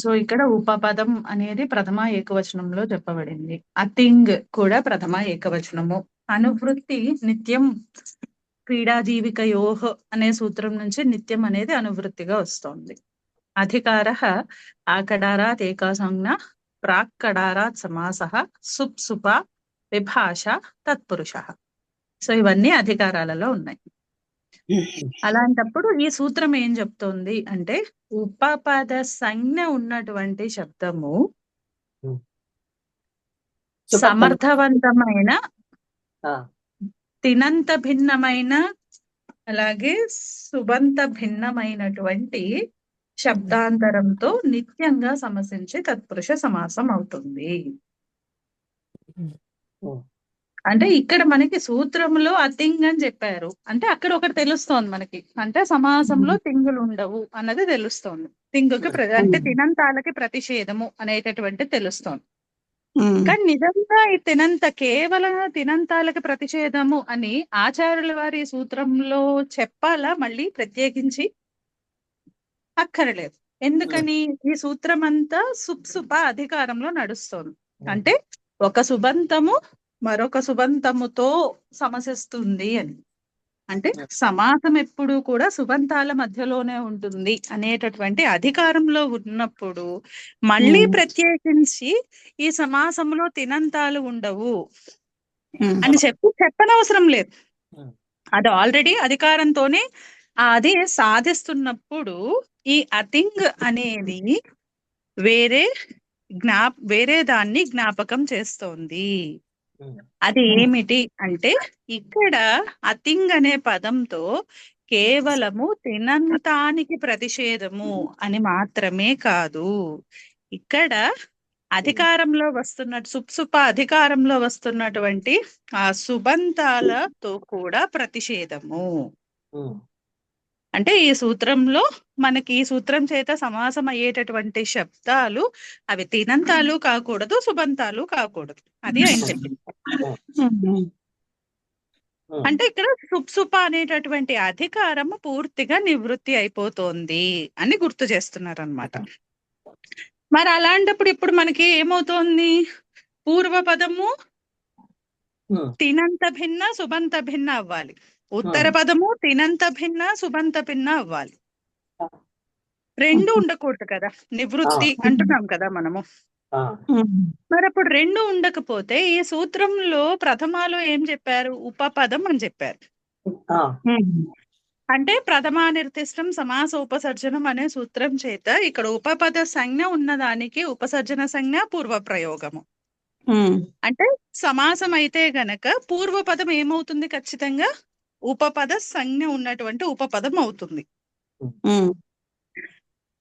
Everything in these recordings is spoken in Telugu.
సో ఇక్కడ ఉపపదం అనేది ప్రథమ ఏకవచనంలో చెప్పబడింది. అతింగ్ కూడా ప్రథమ ఏకవచనము. అనువృత్తి నిత్యం క్రీడాజీవికయోః అనే సూత్రం నుంచి నిత్యం అనేది అనువృత్తిగా వస్తోంది. అధికారః ఆకడారాత్ ఏకా సంజ్ఞ ప్రాక్ కడారాత్ సమాసః సుప్ సుప విభాష తత్పురుషః. సో ఇవన్నీ అధికారాలలో ఉన్నాయి. అలాంటప్పుడు ఈ సూత్రం ఏం చెప్తోంది అంటే ఉపపద సంజ్ఞ ఉన్నటువంటి శబ్దము సమర్థవంతమైన తినంత భిన్నమైన అలాగే సుబంత భిన్నమైనటువంటి శబ్దాంతరంతో నిత్యంగా సమసించి తత్పురుష సమాసం అవుతుంది. అంటే ఇక్కడ మనకి సూత్రంలో అతింగ్ అని చెప్పారు అంటే అక్కడ ఒకటి తెలుస్తోంది మనకి, అంటే సమాసంలో తింగులు ఉండవు అన్నది తెలుస్తోంది. తింగుకి అంటే తినంతాలకి ప్రతిషేధము అనేటటువంటి తెలుస్తోంది. కానీ నిజంగా ఈ కేవలం తినంతాలకి ప్రతిషేధము అని ఆచార్యుల వారి సూత్రంలో చెప్పాలా మళ్ళీ ప్రత్యేకించి? అక్కరలేదు. ఎందుకని? ఈ సూత్రం అంతా సుప్సుప అధికారంలో నడుస్తోంది. అంటే ఒక సుబంతము మరొక సుబంతముతో సమసిస్తుంది అని. అంటే సమాసం ఎప్పుడు కూడా సుబంతాల మధ్యలోనే ఉంటుంది అనేటటువంటి అధికారంలో ఉన్నప్పుడు మళ్ళీ ప్రత్యేకించి ఈ సమాసంలో తినంతాలు ఉండవు అని చెప్పనవసరం లేదు. అది ఆల్రెడీ అధికారంతోనే అది సాధిస్తున్నప్పుడు ఈ అతింగ్ అనేది వేరే దాన్ని జ్ఞాపకం చేస్తోంది. అది ఏమిటి అంటే ఇక్కడ అతింగ్ అనే పదంతో కేవలము తినంతానికి ప్రతిషేధము అని మాత్రమే కాదు, ఇక్కడ అధికారంలో సుప్సుప అధికారంలో వస్తున్నటువంటి ఆ సుబంతాలతో కూడా ప్రతిషేధము. అంటే ఈ సూత్రంలో మనకి ఈ సూత్రం చేత సమాసం అయ్యేటటువంటి శబ్దాలు అవి తినంతాలు కాకూడదు, సుబంతాలు కాకూడదు. అది ఆయన చెప్పింది. అంటే ఇక్కడ సుప్సుప అనేటటువంటి అధికారము పూర్తిగా నివృత్తి అయిపోతోంది అని గుర్తు చేస్తున్నారు అన్నమాట. మరి అలాంటప్పుడు ఇప్పుడు మనకి ఏమవుతోంది? పూర్వపదము తినంత భిన్న సుబంత భిన్న అవ్వాలి, ఉత్తర పదము తినంత భిన్న సుబంత భిన్న అవ్వాలి. రెండు ఉండకూడదు కదా, నివృత్తి అంటున్నాం కదా మనము. మరి అప్పుడు రెండు ఉండకపోతే ఈ సూత్రంలో ప్రథమాలో ఏం చెప్పారు? ఉపపదం అని చెప్పారు. అంటే ప్రథమా నిర్దిష్టం సమాస ఉపసర్జనం అనే సూత్రం చేత ఇక్కడ ఉపపద సంజ్ఞ ఉన్నదానికి ఉపసర్జన సంజ్ఞ పూర్వ ప్రయోగము. అంటే సమాసం అయితే గనక పూర్వపదం ఏమవుతుంది? ఖచ్చితంగా ఉపపద సంజ్ఞ ఉన్నటువంటి ఉపపదం అవుతుంది.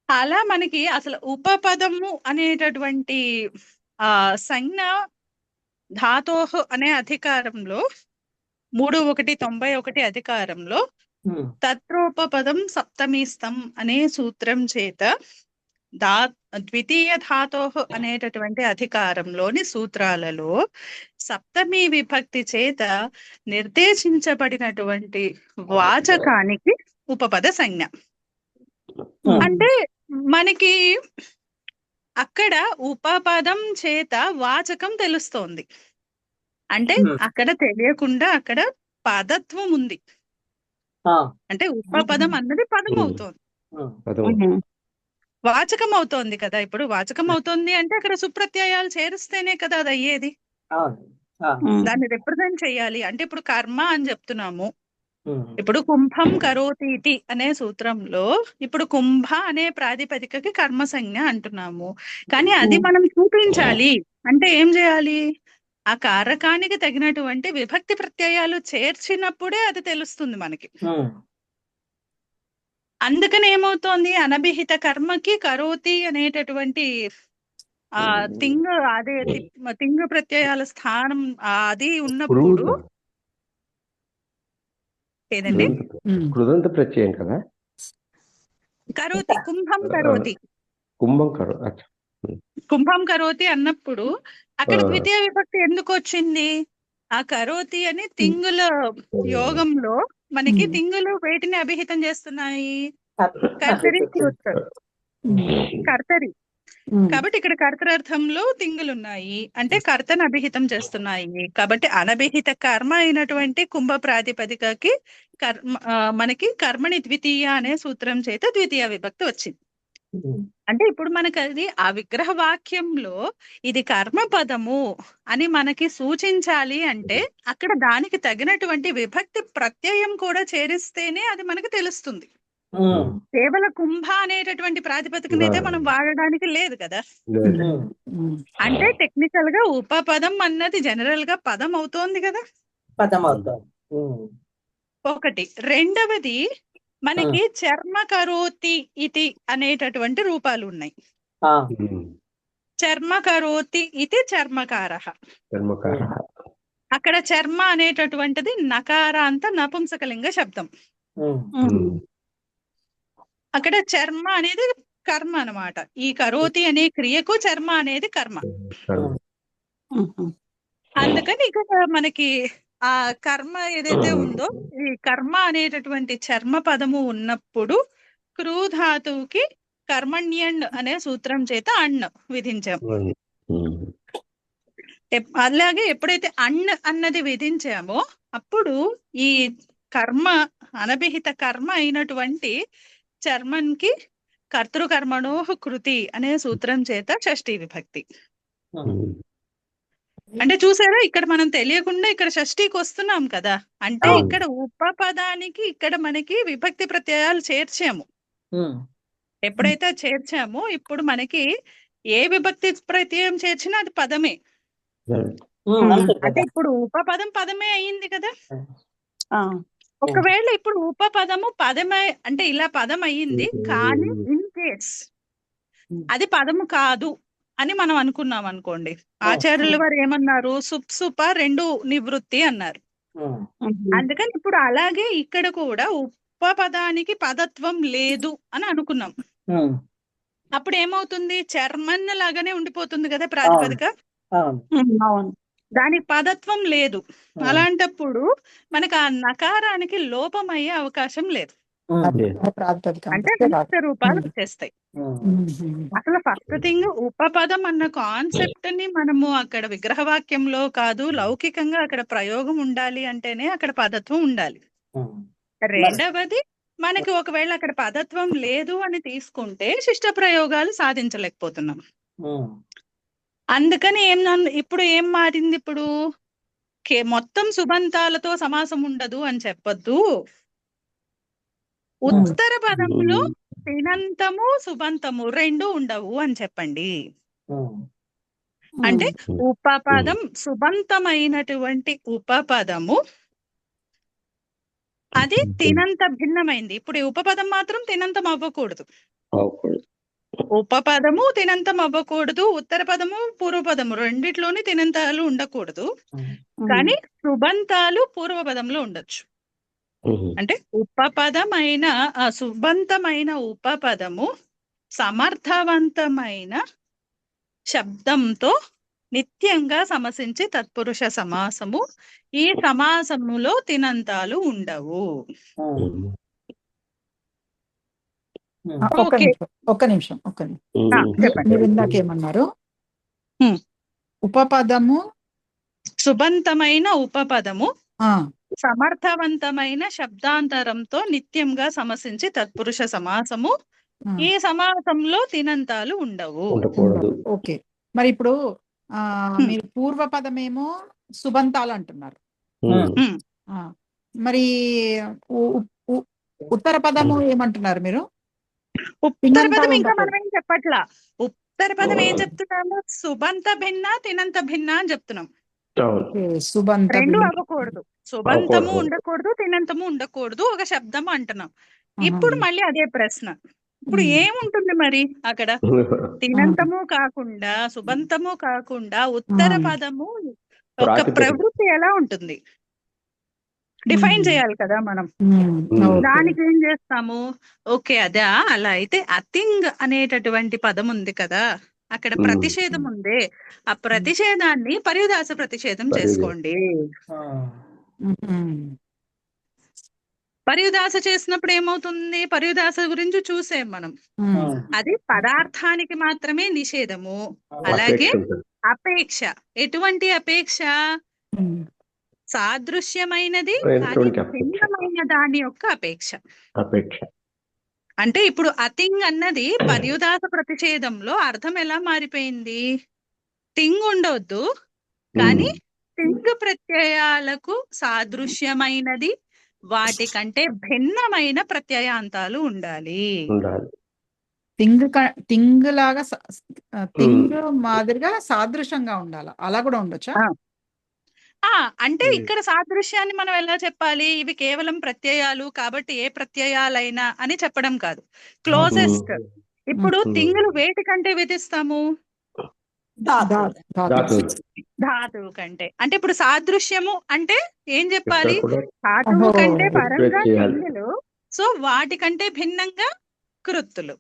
అలా మనకి అసలు ఉపపదము అనేటటువంటి సంజ్ఞ ధాతోః అనే అధికారంలో 3:191 అధికారంలో తత్రోపపదం సప్తమీస్తం అనే సూత్రం చేత ద్వితీయ ధాతోః అనేటటువంటి అధికారంలోని సూత్రాలలో సప్తమి విభక్తి చేత నిర్దేశించబడినటువంటి వాచకానికి ఉపపద సంజ్ఞ. అంటే మనకి అక్కడ ఉపపదం చేత వాచకం తెలుస్తోంది. అంటే అక్కడ తెలియకుండా అక్కడ పదత్వం ఉంది. అంటే ఉపపదం అన్నది పదం అవుతోంది, వాచకం అవుతోంది కదా. ఇప్పుడు వాచకం అవుతోంది అంటే అక్కడ సుప్రత్యయాలు చేరిస్తేనే కదా అది అయ్యేది. దాన్ని రిప్రజెంట్ చేయాలి. అంటే ఇప్పుడు కర్మ అని చెప్తున్నాము. ఇప్పుడు కుంభం కరోతి అనే సూత్రంలో ఇప్పుడు కుంభ అనే ప్రాతిపదికకి కర్మ సంజ్ఞ అంటున్నాము. కానీ అది మనం చూపించాలి అంటే ఏం చేయాలి? ఆ కారకానికి తగినటువంటి విభక్తి ప్రత్యయాలు చేర్చినప్పుడే అది తెలుస్తుంది మనకి. అందుకని ఏమవుతోంది? అనభిహిత కర్మకి కరోతి అనేటటువంటి తింగ ప్రత్యయాల స్థానం అది ఉన్నప్పుడు ఏదండి కృదంత ప్రత్యయం కదా, కరోతి కుంభం కరోతి కుంభం కరోతి అన్నప్పుడు అక్కడ ద్వితీయ విభక్తి ఎందుకు వచ్చింది? ఆ కరోతి అని తింగుల యోగంలో మనకి తింగులు వేటిని అభిహితం చేస్తున్నాయి? కర్తరి. కాబట్టి ఇక్కడ కర్తృర్థంలో తింగులున్నాయి అంటే కర్తను అభిహితం చేస్తున్నాయి. కాబట్టి అనభిహిత కర్మ అయినటువంటి కుంభ ప్రాతిపదికకి మనకి కర్మని ద్వితీయ అనే సూత్రం చేత ద్వితీయ విభక్తి వచ్చింది. అంటే ఇప్పుడు మనకి అది ఆ విగ్రహ వాక్యంలో ఇది కర్మ పదము అని మనకి సూచించాలి అంటే అక్కడ దానికి తగినటువంటి విభక్తి ప్రత్యయం కూడా చేరిస్తేనే అది మనకి తెలుస్తుంది. కేవల కుంభ అనేటటువంటి ప్రాతిపదికనైతే మనం వాడడానికి లేదు కదా. అంటే టెక్నికల్ గా ఉపపదం అన్నది జనరల్ గా పదం అవుతోంది కదా. ఒకటి. రెండవది మనకి చర్మ కరోతి ఇతి అనేటటువంటి రూపాలు ఉన్నాయి. చర్మ కరోతి ఇది చర్మకారః. అక్కడ చర్మ అనేటటువంటిది నకారాంత నపుంసకలింగ శబ్దం. అక్కడ చర్మ అనేది కర్మ అన్నమాట. ఈ కరోతి అనే క్రియకు చర్మ అనేది కర్మ. అందుకని ఇక్కడ మనకి ఆ కర్మ ఏదైతే ఉందో ఈ కర్మ అనేటటువంటి చర్మ పదము ఉన్నప్పుడు క్రూధాతువుకి కర్మణ్యణ్ అనే సూత్రం చేత అణ్ విధించాం. అలాగే ఎప్పుడైతే అణ్ అన్నది విధించామో అప్పుడు ఈ కర్మ అనభిహిత కర్మ అయినటువంటి చర్మన్కి కర్తృకర్మణో కృతి అనే సూత్రం చేత షష్ఠీ విభక్తి. అంటే చూసారా ఇక్కడ మనం తెలియకుండా ఇక్కడ షష్ఠీకి వస్తున్నాం కదా. అంటే ఇక్కడ ఉపపదానికి ఇక్కడ మనకి విభక్తి ప్రత్యయాలు చేర్చాము. ఎప్పుడైతే చేర్చామో ఇప్పుడు మనకి ఏ విభక్తి ప్రత్యయం చేర్చినా అది పదమే. అంటే ఇప్పుడు ఉపపదం పదమే అయింది కదా. ఒకవేళ ఇప్పుడు ఉపపదము పదమే అంటే ఇలా పదం అయ్యింది కానీ ఇన్ కేస్ అది పదము కాదు అని మనం అనుకున్నాం అనుకోండి. ఆచార్యుల వారు ఏమన్నారు, సుప్సుప రెండు నివృత్తి అన్నారు. అందుకని ఇప్పుడు అలాగే ఇక్కడ కూడా ఉపపదానికి పదత్వం లేదు అని అనుకున్నాం. అప్పుడు ఏమవుతుంది, చర్మన్ లాగానే ఉండిపోతుంది కదా ప్రాతిపదిక. దానికి పదత్వం లేదు. అలాంటప్పుడు మనకు ఆ నకారానికి లోపం అయ్యే అవకాశం లేదు. అంటే నిత్య రూపాలు వచ్చేస్తాయి. అసలు ఫస్ట్ థింగ్ ఉపపదం అన్న కాన్సెప్ట్ ని మనము అక్కడ విగ్రహవాక్యంలో కాదు లౌకికంగా అక్కడ ప్రయోగం ఉండాలి అంటేనే అక్కడ పదత్వం ఉండాలి. రెండవది మనకి ఒకవేళ అక్కడ పదత్వం లేదు అని తీసుకుంటే శిష్ట ప్రయోగాలు సాధించలేకపోతున్నాం. అందుకని ఇప్పుడు ఏం మారింది, ఇప్పుడు మొత్తం సుబంతాలతో సమాసం ఉండదు అని చెప్పొద్దు. ఉత్తర పదంలో తినంతము సుబంతము రెండు ఉండవు అని చెప్పండి. అంటే ఉపపదం సుబంతమైనటువంటి ఉపపదము అది తినంత భిన్నమైంది. ఇప్పుడు ఈ ఉపపదం మాత్రం తినంతం అవ్వకూడదు. ఉపపదము తినంతం అవ్వకూడదు, ఉత్తర పదము పూర్వపదము రెండిట్లోని తినంతాలు ఉండకూడదు. కానీ సుబంతాలు పూర్వపదంలో ఉండొచ్చు. అంటే ఉపపదమైన సుబంతమైన ఉపపదము సమర్థవంతమైన శబ్దంతో నిత్యంగా సమసించి తత్పురుష సమాసము. ఈ సమాసములో తినంతాలు ఉండవు. ఒక్క నిమిషం మీరు ఇందాకేమన్నారు? ఉపపదము సుబంతమైన ఉపపదము సమర్థవంతమైన శబ్దాంతరంతో నిత్యంగా సమసించి తత్పురుష సమాసము. ఈ సమాసంలో తినంతాలు ఉండవు. ఓకే. మరి ఇప్పుడు మీరు పూర్వపదమేమో సుబంతాలు అంటున్నారు, మరి ఉత్తర పదము ఏమంటున్నారు మీరు? ఉత్తర పదం ఇంకా మనం ఏం చెప్పట్లా. ఉత్తర పదం ఏం చెప్తున్నాము, సుబంత భిన్న తినంత భిన్న అని చెప్తున్నాం. రెండు అవ్వకూడదు, సుబంతము ఉండకూడదు తినంతము ఉండకూడదు, ఒక శబ్దము అంటున్నాం. ఇప్పుడు మళ్ళీ అదే ప్రశ్న, ఇప్పుడు ఏముంటుంది మరి అక్కడ? తినంతము కాకుండా సుబంతము కాకుండా ఉత్తర పదము ఒక ప్రవృత్తి ఎలా ఉంటుంది డిఫైన్ చేయాలి కదా మనం. దానికి ఏం చేస్తాము, ఓకే అదా అలా అయితే అతింగ్ అనేటటువంటి పదం ఉంది కదా, అక్కడ ప్రతిషేధం ఉంది. ఆ ప్రతిషేధాన్ని పర్యుదాస ప్రతిషేధం చేసుకోండి. పర్యుదాస చేసినప్పుడు ఏమవుతుంది? పర్యుదాస గురించి చూసాం మనం. అది పదార్థానికి మాత్రమే నిషేధము. అలాగే అపేక్ష ఉంటుంది. అపేక్ష, ఎటువంటి అపేక్ష? సాదృశ్యమైనది కానీ అయినటువంటి అపేక్ష. భిన్నమైన దాని యొక్క అపేక్ష. అపేక్ష. అంటే ఇప్పుడు అతింగ్ అన్నది పర్యుదాస ప్రతిషేధంలో అర్థం ఎలా మారిపోయింది? తింగ్ ఉండొద్దు, కానీ తింగ్ ప్రత్యయాలకు సాదృశ్యమైనది, వాటికంటే భిన్నమైన ప్రత్యయాంతాలు ఉండాలి. ఉండాలి. తింగ్ లాగా తింగ్ మాదిరిగా సాదృశ్యంగా ఉండాలి, అలా కూడా ఉండొచ్చా? అంటే ఇక్కడ సాదృశ్యాన్ని మనం ఎలా చెప్పాలి? ఇవి కేవలం ప్రత్యయాలు కాబట్టి ఏ ప్రత్యయాలైనా అని చెప్పడం కాదు. క్లోజెస్ట్. ఇప్పుడు తింగులు వేటికంటే విధిస్తాము? ధాతువు కంటే. అంటే ఇప్పుడు సాదృశ్యము అంటే ఏం చెప్పాలి? ధాతువు కంటే పరంగా తింగులు, సో వాటికంటే భిన్నంగా కృత్తులు.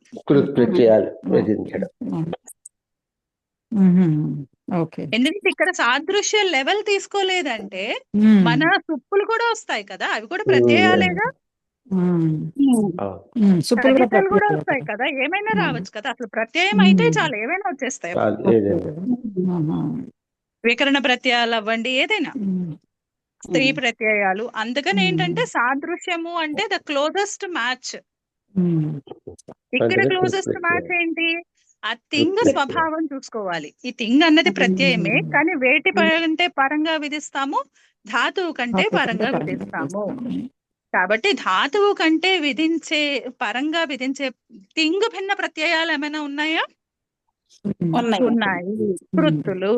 ఎందుకంటే ఇక్కడ సాదృశ్య లెవెల్ తీసుకోలేదంటే మన సుప్పులు కూడా వస్తాయి కదా, అవి కూడా ప్రత్యయాలేగా. ప్రత్యయాలు కూడా వస్తాయి కదా, ఏమైనా రావచ్చు కదా. అసలు ప్రత్యయం అయితే చాలు, ఏమైనా వచ్చేస్తాయి. వికరణ ప్రత్యయాలు అవ్వండి, ఏదైనా స్త్రీ ప్రత్యయాలు. అందుకని ఏంటంటే సాదృశ్యము అంటే ద క్లోజెస్ట్ మ్యాచ్. ఇక్కడ క్లోజెస్ట్ మ్యాచ్ ఏంటి? ఆ తింగ్ స్వభావం చూసుకోవాలి. ఈ తింగ్ అన్నది ప్రత్యయమే, కానీ వేటి కంటే పరంగా విధిస్తాము? ధాతువు కంటే పరంగా విధిస్తాము. కాబట్టి ధాతువు కంటే పరంగా విధించే తింగ్ భిన్న ప్రత్యయాలు ఏమైనా ఉన్నాయా? ఉన్నాయి. కృత్తులు.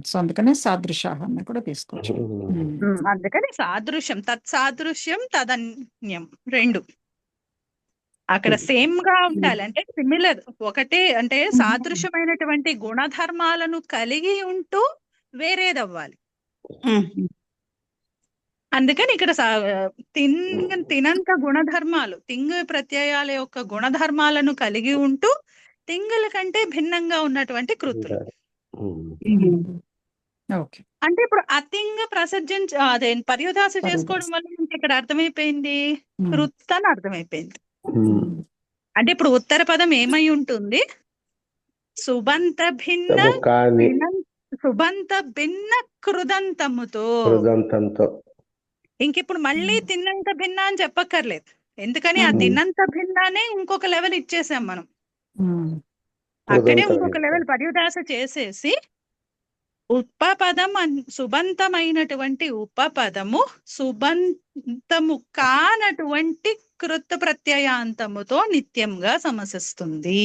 సో అందుకనే సాదృశాన్ని కూడా తీసుకోవచ్చు. అందుకని సాదృశ్యం, తత్సాదృశ్యం, తదన్యం రెండు అక్కడ సేమ్ గా ఉండాలి. అంటే సిమిలర్, ఒకటే. అంటే సాదృశ్యమైనటువంటి గుణధర్మాలను కలిగి ఉంటూ వేరేదవ్వాలి. అందుకని ఇక్కడ తినంత గుణధర్మాలు, తింగ్ ప్రత్యయాల యొక్క గుణధర్మాలను కలిగి ఉంటూ తింగుల కంటే భిన్నంగా ఉన్నటువంటి కృతులు. అంటే ఇప్పుడు అతింగ అదే పర్యుదాస చేసుకోవడం వల్ల మనకి ఇక్కడ అర్థమైపోయింది, కృత్ అని అర్థమైపోయింది. అంటే ఇప్పుడు ఉత్తర పదం ఏమై ఉంటుంది? సుబంత భిన్న కృదంతముతో. ఇంకిప్పుడు మళ్ళీ తిన్నంత భిన్న అని చెప్పక్కర్లేదు, ఎందుకని ఆ తిన్నంత భిన్నానే ఇంకొక లెవెల్ ఇచ్చేసాం మనం. అక్కడే ఇంకొక లెవెల్ పర్యుదాస చేసేసి ఉపపదం, సుబంతమైనటువంటి ఉపపదము సుబంతము కానటువంటి కృత ప్రత్యయాంతముతో నిత్యంగా సమసిస్తుంది.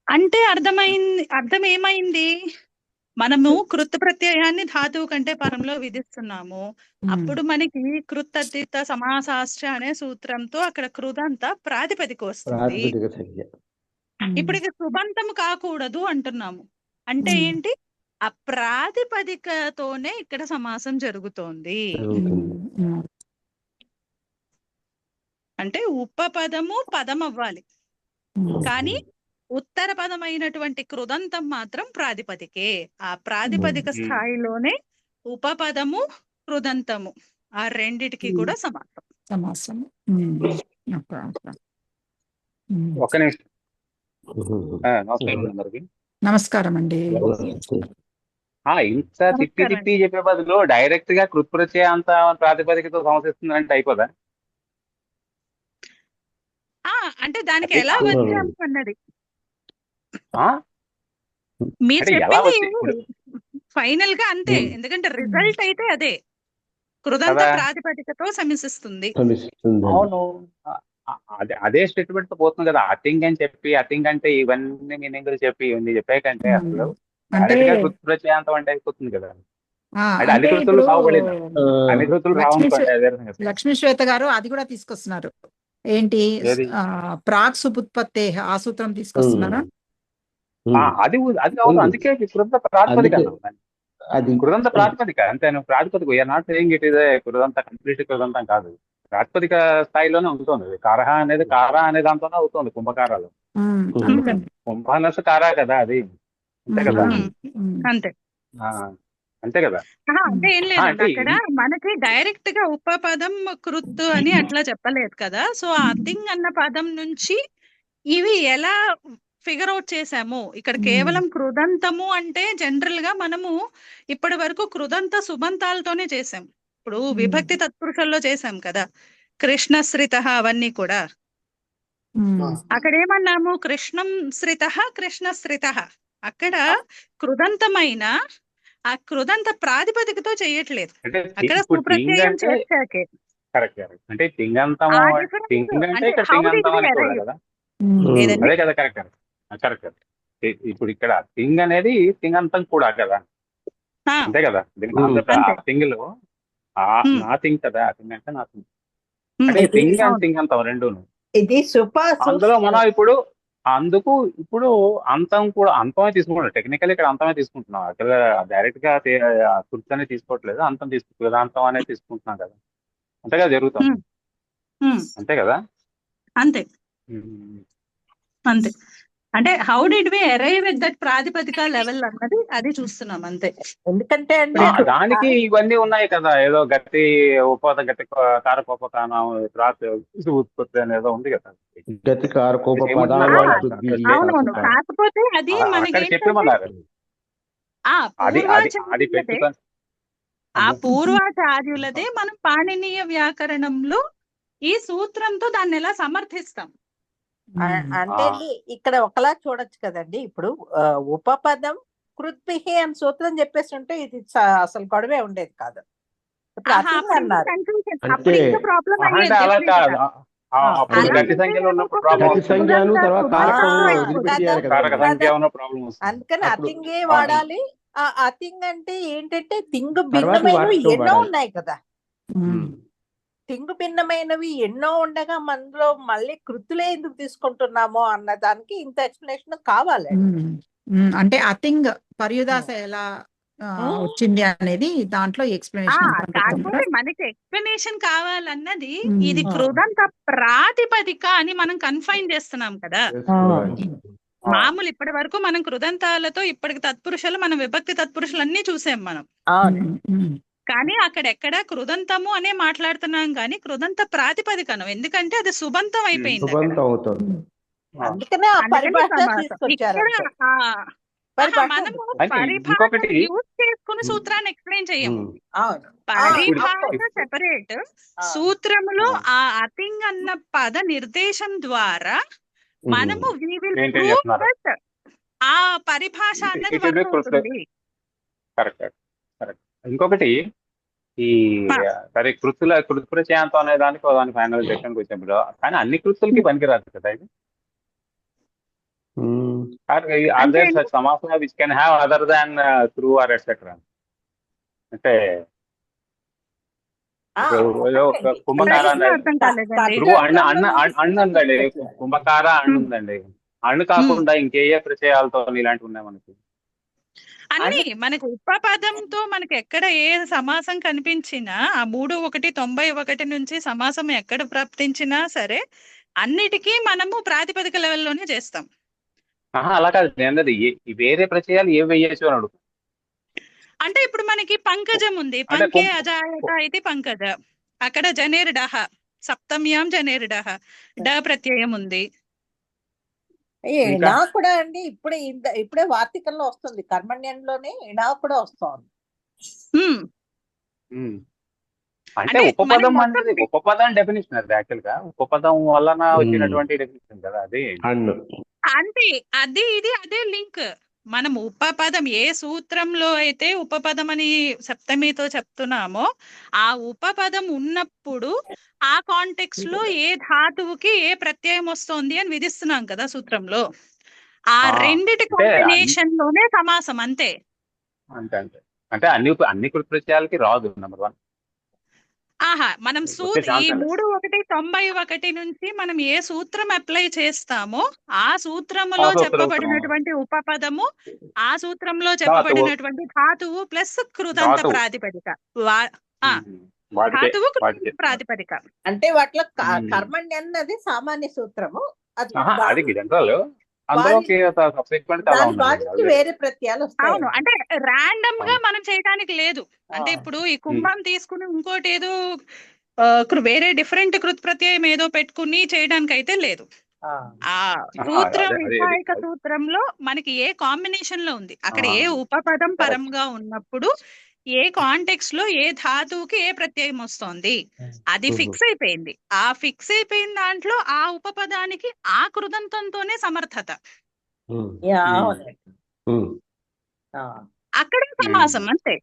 అంటే అర్థం ఏమైంది? మనము కృత ప్రత్యయాన్ని ధాతువు కంటే పరంలో విధిస్తున్నాము. అప్పుడు మనకి కృతద్ధిత సమాసాశ్చ అనే సూత్రంతో అక్కడ కృదంతా ప్రాతిపదిక వస్తుంది. ఇప్పుడు ఇది సుబంతము కాకూడదు అంటున్నాము. అంటే ఏంటి? ఆ ప్రాతిపదికతోనే ఇక్కడ సమాసం జరుగుతోంది. అంటే ఉపపదము పదం అవ్వాలి, కానీ ఉత్తర పదమైనటువంటి కృదంతం మాత్రం ప్రాతిపదికే. ఆ ప్రాతిపదిక స్థాయిలోనే ఉపపదము కృదంతము ఆ రెండిటికి కూడా సమాసం. ఒక్క నిమిషం. నమస్కారం అండి. ఇంత తిప్పి చెప్పే బదులు డైరెక్ట్ గా కృత్ప్రత్యయాంత ప్రాతిపదికతో సమసిస్తుందంటే అయిపోదా? అంటే దానికి ఎలా వచ్చాము అన్నది మీరు చెప్పింది ఫైనల్ గా అంతే. ఎందుకంటే రిజల్ట్ అయితే అదే, కృదంత ప్రాతిపదికతో సమసిస్తుంది. అవును, అదే స్టేట్మెంట్ తో పోతుంది కదా. అతింగ్ అని చెప్పి అతింగ్ అంటే ఇవన్నీ మీనింగ్లు చెప్పి ఇవన్నీ చెప్పే కంటే అసలు కృత్ప్రత్యయాంతం అంటే అయిపోతుంది కదా. అన్ని కృతులు బాగుపడలేదు, అన్ని కృతులు రావనుకోండి. లక్ష్మీ శ్వేత గారు అది కూడా తీసుకొస్తున్నారు. ఏంటి? ప్రాక్ సుపుత్పత్తే ఆ సూత్రం తీసుకొస్తున్నారా? అది అవును. అందుకే కృదంత ప్రాతిపదిక, అది కృదంత ప్రాతిపదిక అంతే. ప్రాతిపదిక we're not saying it is కృదంత కంప్లీట్ కృదంతం కాదు, ప్రాతిపదిక స్థాయిలోనే ఉంటుంది. కారహ అనేది కారా అనే దాంతోనే అవుతుంది. కుంభకారాలు కుంభానస కారా కదా, అది అంతే కదా. అంతే. అంతే కదా. అంటే ఏం లేదండి, అంటే అక్కడ మనకి డైరెక్ట్ గా ఉపపదం కృత్ అని అట్లా చెప్పలేదు కదా. సో ఆ థింగ్ అన్న పదం నుంచి ఇవి ఎలా ఫిగర్ అవుట్ చేసాము. ఇక్కడ కేవలం కృదంతము అంటే జనరల్ గా మనము ఇప్పటి వరకు కృదంత సుబంతాలతోనే చేసాం. ఇప్పుడు విభక్తి తత్పురుషుల్లో చేసాం కదా, కృష్ణశ్రిత అవన్నీ కూడా. అక్కడ ఏమన్నాము, కృష్ణం శ్రిత కృష్ణశ్రిత. అక్కడ కృదంతమైన ఆ కృదంత ప్రాతిపదికతో చేయట్లేదు, అంటే అక్కడ ఇప్పుడు థింగ్ సుప్రత్యయం అంటే చేశాకే. Correct correct. అంటే థింగంతము ఆ difference థింగ్ అంటే అంటే ఇక్కడ how థింగంతం did we అని కూడా arrive? కదా. ఏదండి? అదే కదా, కరెక్ట్ కరెక్ట్ కరెక్ట్ కరెక్ట్. ఇప్పుడు ఇక్కడ థింగ్ అనేది థింగంతం కూడా కదా, ఆ, అంతే కదా. దీని ఉమ్. కాన్సెప్ట్ ఆ అంతే. థింగ్ లో ఉమ్, నా థింగ్ కదా, ఆ థింగ్ అంటే నా థింగ్. ఉమ్, అంటే థింగ్ అండ్ అవును. థింగంతం రెండును. ఇది అందులో మనం ఇప్పుడు అంతం కూడా అంతమే తీసుకుంటున్నాం. టెక్నికల్ ఇక్కడ అంతమే తీసుకుంటున్నాం. అక్కడ డైరెక్ట్ గా కృత్ అనేది తీసుకోవట్లేదు, అంతం వేదాంతం అనేది తీసుకుంటున్నాం కదా. అంతే కదా జరుగుతాం. ఉమ్, ఉమ్, అంతే కదా. అంతే ఉమ్. అంతే. అంటే how did we arrive at that ప్రాతిపదిక లెవెల్ అన్నది అది చూస్తున్నాం అంతే. ఎందుకంటే అండి దానికి ఇవన్నీ ఉన్నాయి కదా, ఏదో గట్టి గట్టి కారకోపకానం ఉత్పత్తి అనేది ఉంది కదా. గతి కారకోప ఏమంటున్నారు? పదాల ఆ, శుద్ధి అవునవును. కాకపోతే అది అక్కడ మనకి చెప్పమన్నారు. అది అది పెట్టుకొని ఆ పూర్వాచార్యులదే మనం పాణినీయ వ్యాకరణంలో ఈ సూత్రంతో దాన్ని ఎలా సమర్థిస్తాం. అంటే అండి ఇక్కడ ఒకలా చూడొచ్చు కదండి. ఇప్పుడు ఉపపదం కృత్పిహి అని సూత్రం చెప్పేసి ఉంటే ఇది అసలు గొడవే ఉండేది కాదు. ఇప్పుడు అతింగ్ అన్నారు. అప్పుడు ఇంకా ప్రాబ్లం అంటే అలా కాదు. అప్పుడు గట్టి సంఖ్యలో ఉన్నప్పుడు ప్రాబ్లం గట్టి వస్తుంది. సంఖ్యను తర్వాత కారకం ఆ, వదిలిపెట్టేయాలి కదా. కారక సంఖ్య ఉన్న ప్రాబ్లం వస్తుంది. అందుకని అప్పుడు అతింగే వాడాలి. ఆ అతింగ్ అంటే ఏంటంటే తింగు తర్వాత భిన్నమైనవి వాటితో ఎన్నో వాడాలి. ఉన్నాయి కదా. తింగు భిన్నమైనవి ఎన్నో ఉండగా మనలో మళ్ళీ కృతులే ఎందుకు తీసుకుంటున్నామో అన్న దానికి ఇంత ఎక్స్ప్లెనేషన్ కావాలి. అంటే అతింగ్ పర్యుదాస ఎలా వచ్చింది అనేది దాంట్లో ఎక్స్ప్లెనేషన్. కాకపోతే మనకి ఎక్స్ప్లెనేషన్ కావాలన్నది ఇది కృదంత ప్రాతిపదిక అని మనం కన్ఫైన్ చేస్తున్నాం కదా. మామూలు ఇప్పటి వరకు మనం కృదంతాలతో ఇప్పటికి తత్పురుషులు మనం విభక్తి తత్పురుషులు అన్ని చూసాం మనం. కానీ అక్కడెక్కడ కృదంతము అనే మాట్లాడుతున్నాం కానీ కృదంత ప్రాతిపదికను, ఎందుకంటే అది సుబంతం అయిపోయింది అక్కడ. సుబంతం అవుతుంది. అందుకనే ఆ పరిభాష తీసుకొచ్చారు. మనము అంటే పరిభాష ఇంకొకటి యూజ్ చేసుకుని సూత్రాన్ని ఎక్స్ప్లెయిన్ చేయము. అవును. పరిభాష సెపరేట్, సూత్రములో ఆ అతింగ్ అన్న పద నిర్దేశం ద్వారా మనము we will Maintain prove చేస్తున్నారు. that ఆ పరిభాష అన్నది It will be వర్క్ అవుతుంది. Correct correct. ఇంకొకటి ఈ సరే కృత్ప్రచయాంతం అనే దానికి ఫైనల్ సెక్షన్కి వచ్చినప్పుడు కానీ అన్ని కృతులకి పనికిరాదు కదా ఇది. Are there such samasa which can have other than through or etc. అంటే కుంభకార అర్థం కాలేదండి. ఉందండి, కుంభకార అన్ను ఉందండి. అన్ను కాకుండా ఇంకే ప్రచయాలతో ఇలాంటివి ఉన్నాయి మనకి. అన్ని మనకు ఉపపదంతో మనకి ఎక్కడ ఏ సమాసం కనిపించినా ఆ 3:191 నుంచి సమాసం ఎక్కడ ప్రాప్తించినా సరే అన్నిటికీ మనము ప్రాతిపదిక లెవెల్లోనే చేస్తాం. అలా కాదు నేనది వేరే ప్రచయాలు ఏ వేయచ్చు అని అడుగు. అంటే ఇప్పుడు మనకి పంకజం ఉంది, పంకే అజాయత అయితే పంకజ, అక్కడ జనేర్ డహ సప్తమ్యాం జనేర్ డహ డ ప్రత్యయం ఉంది. నాకు కూడా అండి ఇప్పుడే వార్తికంలో వస్తుంది, కర్మణ్యంలోనే నాకు కూడా వస్తుంది. అంటే ఉపపదం అనేది ఉపపదం డెఫినేషన్ అది యాక్చువల్ గా ఉపపదం వలన వచ్చినటువంటి డెఫినేషన్ కదా అది. అంటే అది ఇది అదే లింక్. మనం ఉపపదం ఏ సూత్రంలో అయితే ఉపపదం అని సప్తమితో చెప్తున్నామో ఆ ఉపపదం ఉన్నప్పుడు ఆ కాంటెక్స్ట్ లో ఏ ధాతువుకి ఏ ప్రత్యయం వస్తోంది అని విధిస్తున్నాం కదా సూత్రంలో. ఆ రెండిటి కాంబినేషన్ లోనే సమాసం అంతే. అంటే అన్ని కృత్ప్రత్యయాలకి రాదు నెంబర్ 1. మనం ఈ 3:191 నుంచి మనం ఏ సూత్రం అప్లై చేస్తామో ఆ సూత్రములో చెప్పబడినటువంటి ఉపపదము, ఆ సూత్రంలో చెప్పబడినటువంటి ధాతువు ప్లస్ కృతంత ప్రాతిపదిక, ధాతువు కృతంత ప్రాతిపదిక. అంటే వాటిలో కర్మణ్య అన్నది సామాన్య సూత్రము, అది జనరల్. అందులోకి సబ్సిక్వెంట్ అలా దాని ఉన్నది బాధించి వేరే ప్రత్యయాలు వస్తాయి. అవును, అంటే ర్యాండమ్ గా మనం చేయడానికి లేదు. అంటే ఇప్పుడు ఈ కుంభం తీసుకుని ఇంకోటి ఏదో వేరే డిఫరెంట్ కృత్ ప్రత్యయం ఏదో పెట్టుకుని చేయడానికి అయితే లేదు. ఆ సూత్రం విధాయక సూత్రంలో మనకి ఏ కాంబినేషన్ లో ఉంది, అక్కడ ఏ ఉపపదం పరంగా ఉన్నప్పుడు ఏ కాంటెక్స్ట్ లో ఏ ధాతువుకి ఏ ప్రత్యయం వస్తోంది అది ఫిక్స్ అయిపోయింది. ఆ ఫిక్స్ అయిపోయిన దాంట్లో ఆ ఉపపదానికి ఆ కృదంతంతోనే సమర్థత, అక్కడ సమాసం అంతే.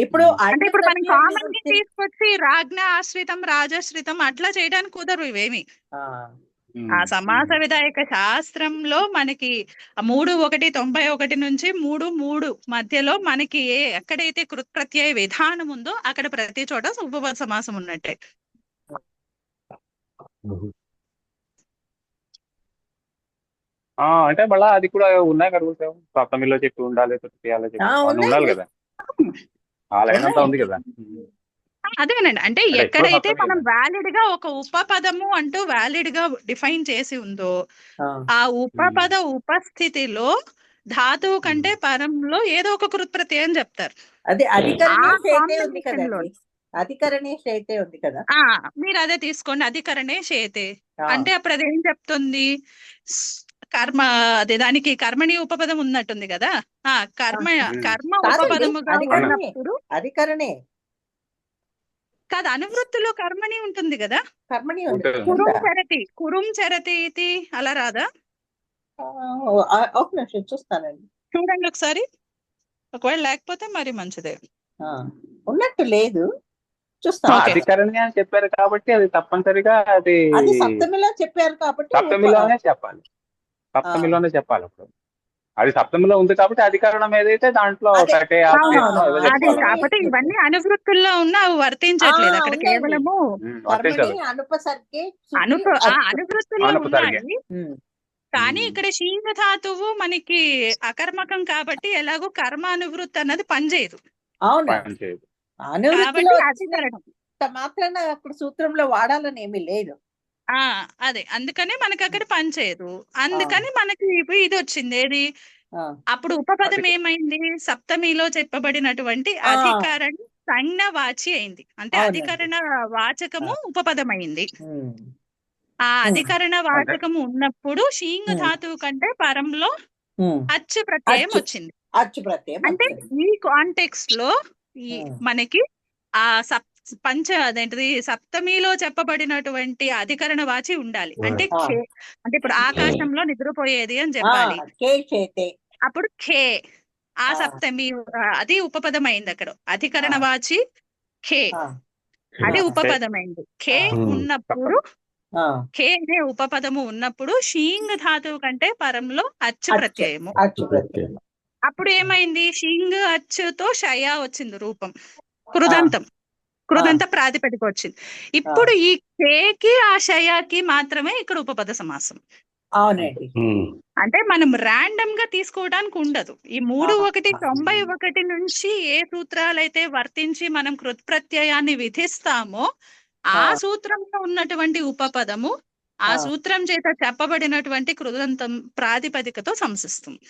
ఇప్పుడు అంటే ఇప్పుడు మనం కామన్ గా తీసుకొచ్చి రాజ్ఞ ఆశ్రితం రాజశ్రితం అట్లా చేయడానికి కుదరు ఇవేమి. ఆ సమాస విధాయక శాస్త్రంలో మనకి 3:1:91 నుంచి 3:3 మధ్యలో మనకి ఎక్కడైతే కృత్ప్రత్యయ విధానం ఉందో అక్కడ ప్రతి చోట ఉపపద సమాసం ఉన్నట్టే. అంటే మళ్ళీ అది కూడా ఉన్నాయి కదా, సప్తమిలో చెప్పి ఉండాలి, తృతీయాలో చెప్పి ఉండాలి కదా, ఆ లైన్ అంతా ఉంది కదా. అదేనండి, అంటే ఎక్కడైతే మనం వ్యాలిడ్ గా ఒక ఉపపదము అంటూ వ్యాలిడ్ గా డిఫైన్ చేసి ఉందో ఆ ఉపపద ఉపస్థితిలో ధాతువు కంటే పరంలో ఏదో ఒక కృత్ప్రత్యయం చెప్తారు. అదే అధికరణే శైతే ఉంది కదా. మీరు అదే తీసుకోండి, అధికరణే శైతే అంటే అప్పుడు అదేం చెప్తుంది, కర్మ అదే దానికి కర్మణి ఉపపదం ఉన్నట్టుంది కదా. కర్మ ఉపపదముగా ఉన్నప్పుడు అధికరణే కాదు, అనువృత్తిలో కర్మణి ఉంటుంది కదా. కర్మణి కురుం చరతి ఇది అలా రాదా? ఒక నిమిషం చూస్తానండి, చూడండి ఒకసారి, ఒకవేళ లేకపోతే మరి మంచిదే. ఉన్నట్టు లేదు, చూస్తాను. అధికరణి అని చెప్పారు కాబట్టి అది తప్పనిసరిగా అది సప్తమిలో చెప్పారు కాబట్టి సప్తమిలోనే చెప్పాలి, సప్తమిలోనే చెప్పాలి. అప్పుడు అది సప్తమిలో ఉంది కాబట్టి అధికరణం ఏదైతే దాంట్లో కాకపోతే ఇవన్నీ అనువృత్తుల్లో ఉన్న వర్తించట్లేదు అక్కడ, కేవలము అనువృత్తుల్లో ఉన్నాయి. కానీ ఇక్కడ శీఘ్ర ధాతువు మనకి అకర్మకం కాబట్టి ఎలాగో కర్మ అనువృత్తి అన్నది పనిచేయదు. మాత్రాన అక్కడ సూత్రంలో వాడాలని ఏమీ లేదు. అదే అందుకని మనకి అక్కడ పనిచేయదు. అందుకని మనకి ఇది వచ్చింది ఏది, అప్పుడు ఉపపదం ఏమైంది, సప్తమిలో చెప్పబడినటువంటి అధికరణ సంజ్ఞవాచి అయింది. అంటే అధికరణ వాచకము ఉపపదం అయింది. ఆ అధికరణ వాచకము ఉన్నప్పుడు షీంగ్ ధాతువు కంటే పరంలో అచ్చు ప్రత్యయం వచ్చింది. అంటే ఈ కాంటెక్స్ట్ లో మనకి ఆ అదేంటిది సప్తమిలో చెప్పబడినటువంటి అధికరణ వాచి ఉండాలి. అంటే అంటే ఇప్పుడు ఆకాశంలో నిద్రపోయేది అని చెప్పాలి, అప్పుడు ఖే ఆ సప్తమి అది ఉపపదం అయింది. అక్కడ అధికరణ వాచి ఖే అది ఉపపదం అయింది. ఖే ఉన్నప్పుడు ఖే అనే ఉపపదము ఉన్నప్పుడు షీంగ్ ధాతువు కంటే పరంలో అచ్చు ప్రత్యయము. అప్పుడు ఏమైంది, షీంగ్ అచ్చుతో షయా వచ్చింది రూపం, కృదంత ప్రాతిపదిక వచ్చింది. ఇప్పుడు ఈ ఖేకి ఆ షయాకి మాత్రమే ఇక్కడ ఉపపద సమాసం. అవునండి, అంటే మనం ర్యాండమ్ గా తీసుకోవడానికి ఉండదు. ఈ 3:1:91 నుంచి ఏ సూత్రాలైతే వర్తించి మనం కృత్ప్రత్యయాన్ని విధిస్తామో ఆ సూత్రంలో ఉన్నటువంటి ఉపపదము ఆ సూత్రం చేత చెప్పబడినటువంటి కృదంతం ప్రాతిపదికతో సంసిస్తుంది.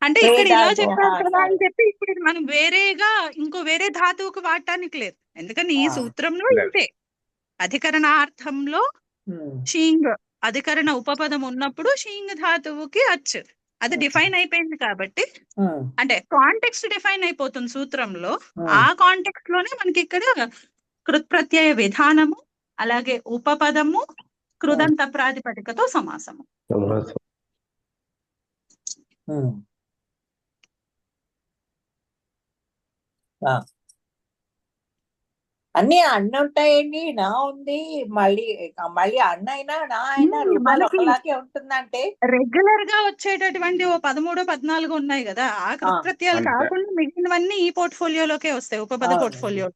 అంటే ఇక్కడ ఇలా చెప్పారు కదా అని చెప్పి ఇప్పుడు మనం వేరేగా ఇంకో వేరే ధాతువుకు వాడటానికి లేదు. ఎందుకని ఈ సూత్రంలో ఇంతే అధికరణార్థంలో షీంగ్ అధికరణ ఉపపదం ఉన్నప్పుడు షీంగ్ ధాతువుకి అచ్చు అది డిఫైన్ అయిపోయింది కాబట్టి, అంటే కాంటెక్స్ట్ డిఫైన్ అయిపోతుంది సూత్రంలో. ఆ కాంటెక్స్ట్ లోనే మనకి ఇక్కడ కృత్ప్రత్యయ విధానము అలాగే ఉపపదము కృదంత ప్రాతిపదికతో సమాసము. అన్ని అన్న ఉంటాయండి, నా ఉంది, మళ్ళీ అన్న అయినా నా అయినా ఒకలాగే ఉంటుందంటే రెగ్యులర్ గా వచ్చేటటువంటి 13, 14 ఉన్నాయి కదా, ఆ కృత్ప్రత్యయాలు కాకుండా మిగిలినవన్నీ ఈ పోర్ట్ఫోలియోలోకే వస్తాయి, ఉపపద పోర్ట్ఫోలియో.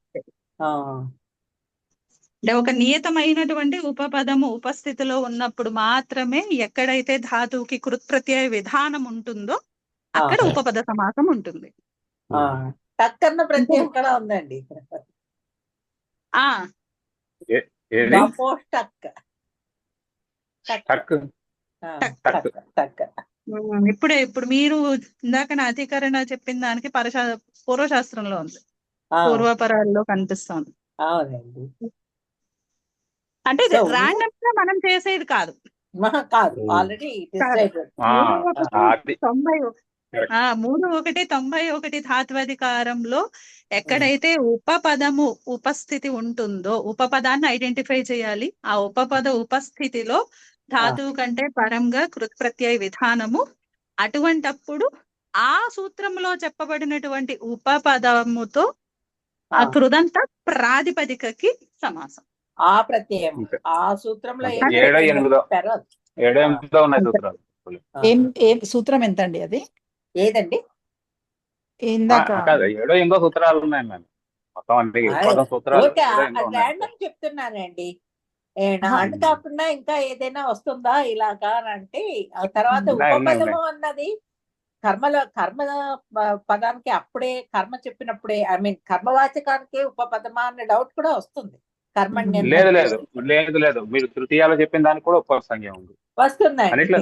అంటే ఒక నియతమైనటువంటి ఉపపదము ఉపస్థితిలో ఉన్నప్పుడు మాత్రమే ఎక్కడైతే ధాతువుకి కృత్ప్రత్యయ విధానం ఉంటుందో అక్కడ ఉపపద సమాసం ఉంటుంది. టక్ అన్న ప్రత్యయం కూడా ఉందండి. ఆ ఏది టక్ టక్ టక్ టక్. ఇప్పుడు మీరు ఇందాక నా అధికరణ చెప్పిన దానికి పూర్వశాస్త్రంలో ఉంది, పూర్వపరాల్లో కనిపిస్తోంది. అవునండి. అంటే రాండమ్ గా మనం చేసేది కాదు, కాదు, ఆల్రెడీ డిసైడ్. 3:1 ధాత్వధికారంలో ఎక్కడైతే ఉపపదము ఉపస్థితి ఉంటుందో ఉపపదాన్ని ఐడెంటిఫై చేయాలి. ఆ ఉపపద ఉపస్థితిలో ధాతువు కంటే పరంగా కృత్ప్రత్యయ విధానము. అటువంటప్పుడు ఆ సూత్రంలో చెప్పబడినటువంటి ఉపపదముతో ఆ కృదంత ప్రాతిపదికకి సమాసం. ఆ ప్రత్యయం ఆ సూత్రంలో 7-8 ఉన్నాయి సూత్రాలు. ఏం సూత్రం ఎంత అండి అది? ఏదండి? ఇందాక 7-8 సూత్రాలు ఉన్నాయి మ్యామ్. మొత్తం అన్ని సూత్రాలు ర్యాండమ్ చెప్తున్నానండి. అండ్ కాకుండా ఇంకా ఏదైనా వస్తుందా ఇలాగా అని అంటే, ఆ తర్వాత ఉపపదము అన్నది కర్మ పదానికి అప్పుడే కర్మ చెప్పినప్పుడే, ఐ మీన్ కర్మవాచకానికి ఉపపదమా అనే డౌట్ కూడా వస్తుంది. లేదు మీరు తృతీయాలో చెప్పిన దానికి కూడా ఉపసంఖ్య ఉంది, వస్తుందండి.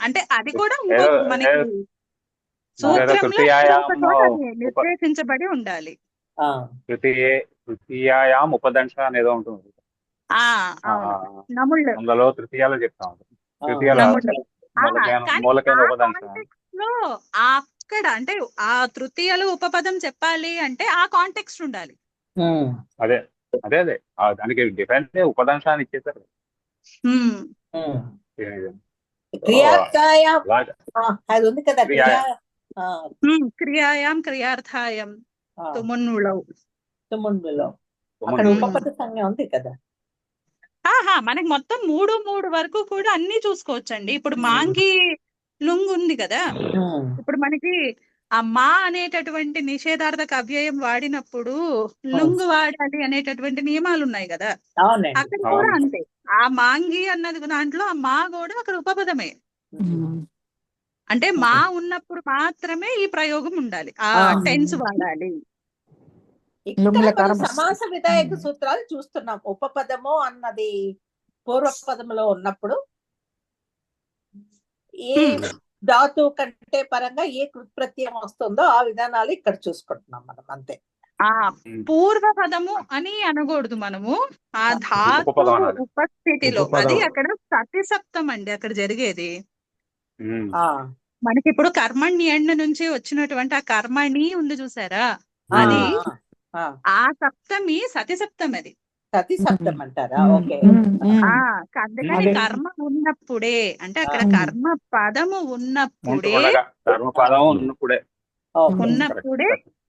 అంటే అది కూడా మనకి నిర్దేశించబడి ఉండాలి. తృతీయాయాం ఉపదంశ అనేదో ఉంటుంది, అందులో తృతీయాలో చెప్తా ఉంటాం. అక్కడ అంటే ఆ తృతీయలో ఉపపదం చెప్పాలి అంటే ఆ కాంటెక్స్ట్ ఉండాలి. అదే దానికి డిఫరెంట్ ఉపదంశాన్ని ఇచ్చేసారు. అది ఉంది కదా, క్రియాయాం క్రియార్థాయం తుమున్నులో అక్కడ ఉపపద సంజ్ఞ ఉంది కదా. మనకి మొత్తం 3 వరకు కూడా అన్ని చూసుకోవచ్చండి. ఇప్పుడు మాంగి లుంగ్ ఉంది కదా, ఇప్పుడు మనకి ఆ మా అనేటటువంటి నిషేధార్థక అవ్యయం వాడినప్పుడు లుంగ్ వాడాలి అనేటటువంటి నియమాలు ఉన్నాయి కదా. అక్కడ కూడా అంతే, ఆ మాంగి అన్నది దాంట్లో ఆ మా కూడా అక్కడ ఉపపదమే. అంటే మా ఉన్నప్పుడు మాత్రమే ఈ ప్రయోగం ఉండాలి, ఆ టెన్స్ వాడాలి. సమాస విధాయక సూత్రాలు చూస్తున్నాం. ఉపపదము అన్నది పూర్వపదములో ఉన్నప్పుడు ఏ ధాతువు కంటే పరంగా ఏ కృత్ప్రత్యయం వస్తుందో ఆ విధానాలు ఇక్కడ చూసుకుంటున్నాం మనం, అంతే. పూర్వపదము అని అనకూడదు మనము, ఆ ధాతు ఉపస్థితిలో. అది అక్కడ సతిసప్తం అండి అక్కడ జరిగేది. మనకి ఇప్పుడు కర్మణ్యండ్ నుంచి వచ్చినటువంటి ఆ కర్మణి ఉంది చూసారా, అది ఆ సప్తమి సతిసప్తం. అది సతిసప్తం అంటారా? అందుకని కర్మ ఉన్నప్పుడే, అంటే అక్కడ కర్మ పదము ఉన్నప్పుడే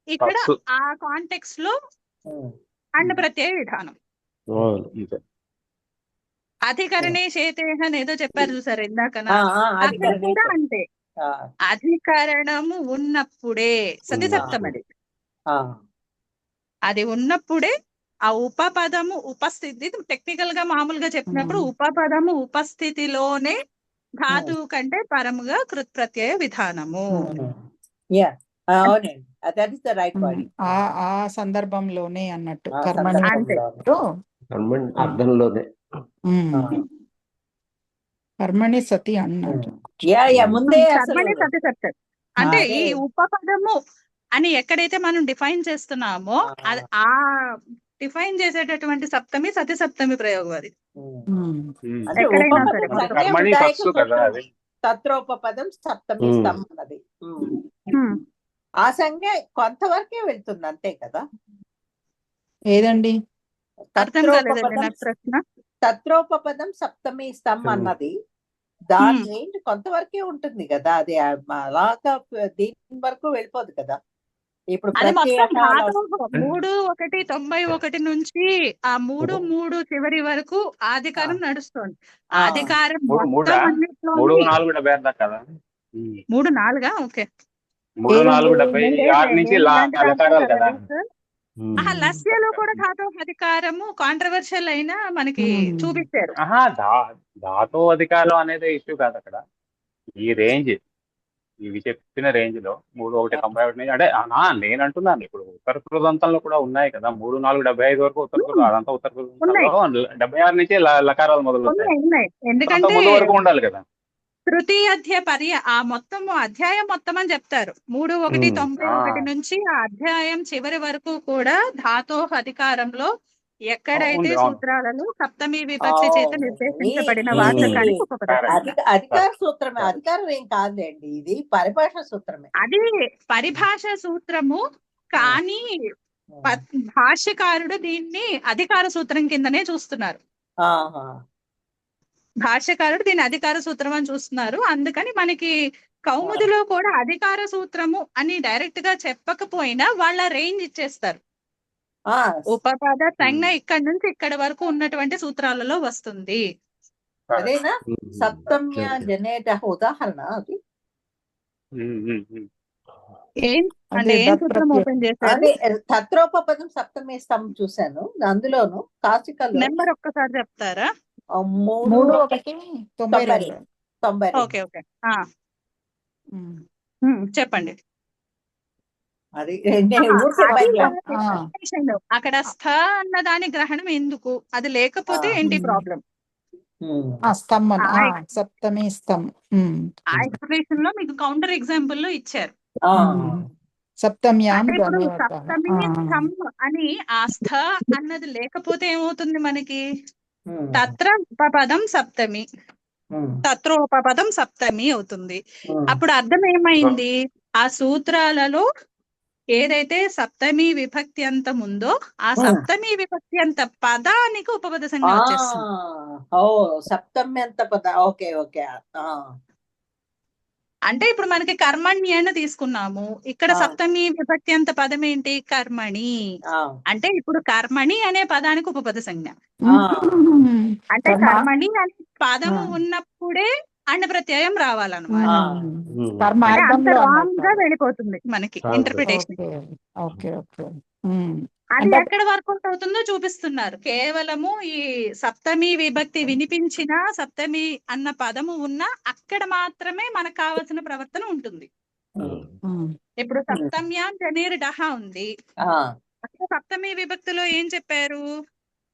ఇక్కడ ఆ కాంటెక్స్ట్ లో అండ్ ప్రత్యయ విధానం. అధికరణే చేతేహ ఏదో చెప్పారు చూసారు ఇందాక, అక్కడ కూడా అంతే, అధికరణము ఉన్నప్పుడే సతిసప్తం. అది ఉన్నప్పుడే ఆ ఉపపదము ఉపస్థితి, టెక్నికల్ గా మామూలుగా చెప్పినప్పుడు ఉపపదము ఉపస్థితిలోనే ధాతువు కంటే పరముగా కృత్ప్రత్యయ విధానము. ఆ సందర్భంలోనే అన్నట్టు, కర్మణి సతి అన్నట్టు. సతిసప్తం అంటే ఈ ఉపపదము అని ఎక్కడైతే మనం డిఫైన్ చేస్తున్నామో ఆ డిఫైన్ చేసేటటువంటి సప్తమి సతిసప్తమి ప్రయోగం. అది ఎక్కడైనా సరే తత్రోపపదం సప్తమి అన్నది ఆ సంఖ్య కొంతవరకే వెళ్తుంది, అంతే కదా. ఏదండి తత్రోపపదం సప్తమి స్థం అన్నది దాని రేంజ్ కొంతవరకే ఉంటుంది కదా. అది అలాగా దీని వరకు వెళ్ళిపోదు కదా. ఇప్పుడు 3:1 నుంచి ఆ 3 చివరి వరకు ఆదికారం నడుస్తుంది. ఆదికారం 3-4 ఓకే, 3-4-76 నుంచి లకారాలు కదా. లస్యలో కూడా ధాతు అధికారము కాంట్రవర్షియల్ అయినా మనకి చూపించారు. ధాతు అధికారం అనేది ఇష్యూ కాదు అక్కడ, ఈ రేంజ్ ఇవి చెప్పిన రేంజ్ లో 3, 1, 91 నుంచి అంటే నేను అంటున్నాను ఇప్పుడు ఉత్తర కృదంతంలో కూడా ఉన్నాయి కదా 3, 4, 75 వరకు ఉత్తర కృతం అదంతా ఉత్తర కృదంతంలో 76 నుంచి లకారాలు మొదలవుతాయి. ఉన్నాయి. అంత ఎందుకంటే ముందు వరకు ఉండాలి కదా. తృతీయాధ్యాయ ఆ మొత్తము అధ్యాయం మొత్తం అని చెప్తారు. 3:1:91 నుంచి ఆ అధ్యాయం చివరి వరకు కూడా ధాతోహ అధికారంలో ఎక్కడైతే ఉంది, అవును. సూత్రాలలో సప్తమి విభక్తి చేత నిర్దేశించబడిన వాచకానికి ఉపపదం. అధికార సూత్రమే, అధికారం ఏం కాదండి, ఇది పరిభాష సూత్రమే. అది పరిభాష సూత్రము, కానీ భాష్యకారుడు దీన్ని అధికార సూత్రం కిందనే చూస్తున్నారు. భాష్యకారుడు దీన్ని అధికార సూత్రం అని చూస్తున్నారు. అందుకని మనకి కౌముదిలో కూడా అధికార సూత్రము అని డైరెక్ట్ గా చెప్పకపోయినా వాళ్ళ రేంజ్ ఇచ్చేస్తారు. ఉపపద సంజ్ఞ ఇక్కడ నుంచి ఇక్కడ వరకు ఉన్నటువంటి సూత్రాలలో వస్తుంది. అదేనా సప్తమ్య జనేట ఉదాహరణ అది. అంటే ఏం సూత్రం ఓపెన్ చేశారు? తత్రోపపదం సప్తమి స్తంభం చూశాను, అందులోను కాశికలో నెంబర్ ఒక్కసారి చెప్తారా? 3:1:92. ఓకే ఓకే చెప్పండి. అది అక్కడ స్థ అన్న దాని గ్రహణం ఎందుకు? అది లేకపోతే ఏంటి ప్రాబ్లం? సప్తమి స్తంభం ఆ ఎక్స్ప్లెనేషన్ లో మీకు కౌంటర్ ఎగ్జాంపుల్ లో ఇచ్చారు. సప్తమి సప్తమి స్తం అని ఆ స్థ అన్నది లేకపోతే ఏమవుతుంది మనకి? తత్ర ఉపపదం సప్తమి, తత్రోపపదం సప్తమి అవుతుంది. అప్పుడు అర్థం ఏమైంది? ఆ సూత్రాలలో ఏదైతే సప్తమి విభక్తి అంతం ఉందో ఆ సప్తమి విభక్తి అంత పదానికి ఉపపద సంజ్ఞ వచ్చేస్తుంది. సప్తమి అంత పద. Okay okay. అంటే ఇప్పుడు మనకి కర్మణ్యన తీసుకున్నాము, ఇక్కడ సప్తమి విభక్తి అంత పదం ఏంటి? కర్మణి. అంటే ఇప్పుడు కర్మణి అనే పదానికి ఉపపద సంజ్ఞ. అంటే కర్మణి అనే పదము ఉన్నప్పుడే అన్న ప్రత్యయం రావాలన్నమాట. రాంగ్ గా వెళ్ళిపోతుంది మనకి ఇంటర్ప్రిటేషన్. అది ఎక్కడ వర్కౌట్ అవుతుందో చూపిస్తున్నారు. కేవలము ఈ సప్తమి విభక్తి వినిపించిన సప్తమి అన్న పదము ఉన్నా అక్కడ మాత్రమే మనకు కావాల్సిన ప్రవర్తన ఉంటుంది. ఇప్పుడు సప్తమ్యాం జనేర్ డహ ఉంది, సప్తమి విభక్తిలో ఏం చెప్పారు?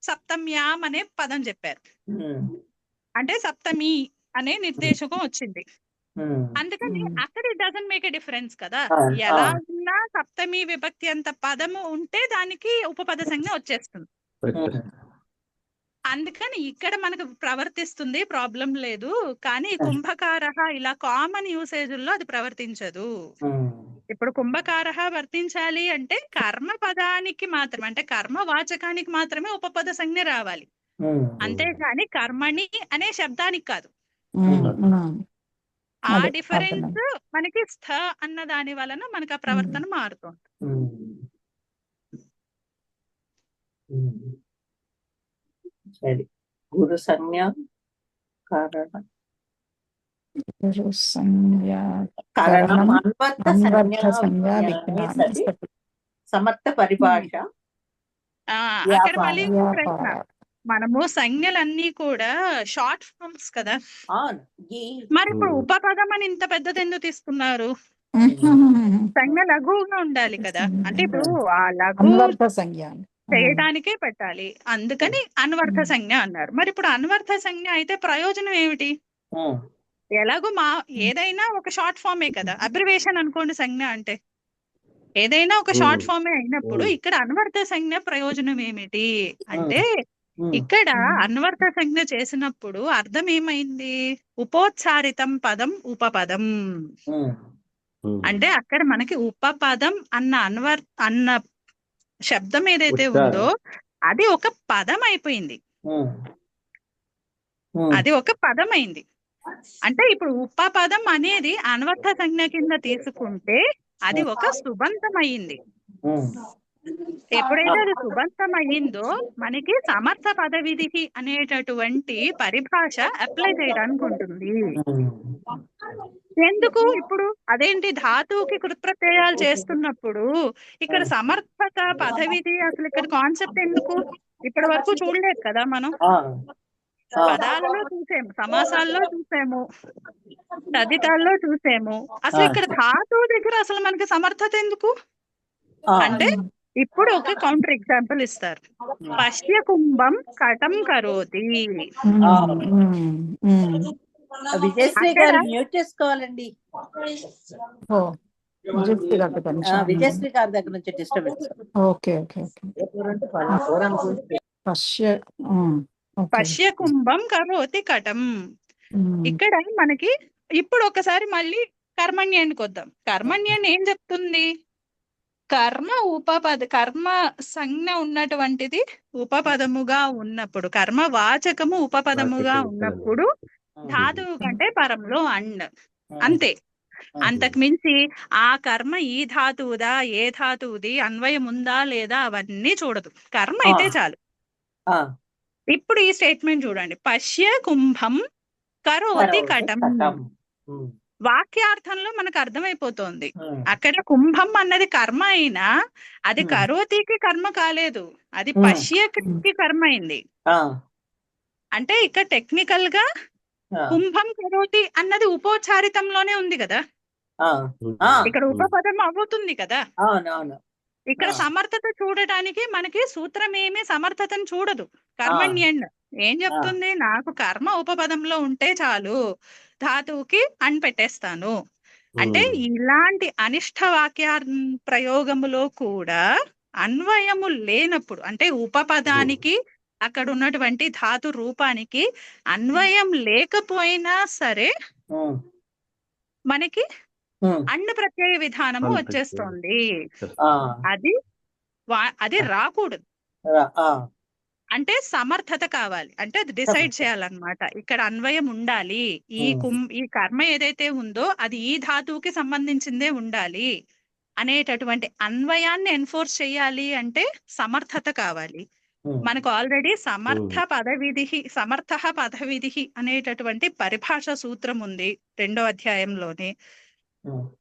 సప్తమ్యాం అనే పదం చెప్పారు. అంటే సప్తమి అనే నిర్దేశకం వచ్చింది. అందుకని అక్కడ it doesn't make a difference కదా. ఎలా ఉన్నా సప్తమి విభక్తి అంత పదము ఉంటే దానికి ఉపపద సంజ్ఞ వచ్చేస్తుంది. అందుకని ఇక్కడ మనకు ప్రవర్తిస్తుంది, ప్రాబ్లం లేదు. కానీ కుంభకారః ఇలా కామన్ యూసేజ్ లో అది ప్రవర్తించదు. ఇప్పుడు కుంభకారః వర్తించాలి అంటే కర్మ పదానికి మాత్రమే, అంటే కర్మ వాచకానికి మాత్రమే ఉపపద సంజ్ఞ రావాలి, అంతేగాని కర్మణి అనే శబ్దానికి కాదు. ఆ డిఫరెన్స్ మనకి స్థ అన్న దాని వలన మనకి ఆ ప్రవర్తన మారుతుంది. గురు సంజ్ఞ సమర్థ పరిభాష. అక్కడ మళ్ళీ ప్రశ్న, మనము సంజ్ఞలన్నీ కూడా షార్ట్ ఫార్మ్స్ కదా, మరి ఇప్పుడు ఉపపదం అని ఇంత పెద్దది ఎందుకు తీసుకున్నారు? సంజ్ఞ లఘువుగా ఉండాలి కదా. అంటే ఇప్పుడు ఆ లఘు చేయడానికే పెట్టాలి, అందుకని అన్వర్థ సంజ్ఞ అన్నారు. మరి ఇప్పుడు అన్వర్థ సంజ్ఞ అయితే ప్రయోజనం ఏమిటి? ఎలాగో ఏదైనా ఒక షార్ట్ ఫామే కదా, అబ్రివేషన్ అనుకోండి సంజ్ఞ అంటే ఏదైనా ఒక షార్ట్ ఫామే అయినప్పుడు ఇక్కడ అన్వర్థ సంజ్ఞ ప్రయోజనం ఏమిటి అంటే, ఇక్కడ అన్వర్థ సంజ్ఞ చేసినప్పుడు అర్థం ఏమైంది? ఉపోచ్చారితం పదం ఉపపదం. అంటే అక్కడ మనకి ఉపపదం అన్న శబ్దం ఏదైతే ఉందో అది ఒక పదం అయిపోయింది, అది ఒక పదం అయింది. అంటే ఇప్పుడు ఉపపదం అనేది అన్వర్థ సంజ్ఞ కింద తీసుకుంటే అది ఒక సుబంతం అయింది. ఎప్పుడైతే అది సుబంతం అయ్యిందో మనకి సమర్థ పద విధి అనేటటువంటి పరిభాష అప్లై చేయడానికి ఉంటుంది. ఎందుకు? ఇప్పుడు అదేంటి, ధాతువుకి కృత్ప్రత్యయాలు చేస్తున్నప్పుడు ఇక్కడ సమర్థత పదవిధి అసలు ఇక్కడ కాన్సెప్ట్ ఎందుకు? ఇప్పటి వరకు చూడలేదు కదా మనం. పదాలలో చూసాము, సమాసాల్లో చూసాము, తదితాల్లో చూసాము. అసలు ఇక్కడ ధాతువు దగ్గర అసలు మనకి సమర్థత ఎందుకు అంటే, ఇప్పుడు ఒక కౌంటర్ ఎగ్జాంపుల్ ఇస్తారు. పశ్య కుంభం కటం కరోతి. విజయశ్రీ గారు మ్యూట్ చేసుకోవాలండి. విజయశ్రీ గారి దగ్గర నుంచి డిస్టర్బెన్స్. ఓకే ఓకే పశ్య కుంభం కరోతి కటం. ఇక్కడ మనకి ఇప్పుడు ఒకసారి మళ్ళీ కర్మణ్యానికి వద్దాం. కర్మణ్యాన్ని ఏం చెప్తుంది? కర్మ సంజ్ఞ ఉన్నటువంటిది ఉపపదముగా ఉన్నప్పుడు, కర్మ వాచకము ఉపపదముగా ఉన్నప్పుడు ధాతువు కంటే పరంలో అండ్ అంతే. అంతకు మించి ఆ కర్మ ఈ ధాతువుదా, ఏ ధాతువుది, అన్వయం ఉందా లేదా అవన్నీ చూడదు. కర్మ అయితే చాలు. ఇప్పుడు ఈ స్టేట్మెంట్ చూడండి. పశ్య కుంభం కరోతి కటం. వాక్యార్థంలో మనకు అర్థమైపోతోంది. అక్కడ కుంభం అన్నది కర్మ అయినా అది కరోతికి కర్మ కాలేదు, అది పశ్యకి కర్మ అయింది. అంటే ఇక్కడ టెక్నికల్ గా కుంభం కరోతి అన్నది ఉపోచారితంలోనే ఉంది కదా, ఇక్కడ ఉపపదం అవుతుంది కదా. ఇక్కడ సమర్థత చూడటానికి మనకి సూత్రం ఏమి సమర్థతను చూడదు. కర్మణ్యండ్ ఏం చెప్తుంది? నాకు కర్మ ఉపపదంలో ఉంటే చాలు, ధాతువుకి అని పెట్టేస్తాను. అంటే ఇలాంటి అనిష్ట వాక్య ప్రయోగములో కూడా అన్వయము లేనప్పుడు, అంటే ఉపపదానికి అక్కడ ఉన్నటువంటి ధాతు రూపానికి అన్వయం లేకపోయినా సరే మనకి అన్న ప్రత్యయ విధానము వచ్చేస్తోంది. అది రాకూడదు. అంటే సమర్థత కావాలి, అంటే అది డిసైడ్ చేయాలన్నమాట. ఇక్కడ అన్వయం ఉండాలి, ఈ కర్మ ఏదైతే ఉందో అది ఈ ధాతువుకి సంబంధించిందే ఉండాలి అనేటటువంటి అన్వయాన్ని ఎన్ఫోర్స్ చేయాలి అంటే సమర్థత కావాలి. మనకు ఆల్రెడీ సమర్థ పదవిధి అనేటటువంటి పరిభాష సూత్రం ఉంది 2వ అధ్యాయంలోనే.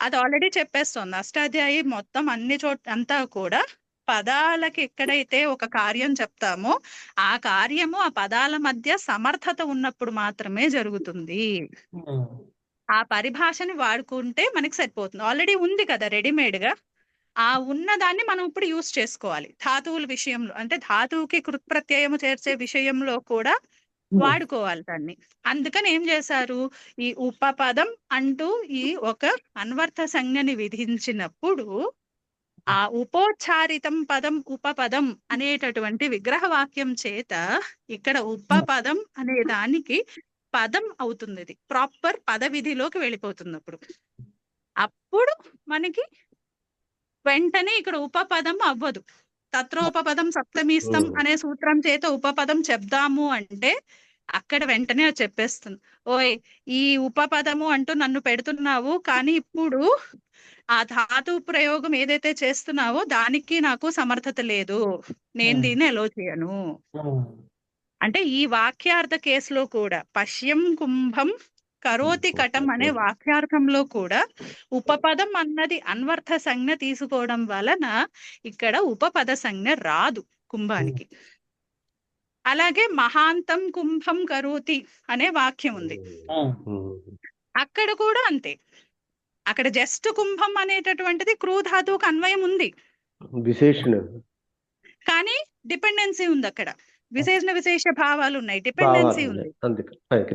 అది ఆల్రెడీ చెప్పేస్తోంది. అష్టాధ్యాయి మొత్తం అన్ని అంతా కూడా పదాలకి ఎక్కడైతే ఒక కార్యం చెప్తామో ఆ కార్యము ఆ పదాల మధ్య సమర్థత ఉన్నప్పుడు మాత్రమే జరుగుతుంది. ఆ పరిభాషని వాడుకుంటే మనకి సరిపోతుంది. ఆల్రెడీ ఉంది కదా రెడీమేడ్ గా. ఆ ఉన్నదాన్ని మనం ఇప్పుడు యూజ్ చేసుకోవాలి ధాతువుల విషయంలో. అంటే ధాతువుకి కృత్ప్రత్యయము చేర్చే విషయంలో కూడా వాడుకోవాలి దాన్ని. అందుకని ఏం చేశారు? ఈ ఉపపదం అంటూ ఈ ఒక అన్వర్థ సంజ్ఞని విధించినప్పుడు ఆ ఉపోచ్చారితం పదం ఉపపదం అనేటటువంటి విగ్రహ వాక్యం చేత ఇక్కడ ఉపపదం అనే దానికి పదం అవుతుంది. ఇది ప్రాపర్ పద విధిలోకి వెళ్ళిపోతుంది. అప్పుడు మనకి వెంటనే ఇక్కడ ఉపపదం అవ్వదు. తత్రోపపదం సప్తమీస్తం అనే సూత్రం చేత ఉపపదం చెప్దాము అంటే అక్కడ వెంటనే చెప్పేస్తుంది, ఓయ్ ఈ ఉపపదము అంటూ నన్ను పెడుతున్నావు, కానీ ఇప్పుడు ఆ ధాతు ప్రయోగం ఏదైతే చేస్తున్నావో దానికి నాకు సమర్థత లేదు, నేను దీన్ని ఎలో చేయను. అంటే ఈ వాక్యార్థ కేసులో కూడా పశ్యం కుంభం కరోతి కటం అనే వాక్యార్థంలో కూడా ఉపపదం అన్నది అన్వర్థ సంజ్ఞ తీసుకోవడం వలన ఇక్కడ ఉపపద సంజ్ఞ రాదు కుంభానికి. అలాగే మహాంతం కుంభం కరోతి అనే వాక్యం ఉంది, అక్కడ కూడా అంతే. అక్కడ జస్ట్ కుంభం అనేటటువంటిది క్రూధాతువుకు అన్వయం ఉంది, కానీ డిపెండెన్సీ ఉంది. అక్కడ విశేష భావాలు ఉన్నాయి, డిపెండెన్సీ ఉంది.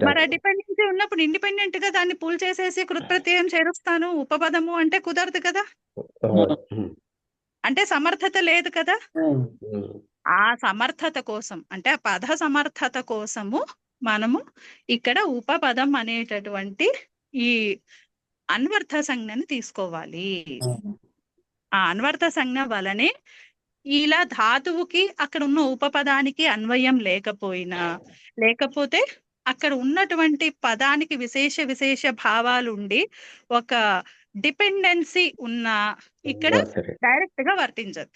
మరి ఆ డిపెండెన్సీ ఉన్నప్పుడు ఇండిపెండెంట్ గా దాన్ని పూల్ చేసేసి కృత్ప్రత్యయం చేరుస్తాను ఉపపదము అంటే కుదరదు కదా, అంటే సమర్థత లేదు కదా. ఆ సమర్థత కోసం, అంటే ఆ పద సమర్థత కోసము మనము ఇక్కడ ఉపపదం అనేటటువంటి ఈ అన్వర్థ సంజ్ఞని తీసుకోవాలి. ఆ అన్వర్థ సంజ్ఞ వలనే ఇలా ధాతువుకి అక్కడ ఉన్న ఉపపదానికి అన్వయం లేకపోతే అక్కడ ఉన్నటువంటి పదానికి విశేష భావాలు ఉండి ఒక డిపెండెన్సీ ఉన్న ఇక్కడ డైరెక్ట్ గా వర్తించదు.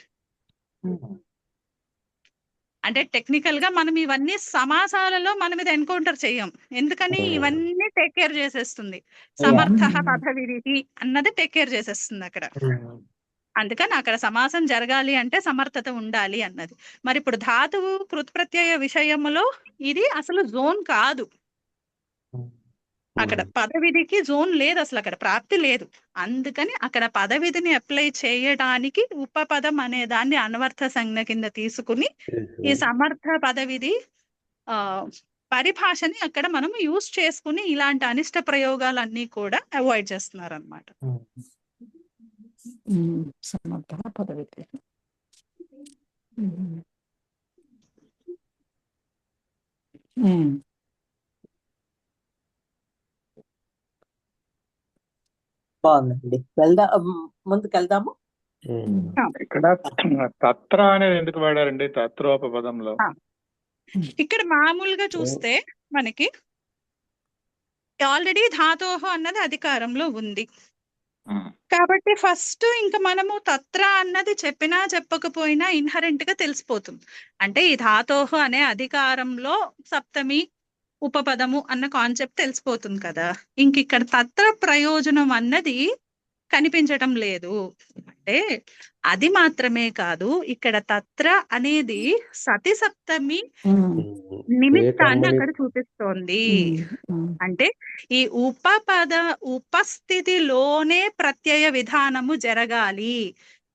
అంటే టెక్నికల్ గా మనం ఇవన్నీ సమాసాలలో మనం ఇది ఎన్కౌంటర్ చేయం, ఎందుకని ఇవన్నీ టేక్ కేర్ చేసేస్తుంది. సమర్థ పదవిధి అన్నది టేక్ కేర్ చేసేస్తుంది అక్కడ. అందుకని అక్కడ సమాసం జరగాలి అంటే సమర్థత ఉండాలి అన్నది. మరి ఇప్పుడు ధాతువు కృత్ప్రత్యయ విషయములో ఇది అసలు జోన్ కాదు. అక్కడ పదవిధికి జోన్ లేదు, అసలు అక్కడ ప్రాప్తి లేదు. అందుకని అక్కడ పదవిధిని అప్లై చేయడానికి ఉపపదం అనే దాన్ని అనర్థ సంజ్ఞ కింద తీసుకుని ఈ సమర్థ పదవిధి ఆ పరిభాషని అక్కడ మనం యూజ్ చేసుకుని ఇలాంటి అనిష్ట ప్రయోగాలన్నీ కూడా అవాయిడ్ చేస్తున్నారు అనమాట. సమర్థ పదవిధి. బాగుందండి, ముందుకెళ్దాము. ఇక్కడ తత్ర అనేది ఎందుకు వాడారండి తత్రోపపదంలో? ఇక్కడ మామూలుగా చూస్తే మనకి ఆల్రెడీ ధాతోహ అన్నది అధికారంలో ఉంది కాబట్టి ఫస్ట్ ఇంకా మనము తత్ర అన్నది చెప్పినా చెప్పకపోయినా ఇన్హరెంట్ గా తెలిసిపోతుంది. అంటే ఈ ధాతోహ అనే అధికారంలో సప్తమి ఉపపదము అన్న కాన్సెప్ట్ తెలిసిపోతుంది కదా. ఇంక ఇక్కడ తత్ర ప్రయోజనం అన్నది కనిపించటం లేదు. అంటే అది మాత్రమే కాదు, ఇక్కడ తత్ర అనేది సతి సప్తమి నిమిత్తాన్ని అక్కడ చూపిస్తోంది. అంటే ఈ ఉపపద ఉపస్థితిలోనే ప్రత్యయ విధానము జరగాలి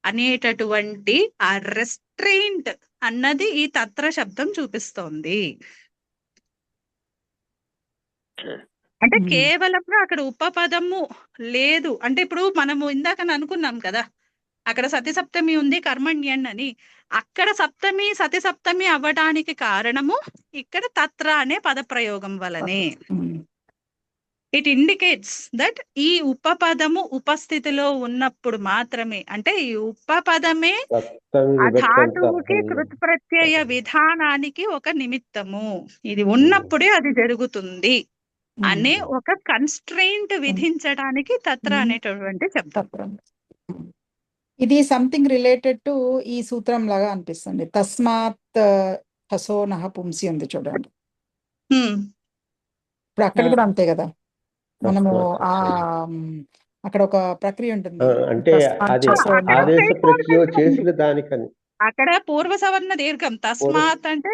అనేటటువంటి ఆ రెస్ట్రెయింట్ అన్నది ఈ తత్ర శబ్దం చూపిస్తోంది. అంటే కేవలంగా అక్కడ ఉపపదము లేదు. అంటే ఇప్పుడు మనము ఇందాక అనుకున్నాం కదా, అక్కడ సతి సప్తమి ఉంది కర్మణ్యన్ అని. అక్కడ సప్తమి సతి సప్తమి అవ్వడానికి కారణము ఇక్కడ తత్ర అనే పద ప్రయోగం వలనే. ఇట్ ఇండికేట్స్ దట్ ఈ ఉపపదము ఉపస్థితిలో ఉన్నప్పుడు మాత్రమే, అంటే ఈ ఉపపదమే ఆ ధాతువుకి కృత్ప్రత్యయ విధానానికి ఒక నిమిత్తము, ఇది ఉన్నప్పుడే అది జరుగుతుంది అనే ఒక కన్స్ట్రెయింట్ విధించడానికి తత్ర అనేటటువంటి చెప్తాం. ఇది సంథింగ్ రిలేటెడ్ టు ఈ సూత్రం లాగా అనిపిస్తుంది. తస్మాత్ హసోనః పుంసి ఉంది చూడండి. ఇప్పుడు అక్కడ కూడా అంతే కదా, మనము ఆ అక్కడ ఒక ప్రక్రియ ఉంటుంది. అంటే అది ఆదేశ ప్రక్రియ చేసిన దానికని అక్కడ పూర్వ సవర్ణ దీర్ఘం తస్మాత్ అంటే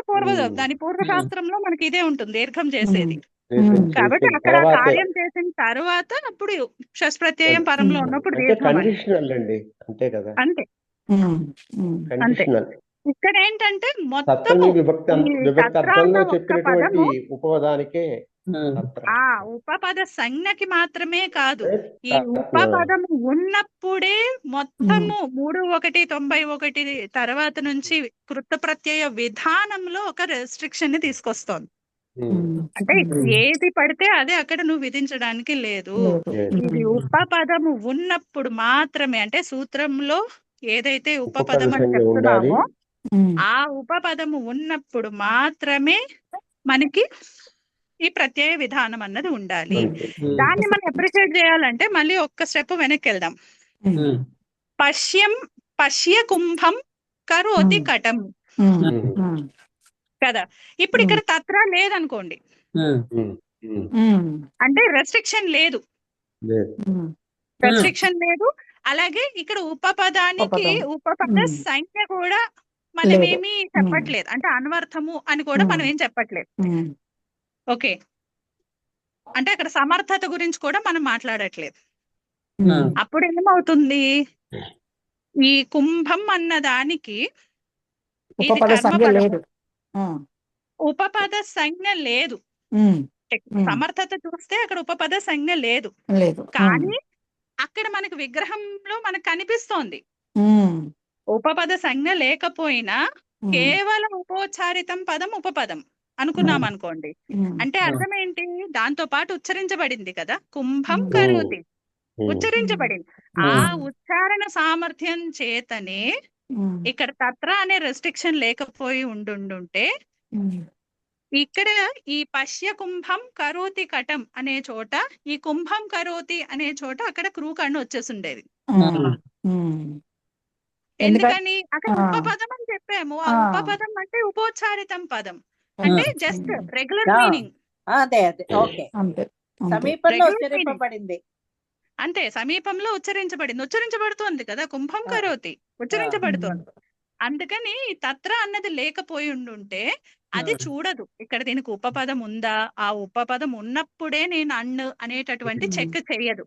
దాని పూర్వశాస్త్రంలో మనకి ఇదే ఉంటుంది, దీర్ఘం చేసేది. కాబట్టి అక్కడ కార్యం చేసిన తర్వాత అప్పుడు షష్ప్రత్యయం పరంలో ఉన్నప్పుడు కండిషనల్ అండి, అంతే కదా. అంతే కండిషనల్. ఇక్కడ ఏంటంటే మొత్తం విభక్తి అర్థంలో చెప్పినటువంటి ఉపపదానికే ఆ ఉపపద సంజ్ఞకి మాత్రమే కాదు, ఈ ఉపపదము ఉన్నప్పుడే మొత్తము 3:1:91 తర్వాత నుంచి కృత ప్రత్యయ విధానంలో ఒక రెస్ట్రిక్షన్ ని తీసుకొస్తోంది. అంటే ఏది పడితే అదే అక్కడ నువ్వు విధించడానికి లేదు. ఇది ఉపపదము ఉన్నప్పుడు మాత్రమే, అంటే సూత్రంలో ఏదైతే ఉపపదం అని చెప్తున్నామో ఆ ఉపపదము ఉన్నప్పుడు మాత్రమే మనకి ఈ ప్రత్యయ విధానం అన్నది ఉండాలి. దాన్ని మనం అప్రిషియేట్ చేయాలంటే మళ్ళీ ఒక్క స్టెప్ వెనక్కి వెళ్దాం. పశ్య కుంభం కరోతి కటం కదా. ఇప్పుడు ఇక్కడ తత్ర లేదనుకోండి, అంటే రెస్ట్రిక్షన్ లేదు. అలాగే ఇక్కడ ఉపపదానికి ఉపపద సంఖ్య కూడా మనం ఏమీ చెప్పట్లేదు, అంటే అన్వర్థము అని కూడా మనం ఏం చెప్పట్లేదు. ఓకే, అంటే అక్కడ సమర్థత గురించి కూడా మనం మాట్లాడట్లేదు. అప్పుడు ఏమవుతుంది, ఈ కుంభం అన్న దానికి ఉపపద సంజ్ఞ లేదు. సమర్థత చూస్తే అక్కడ ఉపపద సంజ్ఞ లేదు, కానీ అక్కడ మనకు విగ్రహంలో మనకు కనిపిస్తోంది ఉపపద సంజ్ఞ లేకపోయినా కేవలం ఉపోచ్చారితం పదం ఉపపదం అనుకున్నాం అనుకోండి. అంటే అర్థం ఏంటి, దాంతో పాటు ఉచ్చరించబడింది కదా, కుంభం కరోతి ఉచ్చరించబడింది. ఆ ఉచ్చారణ సామర్థ్యం చేతనే ఇక్కడ తత్ర అనే రెస్ట్రిక్షన్ లేకపోయి ఉండుంటే ఇక్కడ ఈ పశ్య కుంభం కరోతి కటం అనే చోట ఈ కుంభం కరోతి అనే చోట అక్కడ క్రూకర్ణ వచ్చేసి ఉండేది. ఎందుకని అక్కడ ఉపపదం అని చెప్పాము, ఆ ఉపపదం అంటే ఉపోచ్చారితం పదం, అంటే జస్ట్ రెగ్యులర్ మీనింగ్. అంతే, సమీపంలో ఉచ్చరించబడుతోంది కదా, కుంభం కరోతి ఉచ్చరించబడుతోంది. అందుకని తత్ర అన్నది లేకపోయి ఉండుంటే అది చూడదు. ఇక్కడ దీనికి ఉపపదం ఉందా, ఆ ఉపపదం ఉన్నప్పుడే నేను అన్ను అనేటటువంటి చెక్ చేయదు.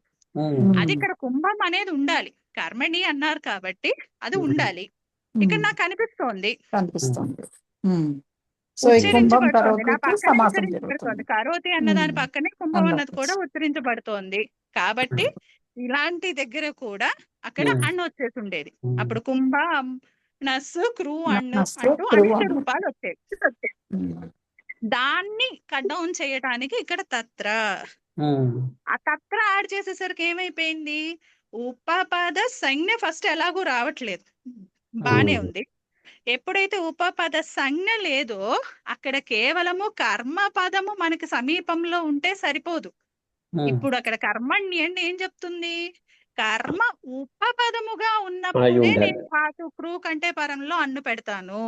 అది ఇక్కడ కుంభం అనేది ఉండాలి. కర్మణి అన్నారు కాబట్టి అది ఉండాలి. ఇక్కడ నాకు కనిపిస్తోంది, కనిపిస్తుంది. సో ఈ కుంభం ఉచ్చరించబడుతోంది, నా కరోతికి పక్కనే సమాసం ఉచ్చరించబడుతోంది. జరుగుతుంది. కరోతి అన్న దాని పక్కనే కుంభం అన్నది అందరూ కూడా ఉచ్చరించబడుతోంది. కాబట్టి ఇలాంటి దగ్గర కూడా అక్కడ అన్ను వచ్చేసి ఉండేది. అప్పుడు కుంభ నస్సు క్రూ అన్ను నస్సు, అంటూ క్రూ అనిష్ట అన్ను. రూపాలు వచ్చేవి. దాన్ని కట్ డౌన్ చేయటానికి ఇక్కడ తత్ర, ఆ తత్ర యాడ్ చేసేసరికి ఏమైపోయింది, ఉపపద సంజ్ఞ ఫస్ట్ ఎలాగూ రావట్లేదు, బానే ఉంది. ఎప్పుడైతే ఉపపద సంజ్ఞ లేదో అక్కడ కేవలము కర్మ పదము మనకి సమీపంలో ఉంటే సరిపోదు. ఇప్పుడు అక్కడ కర్మణ్య అంటే ఏం చెప్తుంది, కర్మ ఉపపదముగా ఉన్నప్పుడే నేను ధాతు క్రూ కంటే పరంలో అన్ను పెడతాను.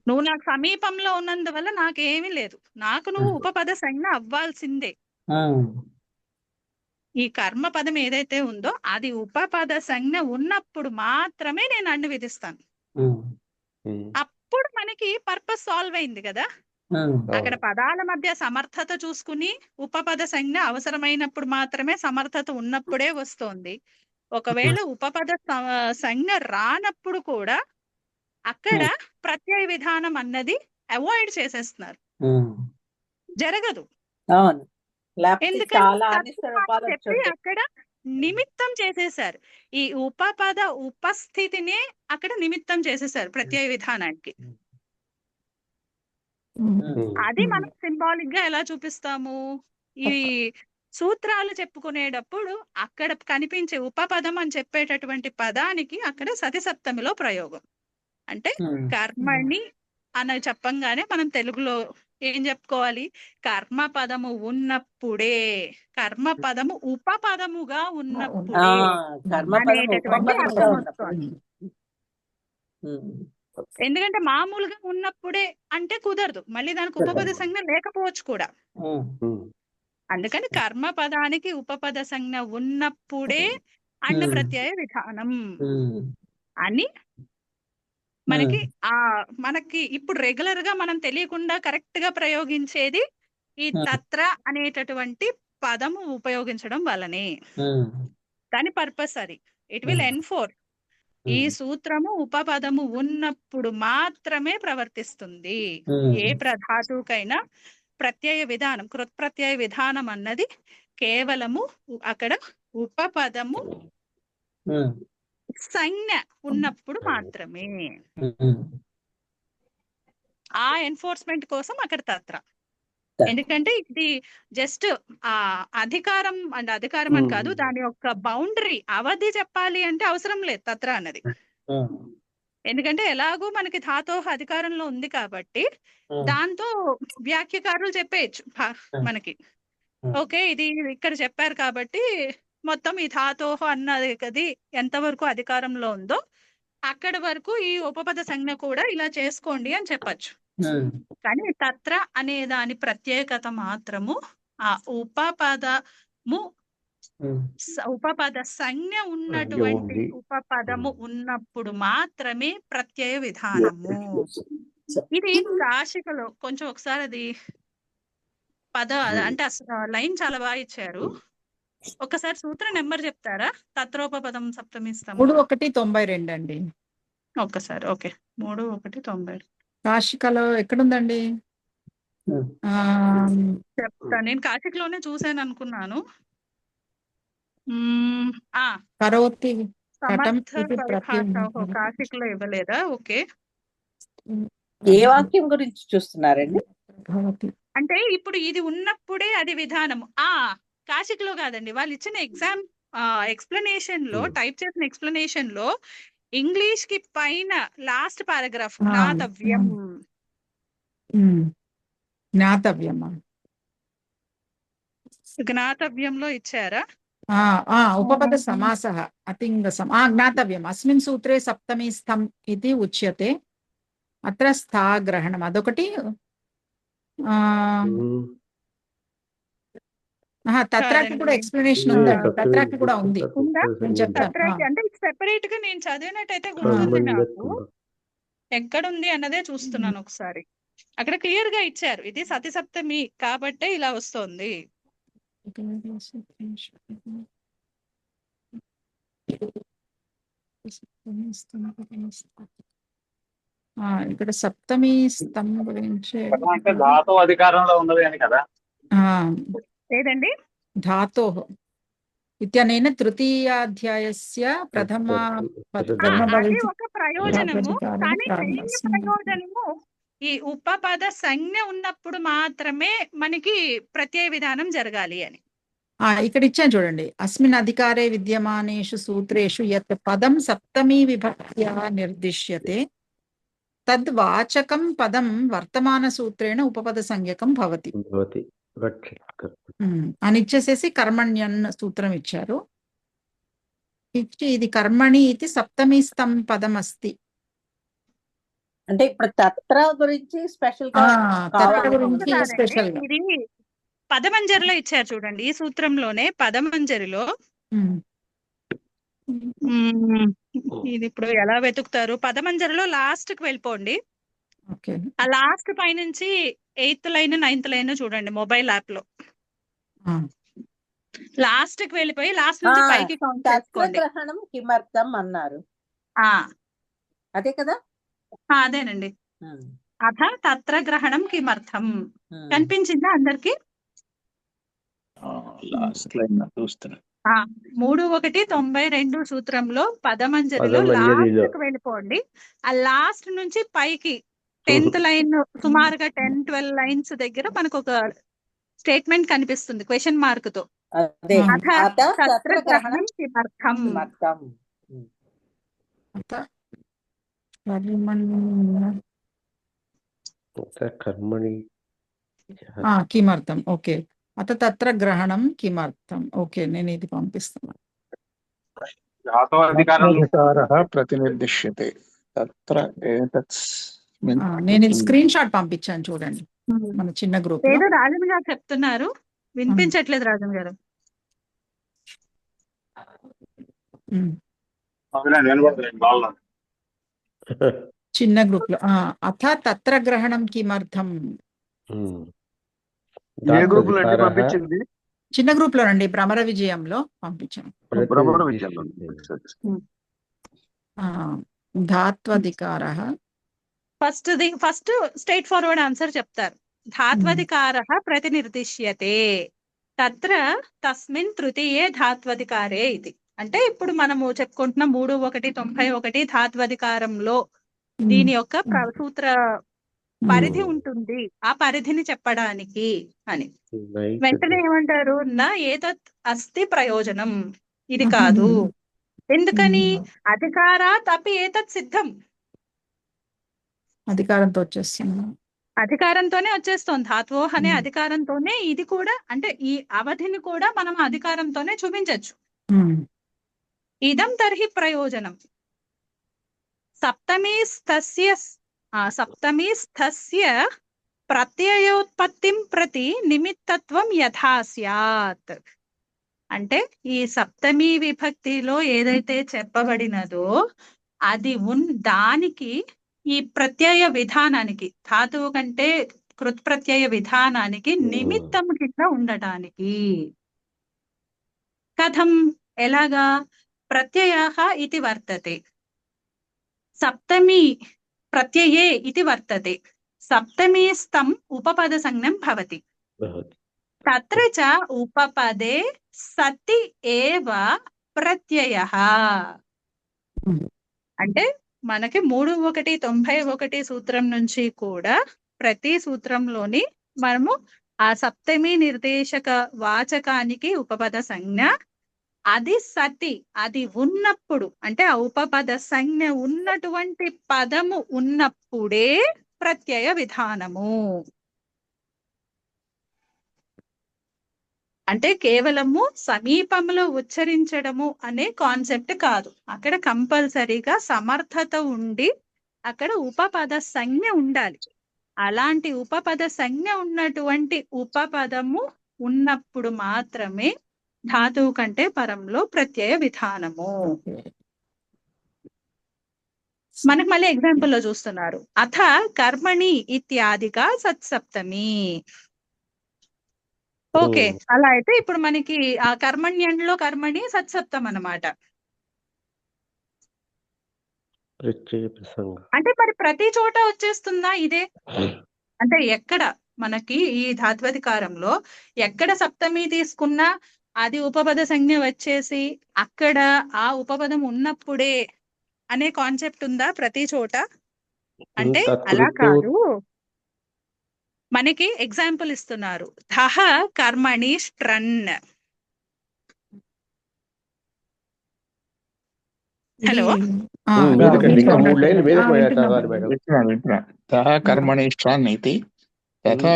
నువ్వు నాకు సమీపంలో ఉన్నందువల్ల నాకేమీ లేదు, నాకు నువ్వు ఉపపద సంజ్ఞ అవ్వాల్సిందే. ఈ కర్మ పదం ఏదైతే ఉందో అది ఉపపద సంజ్ఞ ఉన్నప్పుడు మాత్రమే నేను అన్ను విధిస్తాను. అప్పుడు మనకి పర్పస్ సాల్వ్ అయింది కదా. అక్కడ పదాల మధ్య సమర్థత చూసుకుని ఉపపద సంజ్ఞ అవసరమైనప్పుడు మాత్రమే సమర్థత ఉన్నప్పుడే వస్తోంది. ఒకవేళ ఉపపద సంజ్ఞ రానప్పుడు కూడా అక్కడ ప్రత్యయ విధానం అన్నది అవాయిడ్ చేసేస్తున్నారు, జరగదు. ఎందుకంటే అక్కడ నిమిత్తం చేసేసారు, ఈ ఉపపద ఉపస్థితినే అక్కడ నిమిత్తం చేసేసారు ప్రత్యయ విధానానికి. అది మనం సింబాలిక్ గా ఎలా చూపిస్తాము, ఈ సూత్రాలు చెప్పుకునేటప్పుడు అక్కడ కనిపించే ఉపపదం అని చెప్పేటటువంటి పదానికి అక్కడ సతి సప్తమిలో ప్రయోగం. అంటే కర్మణి అని చెప్పంగానే మనం తెలుగులో ఏం చెప్పుకోవాలి, కర్మ పదము ఉన్నప్పుడే, కర్మ పదము ఉపపదముగా ఉన్నప్పుడే అనేటటువంటి అర్థం వస్తుంది. ఎందుకంటే మామూలుగా ఉన్నప్పుడే అంటే కుదరదు, మళ్ళీ దానికి ఉపపద సంజ్ఞ లేకపోవచ్చు కూడా. అందుకని కర్మ పదానికి ఉపపద సంజ్ఞ ఉన్నప్పుడే అన్న ప్రత్యయ విధానం అని మనకి మనకి ఇప్పుడు రెగ్యులర్ గా మనం తెలియకుండా కరెక్ట్ గా ప్రయోగించేది ఈ తత్ర అనేటటువంటి పదము ఉపయోగించడం వల్లనే. దాని పర్పస్ అది. ఇట్ విల్ ఎన్ఫోర్స్, ఈ సూత్రము ఉపపదము ఉన్నప్పుడు మాత్రమే ప్రవర్తిస్తుంది. ఏ ప్రధాతుకైనా ప్రత్యయ విధానం, కృత్ప్రత్యయ విధానం అన్నది కేవలము అక్కడ ఉపపదము సంజ్ఞ ఉన్నప్పుడు మాత్రమే. ఆ ఎన్ఫోర్స్మెంట్ కోసం అక్కడ తత్ర. ఎందుకంటే ఇది జస్ట్ ఆ అధికారం అంటే అధికారం అని కాదు, దాని యొక్క బౌండరీ అవధి చెప్పాలి అంటే అవసరం లేదు తత్ర అన్నది. ఎందుకంటే ఎలాగూ మనకి ధాతోహ అధికారంలో ఉంది కాబట్టి దాంతో వ్యాఖ్యకారులు చెప్పేయచ్చు మనకి, ఓకే ఇది ఇక్కడ చెప్పారు కాబట్టి మొత్తం ఈ ధాతోహ అన్నది కది ఎంతవరకు అధికారంలో ఉందో అక్కడ వరకు ఈ ఉపపద సంజ్ఞ కూడా ఇలా చేసుకోండి అని చెప్పచ్చు. కానీ తత్ర అనే దాని ప్రత్యేకత మాత్రము ఆ ఉపపదము ఉపపద సంజ్ఞ ఉన్నటువంటి ఉపపదము ఉన్నప్పుడు మాత్రమే ప్రత్యయ విధానము. ఇది కాశికలో కొంచెం ఒకసారి అది అంటే లైన్ చాలా బాగా ఇచ్చారు. ఒకసారి సూత్ర నెంబర్ చెప్తారా, తత్రోపపదం సప్తమిస్తాము 3:1:92 అండి. ఒక్కసారి ఓకే, 3:1:92 కాశికలో ఎక్కడుందండి? చెప్తా, నేను కాశికలోనే చూసాను అనుకున్నాను. కరోతి కాశికలో ఇవ్వలేదా? ఓకే, ఏ వాక్యం గురించి చూస్తున్నారండి? అంటే ఇప్పుడు ఇది ఉన్నప్పుడే అది విధానము. కాశికలో కాదండి, వాళ్ళు ఇచ్చిన ఎక్స్ప్లెనేషన్ లో, టైప్ చేసిన ఎక్స్ప్లెనేషన్ లో ఇంగ్లీష్ కి పైన లాస్ట్ పారాగ్రాఫ్ జ్ఞాతవ్యం. జ్ఞాతవ్యంలో ఇచ్చారా? ఉపపద సమాసః అతింగ జ్ఞాతవ్యం అస్మిన్ సూత్రే సప్తమి స్థం ఇది ఉచ్యతే అత్ర స్థా గ్రహణం. అదొకటి. తత్రాకి కూడా ఎక్స్ప్లెనేషన్ ఉందండి, తత్రాకి కూడా ఉంది. అంటే సెపరేట్ గా నేను చదివినట్టయితే గుర్తుంది నాకు. ఎక్కడుంది అన్నదే చూస్తున్నాను ఒకసారి. అక్కడ క్లియర్ గా ఇచ్చారు, ఇది సతి సప్తమి కాబట్టే ఇలా వస్తోంది. ఇక్కడ సప్తమి స్తం గురించి అంటే ధాతు అధికారంలో ఉన్నది అని కదా. లేదండి, ధాతో ఇత్యనేన తృతీయాధ్యాయస్య ప్రథమ అది ఒక ప్రయోజనము. కానీ మెయిన్ ప్రయోజనము ఈ ఉపపద సంజ్ఞ ఉన్నప్పుడు మాత్రమే మనకి ప్రత్యయ విధానం జరగాలి అని. ఇక్కడ ఇచ్చాను చూడండి, అస్మిన్ అధికారే విద్యమానేషు సూత్రేషు యత్ పదం సప్తమీ విభక్త్యా నిర్దిశ్యతే తద్ వాచకం పదం వర్తమాన సూత్రేణ ఉపపద సంజ్ఞకం భవతి అని ఇచ్చేసేసి కర్మణ్యన్ సూత్రం ఇచ్చారు. ఇచ్చి ఇది కర్మణి ఇది సప్తమీ స్తం పదం అస్తి. అంటే ఇప్పుడు తత్ర గురించి స్పెషల్ గురించి స్పెషల్ ఇది పదమంజరిలో ఇచ్చారు చూడండి, ఈ సూత్రంలోనే పదమంజరిలో ఇది ఇప్పుడు ఎలా వెతుకుతారు, పదమంజరిలో లాస్ట్ కి వెళ్ళిపోండి. ఆ లాస్ట్ పైనుంచి 8th లైన్ 9th లైన్ చూడండి మొబైల్ యాప్ లో. లాస్ట్ కి వెళ్ళిపోయి లాస్ట్ నుంచి పైకి కౌంట్ చేసుకోండి. గ్రహణం కిమర్థం అన్నారు, అదే కదా? అదేనండి. అథ తత్ర గ్రహణం కిమర్థం కనిపించిందా అందరికి? 3:1:92 సూత్రంలో పదమంజరిలో లాస్ట్ కి వెళ్ళిపోండి. ఆ లాస్ట్ నుంచి పైకి 10th లైన్ సుమారుగా 10-12 లైన్స్ దగ్గర మనకు ఒక స్టేట్మెంట్ కనిపిస్తుంది క్వశ్చన్ మార్క్ తో. కిమర్థం. ఓకే, అత తత్ర గ్రహణం కిమర్థం. ఓకే, నేను ఇది పంపిస్తున్నాను. ప్రతినిర్దిశ్యతే తత్ర నేను ఇది స్క్రీన్ షాట్ పంపించాను చూడండి మన చిన్న గ్రూప్. ఏదో రాజన్ గారు చెప్తున్నారు, వినిపించట్లేదు రాజన్ గారు. చిన్న గ్రూప్ లో అథ తత్ర గ్రహణం కిమర్థం. చిన్న గ్రూప్ లో నండి, భ్రమర విజయంలో పంపించాను. ధాత్వధికార ఫస్ట్ స్ట్రైట్ ఫార్వర్డ్ ఆన్సర్ చెప్తారు. ధాత్వధికారః ప్రతినిర్దిశ్యతే తత్ర తస్మిన్ తృతీయే ధాత్వధికారే ఇది. అంటే ఇప్పుడు మనము చెప్పుకుంటున్న 3:1:91 ధాత్వధికారంలో దీని యొక్క సూత్ర పరిధి ఉంటుంది, ఆ పరిధిని చెప్పడానికి అని. వెంటనే ఏమంటారు, నా ఏతత్ అస్తి ప్రయోజనం, ఇది కాదు. ఎందుకని? అధికారాత్ అపి ఏతత్ సిద్ధం, అధికారంతో వచ్చేస్తుంది, అధికారంతోనే వచ్చేస్తుంది. ధాత్వోహ అనే అధికారంతోనే ఇది కూడా, అంటే ఈ అవధిని కూడా మనం అధికారంతోనే చూపించవచ్చు. ఇదం తర్హి ప్రయోజనం. సప్తమీ స్థస్య ప్రత్యయోత్పత్తిం ప్రతి నిమిత్తత్వం యథా స్యాత్. అంటే ఈ సప్తమీ విభక్తిలో ఏదైతే చెప్పబడినదో అది దానికి ఈ ప్రత్యయ విధానానికి, ధాతువు కంటే కృత్ ప్రత్యయ విధానానికి నిమిత్తం కింద ఉండటానికి. కథం, ఎలాగా? ప్రత్యయః ఇతి వర్తతే, సప్తమి ప్రత్యయే ఇతి వర్తతే, సప్తమీ స్థం ఉపపద సంజ్ఞం భవతి. తత్ర చ ఉపపదే సతి ఏవ ప్రత్యయః. అంటే మనకి 3:1:91 సూత్రం నుంచి కూడా ప్రతి సూత్రంలోని మనము ఆ సప్తమి నిర్దేశక వాచకానికి ఉపపద సంజ్ఞ, అది సతి, అది ఉన్నప్పుడు, అంటే ఆ ఉపపద సంజ్ఞ ఉన్నటువంటి పదము ఉన్నప్పుడే ప్రత్యయ విధానము. అంటే కేవలము సమీపంలో ఉచ్చరించడము అనే కాన్సెప్ట్ కాదు, అక్కడ కంపల్సరీగా సమర్థత ఉండి అక్కడ ఉపపద సంజ్ఞ ఉండాలి. అలాంటి ఉపపద సంజ్ఞ ఉన్నటువంటి ఉపపదము ఉన్నప్పుడు మాత్రమే ధాతువు కంటే పరంలో ప్రత్యయ విధానము. మనకు మళ్ళీ ఎగ్జాంపుల్ లో చూస్తున్నారు. అథ కర్మణి ఇత్యాదిగా సత్సప్తమి. ఓకే, అలా అయితే ఇప్పుడు మనకి ఆ కర్మణ్యంలో కర్మణి సత్సప్తం అన్నమాట. అంటే మరి ప్రతి చోట వచ్చేస్తుందా ఇదే? అంటే ఎక్కడ మనకి ఈ ధాత్వధికారంలో ఎక్కడ సప్తమి తీసుకున్నా అది ఉపపద సంజ్ఞ వచ్చేసి అక్కడ ఆ ఉపపదం ఉన్నప్పుడే అనే కాన్సెప్ట్ ఉందా ప్రతి చోట? అంటే అలా కాదు. మనకి ఎగ్జాంపుల్ ఇస్తున్నారు. ధహ కర్మణి స్ట్రన్. హలో, కర్మణి స్ట్రాన్ ఇది అంటే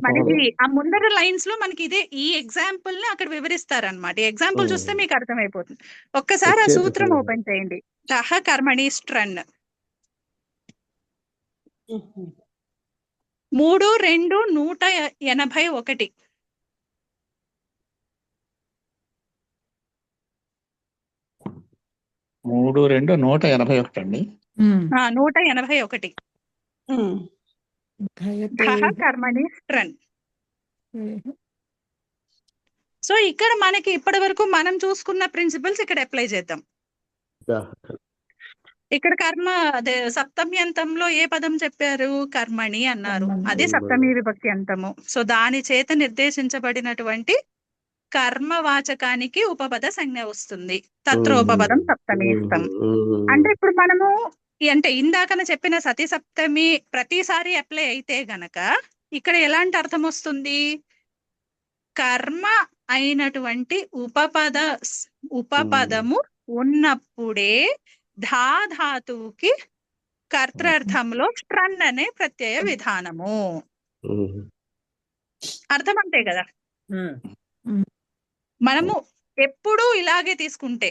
మనకి ఆ ముందర లైన్స్ లో మనకి ఇదే ఈ ఎగ్జాంపుల్ ని అక్కడ వివరిస్తారనమాట. ఈ ఎగ్జాంపుల్ చూస్తే మీకు అర్థమైపోతుంది. ఒక్కసారి ఆ సూత్రం ఓపెన్ చేయండి. ధహ కర్మణి స్ట్రన్ 3-2-181. 3-2-181 అండి. 181. ధహ కర్మణి స్ట్రన్. సో ఇక్కడ మనకి ఇప్పటి వరకు మనం చూసుకున్న ప్రిన్సిపల్స్ ఇక్కడ అప్లై చేద్దాం. ఇక్కడ కర్మ అదే సప్తమి అంతంలో ఏ పదం చెప్పారు? కర్మణి అన్నారు. అది సప్తమి విభక్తి అంతము. సో దాని చేత నిర్దేశించబడినటువంటి కర్మవాచకానికి ఉపపద సంజ్ఞ వస్తుంది. తత్రోపపదం సప్తమి ఇష్టం. అంటే ఇప్పుడు మనము అంటే ఇందాకన చెప్పిన సతి సప్తమి ప్రతిసారి అప్లై అయితే గనక ఇక్కడ ఎలాంటి అర్థం వస్తుంది? కర్మ అయినటువంటి ఉపపదము ఉన్నప్పుడే ధాతువుకి కర్తృర్థంలో స్ట్రన్ అనే ప్రత్యయ విధానము. అర్థం అంతే కదా? మనము ఎప్పుడు ఇలాగే తీసుకుంటే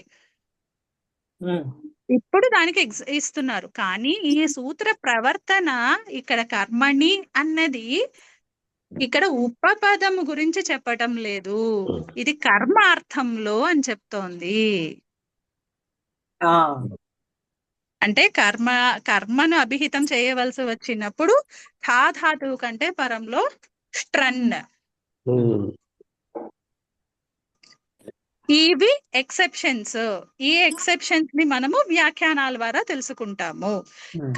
ఇప్పుడు దానికి ఇస్తున్నారు. కానీ ఈ సూత్ర ప్రవర్తన ఇక్కడ కర్మణి అన్నది ఇక్కడ ఉపపదము గురించి చెప్పటం లేదు, ఇది కర్మార్థంలో అని చెప్తోంది. అంటే కర్మను అభిహితం చేయవలసి వచ్చినప్పుడు ధాతువు కంటే పరంలో స్ట్రన్. ఇవి ఎక్సెప్షన్స్. ఈ ఎక్సెప్షన్స్ ని మనము వ్యాఖ్యానాల ద్వారా తెలుసుకుంటాము.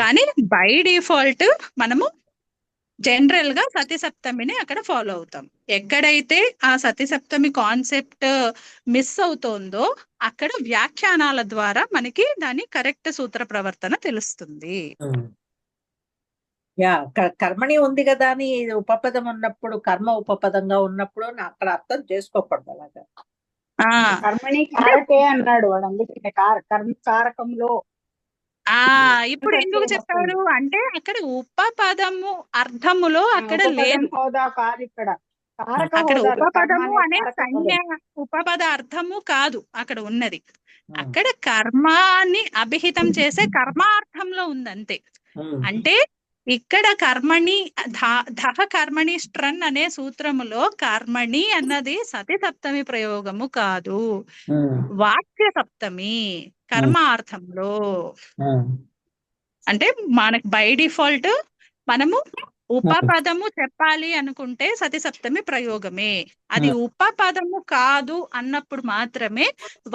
కానీ బై డిఫాల్ట్ మనము జనరల్ గా సతి సప్తమిని అక్కడ ఫాలో అవుతాం. ఎక్కడైతే ఆ సతి సప్తమి కాన్సెప్ట్ మిస్ అవుతోందో అక్కడ వ్యాఖ్యానాల ద్వారా మనకి దాని కరెక్ట్ సూత్ర ప్రవర్తన తెలుస్తుంది. కర్మణి ఉంది కదా అని ఉపపదం ఉన్నప్పుడు కర్మ ఉపపదంగా ఉన్నప్పుడు అక్కడ అర్థం చేసుకోకూడదు. అలాగా కర్మణి కారకే అన్నాడు వాడు, అందుకే కర్మ కారకంలో. ఇప్పుడు ఎందుకు చెప్పారు అంటే అక్కడ ఉపపదము అర్థములో అక్కడ లేదు. అక్కడ ఉపపదము అనే సంజ్ఞ ఉపపద అర్థము కాదు అక్కడ ఉన్నది. అక్కడ కర్మాన్ని అభిహితం చేసే కర్మార్థంలో ఉందంతే. అంటే ఇక్కడ కర్మణి ధహ కర్మణి స్ట్రన్ అనే సూత్రములో కర్మణి అన్నది సతి సప్తమి ప్రయోగము కాదు, వాక్య సప్తమి కర్మార్థంలో. అంటే మనకి బై డిఫాల్ట్ మనము ఉపపదము చెప్పాలి అనుకుంటే సతి సప్తమి ప్రయోగమే. అది ఉపపదము కాదు అన్నప్పుడు మాత్రమే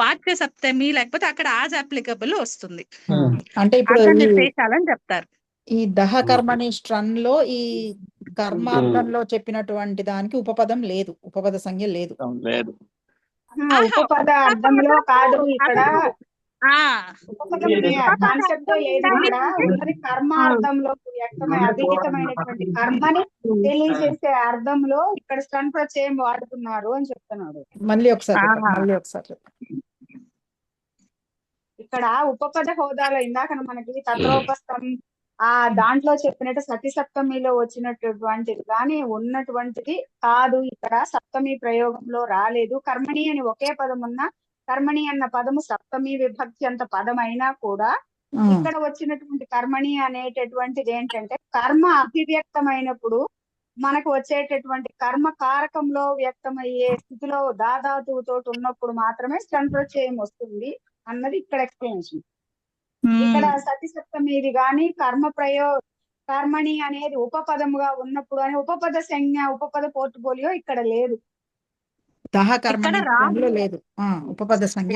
వాక్య సప్తమి లేకపోతే అక్కడ ఆజ్ అప్లికబుల్ వస్తుంది. అంటే ఇప్పుడు నిర్దేశాలని చెప్తారు. ఈ దహ కర్మణి స్ట్రన్ లో ఈ కర్మార్థంలో చెప్పినటువంటి దానికి ఉపపదం లేదు, ఉపపద సంజ్ఞ లేదు. ఉపపద అర్థంలో కాదు ఇక్కడ కాన్సెప్ట్ లేదు. ఇక్కడ ఉన్నది కర్మార్థంలో అభిహితమైనటువంటి కర్మని తెలియజేసే అర్థంలో ఇక్కడ స్ట్రన్ ప్రత్యయం వాడుతున్నారు అని చెప్తున్నాడు. మళ్ళీ ఒకసారి ఇక్కడ ఉపపద హోదాలో ఇందాక మనకి తత్రోపస్థం దాంట్లో చెప్పినట్టు సతి సప్తమిలో వచ్చినటువంటిది కానీ ఉన్నటువంటిది కాదు. ఇక్కడ సప్తమి ప్రయోగంలో రాలేదు. కర్మణి అని ఒకే పదం ఉన్నా కర్మణి అన్న పదము సప్తమి విభక్తి అంత పదం అయినా కూడా ఇక్కడ వచ్చినటువంటి కర్మణి అనేటటువంటిది ఏంటంటే కర్మ అభివ్యక్తమైనప్పుడు మనకు వచ్చేటటువంటి కర్మ కారకంలో వ్యక్తమయ్యే స్థితిలో దాదాతుతో ఉన్నప్పుడు మాత్రమే స్టన్ ప్రత్యయం వస్తుంది అన్నది ఇక్కడ ఎక్స్ప్లెనేషన్. ఇక్కడ సతి సప్తమిది గాని కర్మణి అనేది ఉపపదముగా ఉన్నప్పుడు అని ఉపపద సంజ్ఞ ఉపపద పోర్ట్ఫోలియో ఇక్కడ లేదు. లేదు, ఉపపద సంజ్ఞ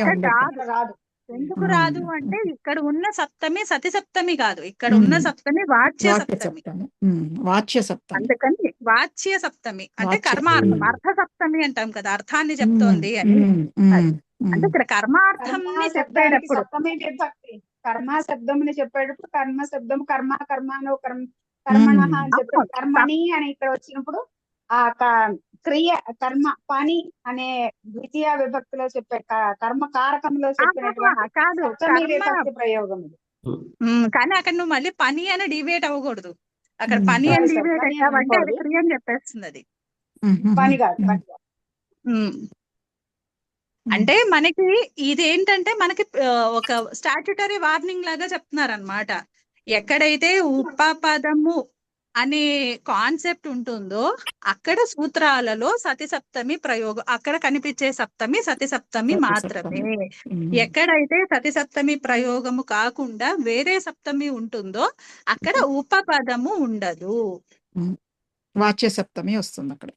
రాదు. ఎందుకు రాదు అంటే ఇక్కడ ఉన్న సప్తమి సతి సప్తమి కాదు, ఇక్కడ ఉన్న సప్తమి వాచ్య సప్తమి. వాచ్య సప్తమి, అందుకని వాచ్య సప్తమి అంటే కర్మార్థం. అర్థ సప్తమి అంటాం కదా, అర్థాన్ని చెప్తోంది అని. అంటే ఇక్కడ కర్మార్థం చెప్పేటప్పుడు సప్తమి విభక్తి కర్మ శబ్దముని చెప్పేటప్పుడు కర్మ శబ్దం కర్మణో కర్మణ అని చెప్పి కర్మణి అని ఇక్కడ వచ్చినప్పుడు ఆ క్రియ కర్మ పని అనే ద్వితీయ విభక్తిలో చెప్పే కర్మ కారకంలో చెప్పినటువంటి ప్రయోగం ఇది. కానీ అక్కడ నువ్వు మళ్ళీ పని అని డివేట్ అవ్వకూడదు. అక్కడ పని అని డివేట్ అయ్యావంటే అది క్రియ అని చెప్పేస్తుంది. అది పని కాదు. అంటే మనకి ఇదేంటంటే మనకి ఒక స్టాట్యుటరీ వార్నింగ్ లాగా చెప్తున్నారనమాట. ఎక్కడైతే ఉపపదము అనే కాన్సెప్ట్ ఉంటుందో అక్కడ సూత్రాలలో సతి సప్తమి ప్రయోగం, అక్కడ కనిపించే సప్తమి సతి సప్తమి మాత్రమే. ఎక్కడైతే సతి సప్తమి ప్రయోగము కాకుండా వేరే సప్తమి ఉంటుందో అక్కడ ఉపపదము ఉండదు, వాచ్య సప్తమి వస్తుంది అక్కడ.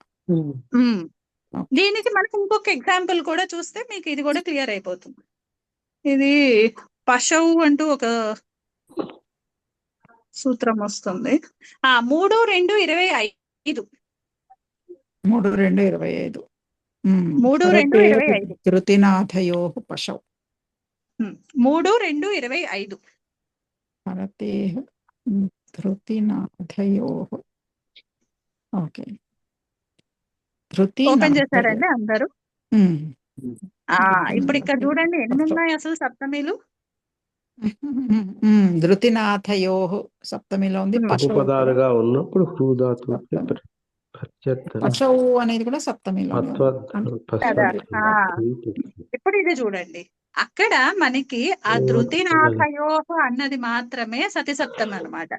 దీనికి మనకు ఇంకొక ఎగ్జాంపుల్ కూడా చూస్తే మీకు ఇది కూడా క్లియర్ అయిపోతుంది. ఇది పశవు అంటూ ఒక సూత్రం వస్తుంది. 3:2:25 3:2:25 3:2:25 ధృతినాథయో పశవు 3:2:25 భరతే ధృతినాథయో. ఓకే, ఓపెన్ చేశారండి అందరూ? ఇప్పుడు ఇక్కడ చూడండి ఎన్ని ఉన్నాయి అసలు సప్తమిలు. ధృతినాథయో సప్తమిలో ఉంది. పదాలుగా ఉన్నప్పుడు పశవు అనేది కూడా సప్తమిలో. ఇప్పుడు ఇది చూడండి, అక్కడ మనకి ఆ ధృతినాథయో అన్నది మాత్రమే సతి సప్తమి అన్నమాట.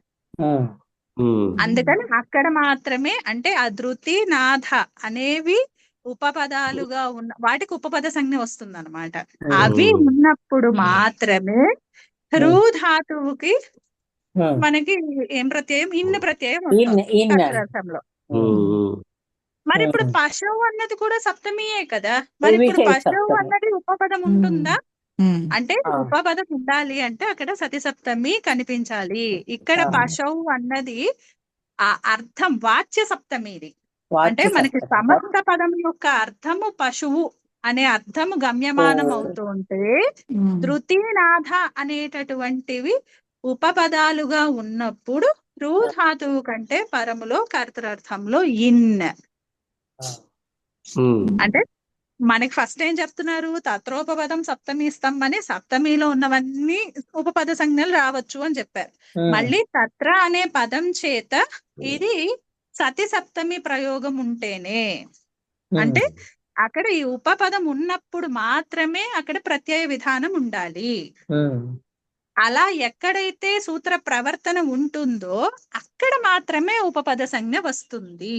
అందుకని అక్కడ మాత్రమే, అంటే ఆ ధృతి నాథ అనేవి ఉపపదాలుగా ఉన్న వాటికి ఉపపద సంజ్ఞ వస్తుంది అనమాట. అవి ఉన్నప్పుడు మాత్రమే హృ ధాతువుకి మనకి ఏం ప్రత్యయం, ఇన్న ప్రత్యయం అర్థంలో. మరి ఇప్పుడు పశవు అన్నది కూడా సప్తమియే కదా, మరి ఇప్పుడు పశవు అన్నది ఉపపదం ఉంటుందా అంటే ఉపపదం ఉండాలి అంటే అక్కడ సతి సప్తమి కనిపించాలి. ఇక్కడ పశవు అన్నది ఆ అర్థం వాచ్య సప్తమి. ఇది అంటే మనకి సమస్త పదం యొక్క అర్థము పశువు అనే అర్థము గమ్యమానం అవుతుంటే ధృతినాథ అనేటటువంటివి ఉపపదాలుగా ఉన్నప్పుడు రు ధాతువు కంటే పరములో కర్తృర్థంలో ఇన్. అంటే మనకి ఫస్ట్ ఏం చెప్తున్నారు, తత్రోపపదం సప్తమి ఇస్తాం అని సప్తమిలో ఉన్నవన్నీ ఉపపద సంజ్ఞలు రావచ్చు అని చెప్పారు. మళ్ళీ తత్ర అనే పదం చేత ఇది సతి సప్తమి ప్రయోగం ఉంటేనే, అంటే అక్కడ ఈ ఉపపదం ఉన్నప్పుడు మాత్రమే అక్కడ ప్రత్యయ విధానం ఉండాలి. అలా ఎక్కడైతే సూత్ర ప్రవర్తన ఉంటుందో అక్కడ మాత్రమే ఉపపద సంజ్ఞ వస్తుంది.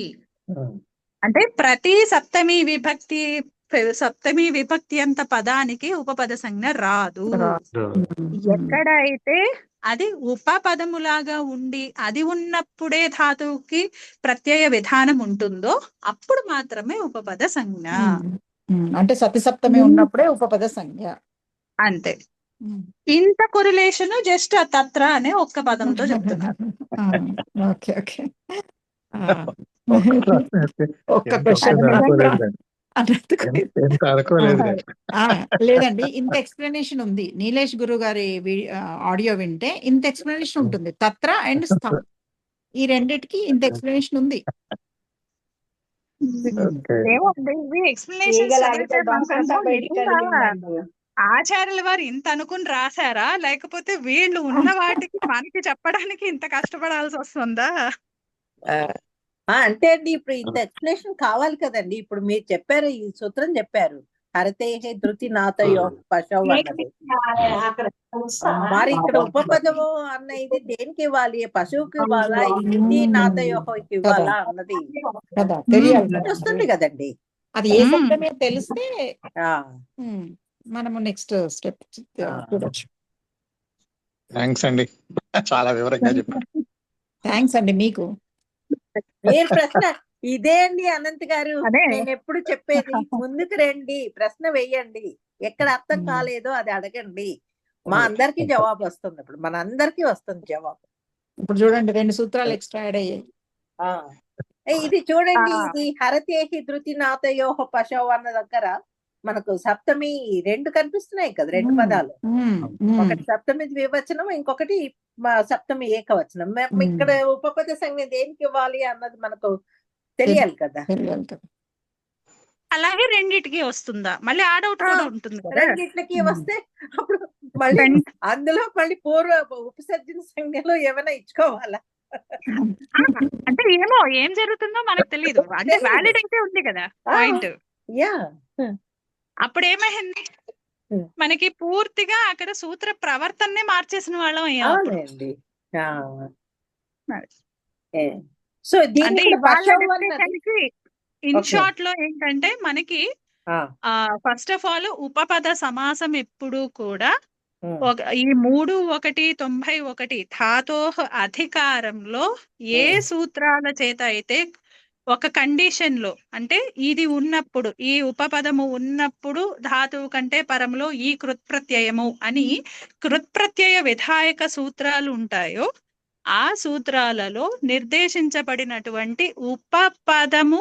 అంటే ప్రతి సప్తమి విభక్తి అంత పదానికి ఉపపద సంజ్ఞ రాదు. ఎక్కడైతే అది ఉపపదములాగా ఉండి అది ఉన్నప్పుడే ధాతువుకి ప్రత్యయ విధానం ఉంటుందో అప్పుడు మాత్రమే ఉపపద సంజ్ఞ. అంటే సతి సప్తమి ఉన్నప్పుడే ఉపపద సంజ్ఞ, అంతే. ఇంత కొరిలేషన్ జస్ట్ తత్ర అనే ఒక్క పదంతో చెప్తున్నారు. ఓకే ఓకే, ఒక్క క్వశ్చన్ లేదండి, ఇంత ఎక్స్ప్లెనేషన్ ఉంది. నీలేష్ గురు గారి ఆడియో వింటే ఇంత ఎక్స్ప్లెనేషన్ ఉంటుంది. తత్ర అండ్ స్థం ఈ రెండిటికి ఇంత ఎక్స్ప్లెనేషన్ ఉంది. ఆచార్యుల వారు ఇంత అనుకుని రాశారా, లేకపోతే వీళ్ళు ఉన్న వాటికి మనకి చెప్పడానికి ఇంత కష్టపడాల్సి వస్తుందా? అంటే అండి ఇప్పుడు ఇంత ఎక్స్ప్లెనేషన్ కావాలి కదండి. ఇప్పుడు మీరు చెప్పారు, ఈ సూత్రం చెప్పారు, హరతేహే ధృతి నాతయో పశవు అన్నది. మరి ఇక్కడ ఉపపదము అన్న ఇది దేనికి ఇవ్వాలి? పశువుకి ఇవ్వాలా, ఈ ధృతి నాతయోకి ఇవ్వాలా అన్నది వస్తుంది కదండి. అది ఏ శబ్దమే తెలిస్తే మనము నెక్స్ట్ స్టెప్ చూడొచ్చు. థ్యాంక్స్ అండి, చాలా వివరంగా చెప్పారు. థ్యాంక్స్ అండి మీకు. మీరు ప్రశ్న ఇదే అండి అనంత్ గారు, నేను ఎప్పుడు చెప్పేది ముందుకు రండి, ప్రశ్న వేయండి, ఎక్కడ అర్థం కాలేదో అది అడగండి, మా అందరికి జవాబు వస్తుంది. ఇప్పుడు మన అందరికి వస్తుంది జవాబు. ఇప్పుడు చూడండి 2 సూత్రాలు ఎక్స్ట్రా యాడ్ అయ్యాయి. ఇది చూడండి, ఇది హరతేహి ధృతి నాతయోహ పశవు అన్న దగ్గర మనకు సప్తమి 2 కనిపిస్తున్నాయి కదా, 2 పదాలు. ఒకటి సప్తమి ద్వివచనం, ఇంకొకటి సప్తమి ఏకవచనం. ఇక్కడ ఉపపద సంజ్ఞ దేనికి ఇవ్వాలి అన్నది మనకు తెలియాలి కదా. అలాగే రెండిటికి వస్తుందా? మళ్ళీ ఆ డౌట్ కూడా ఉంటుంది కదా. రెండిట్లకి వస్తే అప్పుడు మళ్ళీ అందులో మళ్ళీ పూర్వ ఉపసర్జన సంజ్ఞలో ఏమైనా ఇచ్చుకోవాలా? అంటే ఏమో ఏం జరుగుతుందో మనకు తెలియదు. అంటే వ్యాలిడ్ అయితే ఉంది కదా పాయింట్. అప్పుడు ఏమైంది, మనకి పూర్తిగా అక్కడ సూత్ర ప్రవర్తననే మార్చేసిన వాళ్ళం అవునండి. సో ఇన్ షార్ట్ లో ఏంటంటే మనకి ఫస్ట్ ఆఫ్ ఆల్ ఉపపద సమాసం ఎప్పుడు కూడా ఈ 3:1:91 ధాతోః అధికారంలో ఏ సూత్రాల చేత అయితే ఒక కండిషన్ లో, అంటే ఇది ఉన్నప్పుడు, ఈ ఉపపదము ఉన్నప్పుడు ధాతువు కంటే పరంలో ఈ కృత్ప్రత్యయము అని కృత్ప్రత్యయ విధాయక సూత్రాలు ఉంటాయో ఆ సూత్రాలలో నిర్దేశించబడినటువంటి ఉపపదము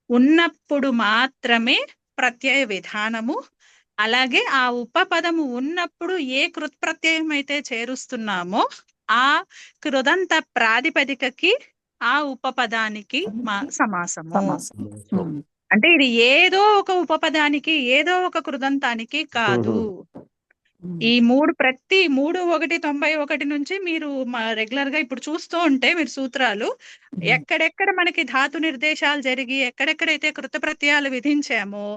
ఉన్నప్పుడు మాత్రమే ప్రత్యయ విధానము, అలాగే ఆ ఉపపదము ఉన్నప్పుడు ఏ కృత్ప్రత్యయం అయితే చేరుస్తున్నామో ఆ కృదంత ప్రాతిపదికకి ఆ ఉపపదానికి సమాసము. అంటే ఇది ఏదో ఒక ఉపపదానికి ఏదో ఒక కృదంతానికి కాదు. ఈ ప్రతి 3:1:91 నుంచి మీరు రెగ్యులర్ గా ఇప్పుడు చూస్తూ ఉంటే మీరు సూత్రాలు ఎక్కడెక్కడ మనకి ధాతు నిర్దేశాలు జరిగి ఎక్కడెక్కడైతే కృత ప్రత్యయాలు విధించామో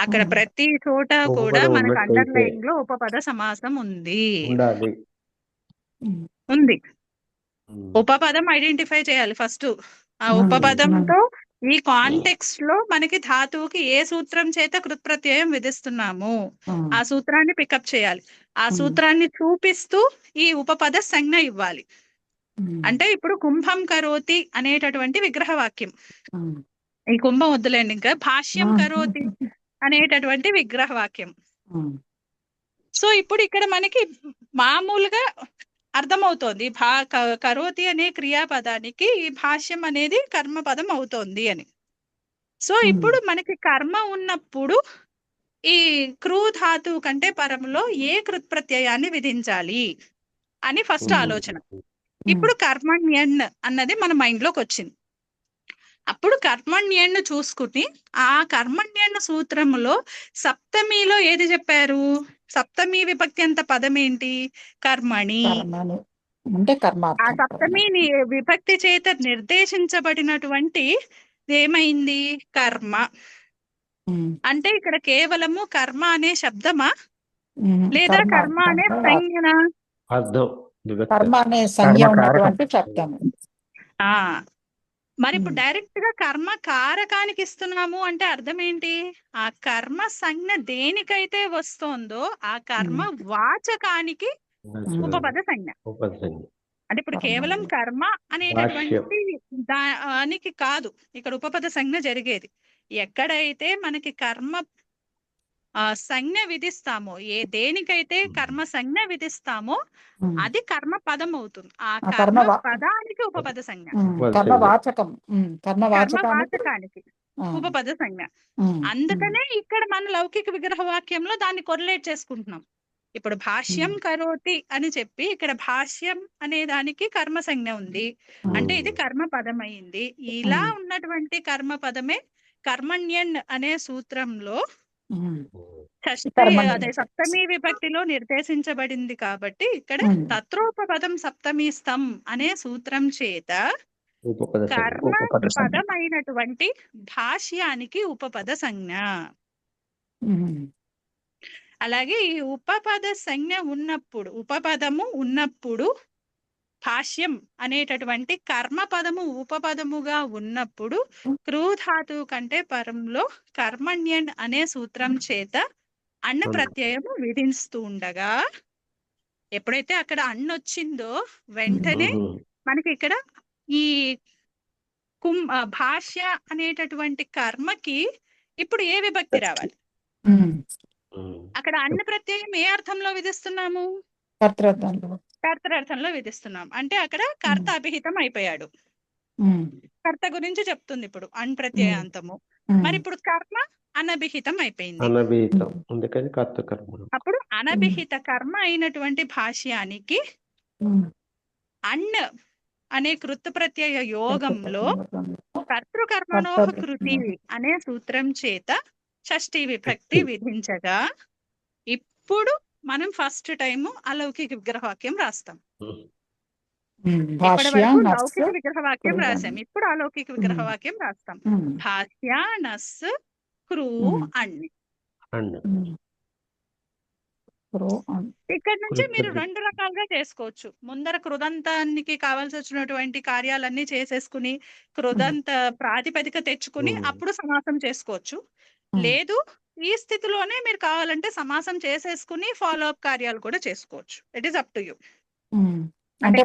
అక్కడ ప్రతి చోట కూడా మనకు అండర్లైన్ లో ఉపపద సమాసం ఉంది. ఉపపదం ఐడెంటిఫై చేయాలి ఫస్ట్. ఆ ఉపపదంతో ఈ కాంటెక్స్ట్ లో మనకి ధాతువుకి ఏ సూత్రం చేత కృత్ప్రత్యయం విధిస్తున్నాము ఆ సూత్రాన్ని పికప్ చేయాలి. ఆ సూత్రాన్ని చూపిస్తూ ఈ ఉపపద సంజ్ఞ ఇవ్వాలి. అంటే ఇప్పుడు కుంభం కరోతి అనేటటువంటి విగ్రహవాక్యం, ఈ కుంభం వద్దులేండి, ఇంకా భాష్యం కరోతి అనేటటువంటి విగ్రహవాక్యం. సో ఇప్పుడు ఇక్కడ మనకి మామూలుగా అర్థమవుతోంది కరోతి అనే క్రియాపదానికి ఈ భాష్యం అనేది కర్మపదం అవుతోంది అని. సో ఇప్పుడు మనకి కర్మ ఉన్నప్పుడు ఈ క్రూ ధాతువు కంటే పరంలో ఏ కృత్ప్రత్యయాన్ని విధించాలి అని ఫస్ట్ ఆలోచన. ఇప్పుడు కర్మణ్యన్ అన్నది మన మైండ్ లోకి వచ్చింది. అప్పుడు కర్మణ్యన్ను చూసుకుని ఆ కర్మణ్యన్ సూత్రములో సప్తమిలో ఏది చెప్పారు? సప్తమి విభక్తి అంత పదం ఏంటి? కర్మణి. ఆ సప్తమి విభక్తి చేత నిర్దేశించబడినటువంటి ఏమైంది? కర్మ. అంటే ఇక్కడ కేవలము కర్మ అనే శబ్దమా లేదా కర్మ అనే సంజ్ఞనా? కర్మ అనే సంజ్ఞ ఉన్నటువంటి శబ్దం. మరి ఇప్పుడు డైరెక్ట్ గా కర్మ కారకానికి ఇస్తున్నాము అంటే అర్థం ఏంటి? ఆ కర్మ సంజ్ఞ దేనికైతే వస్తోందో ఆ కర్మ వాచకానికి ఉపపద సంజ్ఞ. అంటే ఇప్పుడు కేవలం కర్మ అనేటటువంటి దానికి కాదు ఇక్కడ ఉపపద సంజ్ఞ జరిగేది. ఎక్కడైతే మనకి కర్మ సంజ్ఞ విధిస్తామో, దేనికైతే కర్మ సంజ్ఞ విధిస్తామో అది కర్మ పదం అవుతుంది. ఆ కర్మ పదానికి ఉపపద సంజ్ఞ, కర్మవాచకానికి ఉపపద సంజ్ఞ. అందుకనే ఇక్కడ మన లౌకిక విగ్రహ వాక్యంలో దాన్ని కొరిలేట్ చేసుకుంటున్నాం. ఇప్పుడు భాష్యం కరోతి అని చెప్పి ఇక్కడ భాష్యం అనే దానికి కర్మ సంజ్ఞ ఉంది అంటే ఇది కర్మ పదం అయింది. ఇలా ఉన్నటువంటి కర్మ పదమే కర్మణ్యన్ అనే సూత్రంలో అదే సప్తమి విభక్తిలో నిర్దేశించబడింది. కాబట్టి ఇక్కడ తత్రోపపదం సప్తమి స్థం అనే సూత్రం చేత కర్మ పదమైనటువంటి భాష్యానికి ఉపపద సంజ్ఞ. అలాగే ఈ ఉపపద సంజ్ఞ ఉన్నప్పుడు, ఉపపదము ఉన్నప్పుడు, భాష్యం అనేటటువంటి కర్మపదము ఉపపదముగా ఉన్నప్పుడు క్రూధాతువు కంటే పరంలో కర్మణ్యన్ అనే సూత్రం చేత అన్న ప్రత్యయము విధిస్తూ ఉండగా, ఎప్పుడైతే అక్కడ అన్న వచ్చిందో వెంటనే మనకి ఇక్కడ ఈ భాష్య అనేటటువంటి కర్మకి ఇప్పుడు ఏ విభక్తి రావాలి? అక్కడ అన్న ప్రత్యయం ఏ అర్థంలో విధిస్తున్నాము? కర్తృర్థంలో విధిస్తున్నాం. అంటే అక్కడ కర్త అభిహితం అయిపోయాడు. కర్త గురించి చెప్తుంది ఇప్పుడు అన్ ప్రత్యయాంతము. మరి ఇప్పుడు కర్మ అనభిహితం అయిపోయింది. అందుకని కర్త కర్మ. అప్పుడు అనభిహిత కర్మ అయినటువంటి భాష్యానికి అన్ అనే కృత్ ప్రత్యయ యోగంలో కర్తృకర్మణోహ కృతి అనే సూత్రం చేత షష్ఠీ విభక్తి విధించగా ఇప్పుడు మనం ఫస్ట్ టైం అలౌకిక విగ్రహవాక్యం రాస్తాం. ఇప్పటి వరకు లౌకిక విగ్రహవాక్యం రాసాం, ఇప్పుడు అలౌకిక విగ్రహవాక్యం రాస్తాం. భాష్య నస్ క్రూ అన్ని. ఇక్కడ నుంచి మీరు రెండు రకాలుగా చేసుకోవచ్చు. ముందర కృదంతానికి కావాల్సి వచ్చినటువంటి కార్యాలన్నీ చేసేసుకుని కృదంత ప్రాతిపదిక తెచ్చుకుని అప్పుడు సమాసం చేసుకోవచ్చు. లేదు, ఈ స్థితిలోనే మీరు కావాలంటే సమాసం చేసేసుకుని ఫాలో అప్ కార్యాలు కూడా చేసుకోవచ్చు. It is up to you. అంటే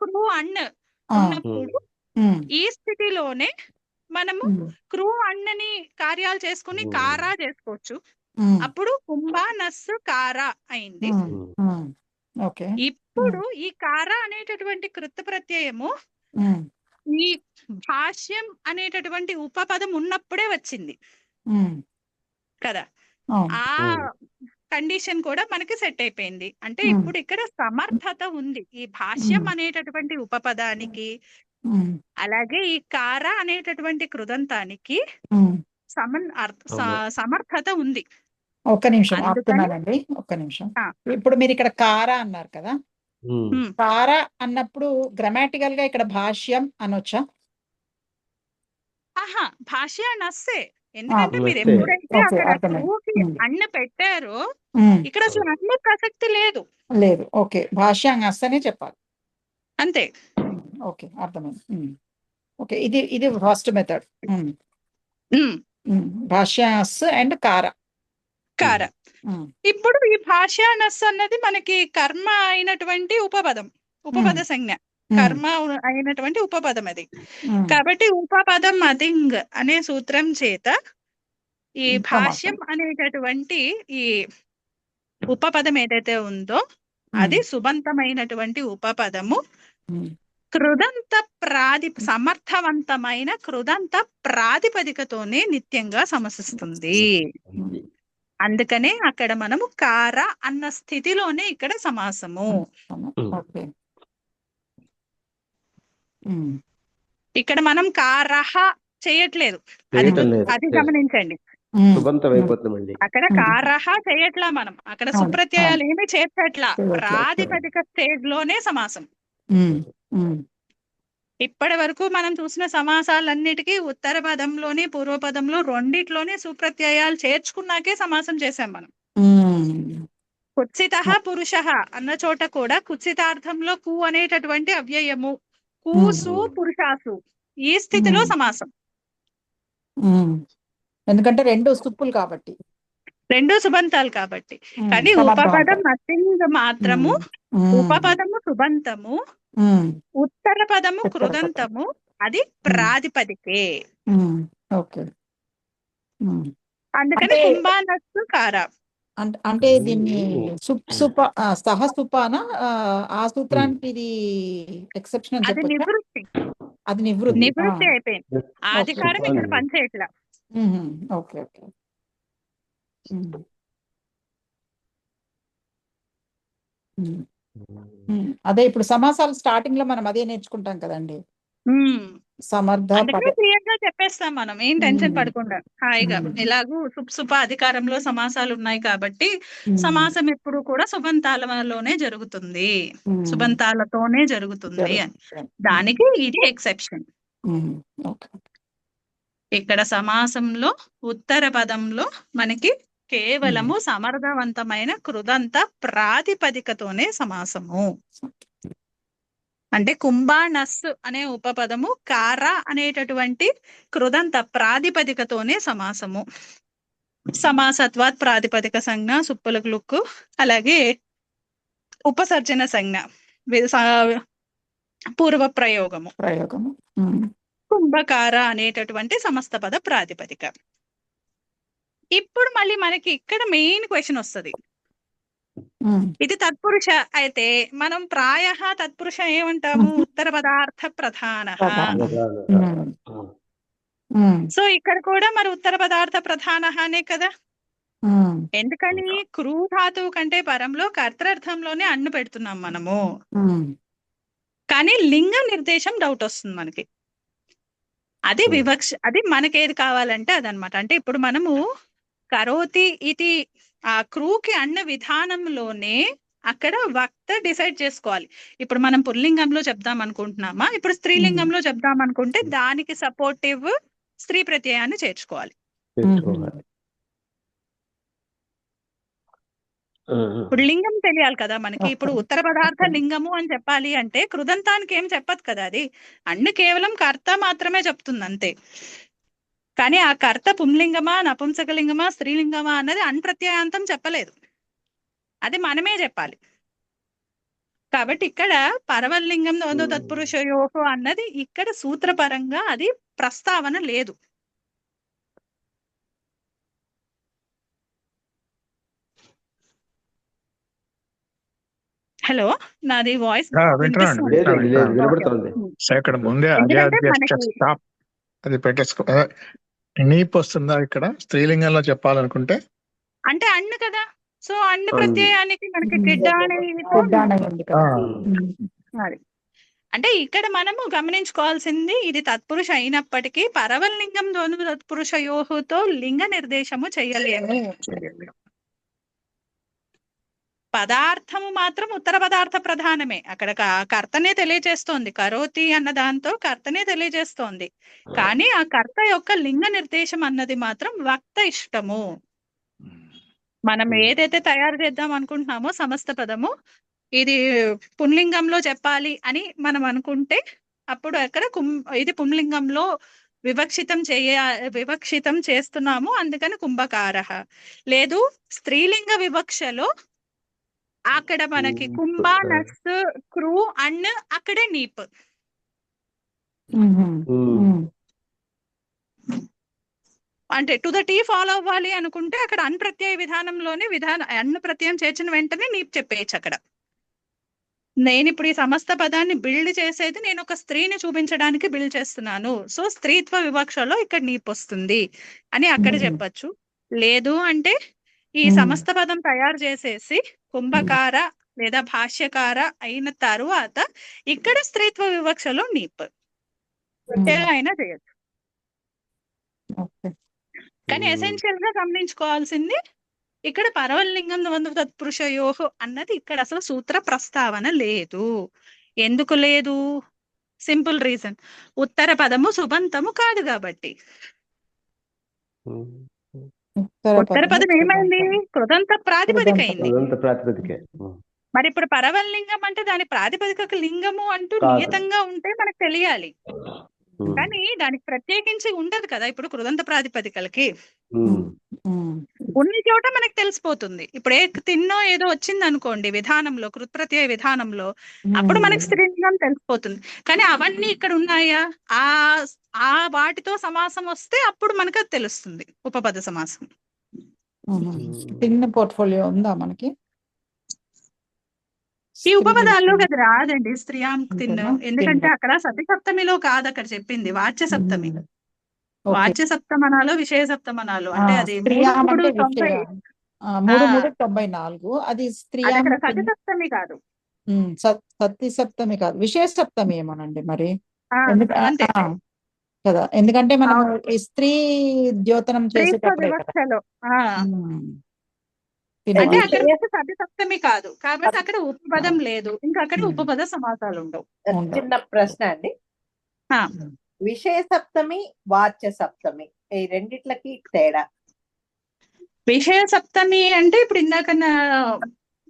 క్రూ అన్న ఉన్నప్పుడు ఈ స్థితిలోనే మనము క్రూ అన్నని కార్యాలు చేసుకుని కారా చేసుకోవచ్చు. అప్పుడు కుంభ నస్సు కారా అయింది. ఇప్పుడు ఈ కారా అనేటటువంటి కృత్ ప్రత్యయము ఈ భాష్యం అనేటటువంటి ఉపపదం ఉన్నప్పుడే వచ్చింది కదా. ఆ కండిషన్ కూడా మనకి సెట్ అయిపోయింది. అంటే ఇప్పుడు ఇక్కడ సమర్థత ఉంది ఈ భాష్యం అనేటటువంటి ఉపపదానికి, అలాగే ఈ కార అనేటటువంటి కృదంతానికి సమర్థత ఉంది. ఒక్క నిమిషం ఆపుతున్నానండి, ఒక్క నిమిషం. ఇప్పుడు మీరు ఇక్కడ కార అన్నారు కదా, కార అన్నప్పుడు గ్రామాటికల్ గా ఇక్కడ భాష్యం అనొచ్చా? ఆహా, భాష్య నస్సే. ఎందుకంటే మీరు ఎప్పుడైతే అక్కడ అన్న పెట్టారో ఇక్కడ అసలు అన్న ప్రసక్తి లేదు. లేదు, ఓకే, భాష్యం అస్సనే చెప్పాలి అంతే. ఓకే, అర్థమైంది. ఓకే, ఇది ఫస్ట్ మెథడ్. భాష్యాస్ అండ్ కార. ఇప్పుడు ఈ భాష్యానస్ అన్నది మనకి కర్మ అయినటువంటి ఉపపద సంజ్ఞ, కర్మ అయినటువంటి ఉపపదం అది. కాబట్టి ఉపపదం అదింగ్ అనే సూత్రం చేత ఈ భాష్యం అనేటటువంటి ఈ ఉపపదం ఏదైతే ఉందో అది సుబంతమైనటువంటి ఉపపదము కృదంత సమర్థవంతమైన కృదంత ప్రాతిపదికతోనే నిత్యంగా సమసిస్తుంది. అందుకనే అక్కడ మనము కార అన్న స్థితిలోనే ఇక్కడ సమాసము. ఇక్కడ మనం కారహ చేయట్లేదు, అది గమనించండి. అక్కడ కారహ చేయట్లా, మనం అక్కడ సుప్రత్యయాలు ఏమీ చేర్చట్లా, ప్రాతిపదిక స్టేజ్ లోనే సమాసం. ఇప్పటి వరకు మనం చూసిన సమాసాలన్నిటికీ ఉత్తర పదంలోని పూర్వ పదంలో రెండిట్లోనే సుప్రత్యయాలు చేర్చుకున్నాకే సమాసం చేశాం మనం. కుత్సిత పురుష అన్న చోట కూడా కుత్సితార్థంలో కు అనేటటువంటి అవ్యయము, కూసు పురుషాసు, ఈ స్థితిలో సమాసం. ఎందుకంటే రెండు సుప్పులు కాబట్టి, రెండు సుబంతాలు కాబట్టి. కానీ ఉపపదం నథింగ్ మాత్రము, ఉపపదము సుబంతము, ఉత్తర పదము కృదంతము, అది ప్రాతిపదికే. అందుకని కుంభానస్సు కార. అంటే దీన్ని సహసుపాన ఆ సూత్రానికి ఇది ఎక్సెప్షన్. అది నివృత్తి, అది నివృత్తి అయిపోయింది. అధికారం ఇక్కడ పనిచేయట్లా. Okay okay. అదే ఇప్పుడు సమాసాలు స్టార్టింగ్ లో మనం అదే నేర్చుకుంటాం కదండి. సమర్థ క్లియర్ గా చెప్పేస్తాం మనం, ఏం టెన్షన్ పడకుండా హాయిగా. ఇలాగూ సుప్సుప అధికారంలో సమాసాలు ఉన్నాయి కాబట్టి సమాసం ఎప్పుడు కూడా సుబంతాలలోనే జరుగుతుంది, సుబంతాలతోనే జరుగుతుంది అని. దానికి ఇది ఎక్సెప్షన్. ఇక్కడ సమాసంలో ఉత్తర పదంలో మనకి కేవలము సమర్థవంతమైన కృదంత ప్రాతిపదికతోనే సమాసము. అంటే కుంభానస్ అనే ఉపపదము కార అనేటటువంటి కృదంత ప్రాతిపదికతోనే సమాసము. సమాసత్వాత్ ప్రాతిపదిక సంజ్ఞ సుప్పులకు లుక్కు, అలాగే ఉపసర్జన సంజ్ఞ పూర్వ ప్రయోగము కుంభకార అనేటటువంటి సమస్త పద ప్రాతిపదిక. ఇప్పుడు మళ్ళీ మనకి ఇక్కడ మెయిన్ క్వశ్చన్ వస్తుంది. ఇది తత్పురుష అయితే మనం ప్రాయ తత్పురుష ఏమంటాము? ఉత్తర పదార్థ ప్రధాన. సో ఇక్కడ కూడా మరి ఉత్తర పదార్థ ప్రధాన అనే కదా. ఎందుకని? క్రూ ధాతువు కంటే పరంలో కర్తర్థంలోనే అన్ను పెడుతున్నాం మనము. కానీ లింగ నిర్దేశం డౌట్ వస్తుంది మనకి. అది వివక్ష, అది మనకేది కావాలంటే అదనమాట. అంటే ఇప్పుడు మనము కరోతి ఇది ఆ క్రూకి అన్న విధానంలోనే అక్కడ వక్త డిసైడ్ చేసుకోవాలి. ఇప్పుడు మనం పుల్లింగంలో చెప్దాం అనుకుంటున్నామా, ఇప్పుడు స్త్రీలింగంలో చెప్దాం అనుకుంటే దానికి సపోర్టివ్ స్త్రీ ప్రత్యయాన్ని చేర్చుకోవాలి. ఇప్పుడు లింగం తెలియాలి కదా మనకి. ఇప్పుడు ఉత్తర పదార్థ లింగము అని చెప్పాలి అంటే కృదంతానికి ఏం చెప్పదు కదా. అది అన్ని కేవలం కర్త మాత్రమే చెప్తుంది అంతే. కానీ ఆ కర్త పుంలింగమా నపుంసకలింగమా స్త్రీలింగమా అన్నది అన్ప్రత్యయాంతం చెప్పలేదు, అది మనమే చెప్పాలి. కాబట్టి ఇక్కడ పరవల్లింగం ద్వంద్వ తత్పురుషయోహో అన్నది ఇక్కడ సూత్రపరంగా అది ప్రస్తావన లేదు. హలో, నాది వాయిస్ ఇక్కడ ముందే అది పెట్టేసుకో. నీప్ వస్తుందా ఇక్కడ స్త్రీలింగంలో చెప్పాలనుకుంటే? అంటే అన్ను కదా. సో అన్ను ప్రత్యయానికి మనకి గిడ్డ అంటే ఇక్కడ మనము గమనించుకోవాల్సింది, ఇది తత్పురుష అయినప్పటికీ పరవల్లింగం ద్వంద్వ తత్పురుషయోహుతో లింగ నిర్దేశము చేయలేము. పదార్థము మాత్రం ఉత్తర పదార్థ ప్రధానమే. అక్కడ కర్తనే తెలియజేస్తోంది, కరోతి అన్న దాంతో కర్తనే తెలియజేస్తోంది. కానీ ఆ కర్త యొక్క లింగ నిర్దేశం అన్నది మాత్రం వక్త ఇష్టము. మనం ఏదైతే తయారు చేద్దాం అనుకుంటున్నామో సమస్త పదము ఇది పుంలింగంలో చెప్పాలి అని మనం అనుకుంటే అప్పుడు అక్కడ ఇది పుంలింగంలో వివక్షితం చేస్తున్నాము, అందుకని కుంభకార. లేదు స్త్రీలింగ వివక్షలో అక్కడ మనకి కుంభ నస్ క్రూ అన్ అక్కడే నీప్. అంటే టు ద టీ ఫాలో అవ్వాలి అనుకుంటే అక్కడ అన్ప్రత్యయ విధానంలోనే అన్ను ప్రత్యయం చేర్చిన వెంటనే నీప్ చెప్పేయచ్చు. అక్కడ నేను ఇప్పుడు ఈ సమస్త పదాన్ని బిల్డ్ చేసేది నేను ఒక స్త్రీని చూపించడానికి బిల్డ్ చేస్తున్నాను, సో స్త్రీత్వ వివక్షలో ఇక్కడ నీప్ వస్తుంది అని అక్కడ చెప్పచ్చు. లేదు అంటే ఈ సమస్త పదం తయారు చేసేసి కుంభకార లేదా భాష్యకార అయిన తరువాత ఇక్కడ స్త్రీత్వ వివక్షలో నీప్ ఎలా అయినా చేయొచ్చు. కానీ ఎసెన్షియల్ గా గమనించుకోవాల్సింది ఇక్కడ పరవల్లింగం ద్వంద్వ తత్పురుషయోహో అన్నది ఇక్కడ అసలు సూత్ర ప్రస్తావన లేదు. ఎందుకు లేదు? సింపుల్ రీజన్, ఉత్తర పదము సుబంతము కాదు కాబట్టి. ఉత్తర పదం ఏమైంది? కృదంత ప్రాతిపదిక అయింది. మరి ఇప్పుడు పరవల్లింగం అంటే దాని ప్రాతిపదిక లింగము అంటూ నియతంగా ఉంటే మనకు తెలియాలి, కానీ దానికి ప్రత్యేకించి ఉండదు కదా. ఇప్పుడు కృదంత ప్రాతిపదికలకి ఉన్ని చోట మనకు తెలిసిపోతుంది. ఇప్పుడు తిన్నో ఏదో వచ్చింది అనుకోండి విధానంలో, కృత్ప్రత్యయ విధానంలో, అప్పుడు మనకి స్త్రీలింగం తెలిసిపోతుంది. కానీ అవన్నీ ఇక్కడ ఉన్నాయా? ఆ వాటితో సమాసం వస్తే అప్పుడు మనకు అది తెలుస్తుంది, ఉపపద సమాసం. తిన్న పోర్ట్ఫోలియో ఉందా మనకి? ఈ ఉపపదాల్లో అది రాదండి స్త్రీయాం తిన్ను, ఎందుకంటే అక్కడ సతి సప్తమిలో కాదు అక్కడ చెప్పింది, వాచ్య సప్తమి. వాచ్య సప్తమనాలో విషయ సప్తమనాలు అంటే అది 394. అది స్త్రీయాం సతి సప్తమి కాదు, సతి సప్తమి కాదు, విషయ సప్తమి ఏమోనండి మరి కదా. ఎందుకంటే మనం ఈ స్త్రీ ద్యోతనం చేసేటప్పుడు అంటే అక్కడ సతి సప్తమి కాదు కాబట్టి అక్కడ ఉపపదం లేదు, ఇంకా అక్కడ ఉపపద సమాసాలు ఉండవు. చిన్న ప్రశ్న అండి, విషయ సప్తమి, వాచ్య సప్తమి, ఈ రెండిట్లకి తేడా. విషయ సప్తమి అంటే ఇప్పుడు ఇందాక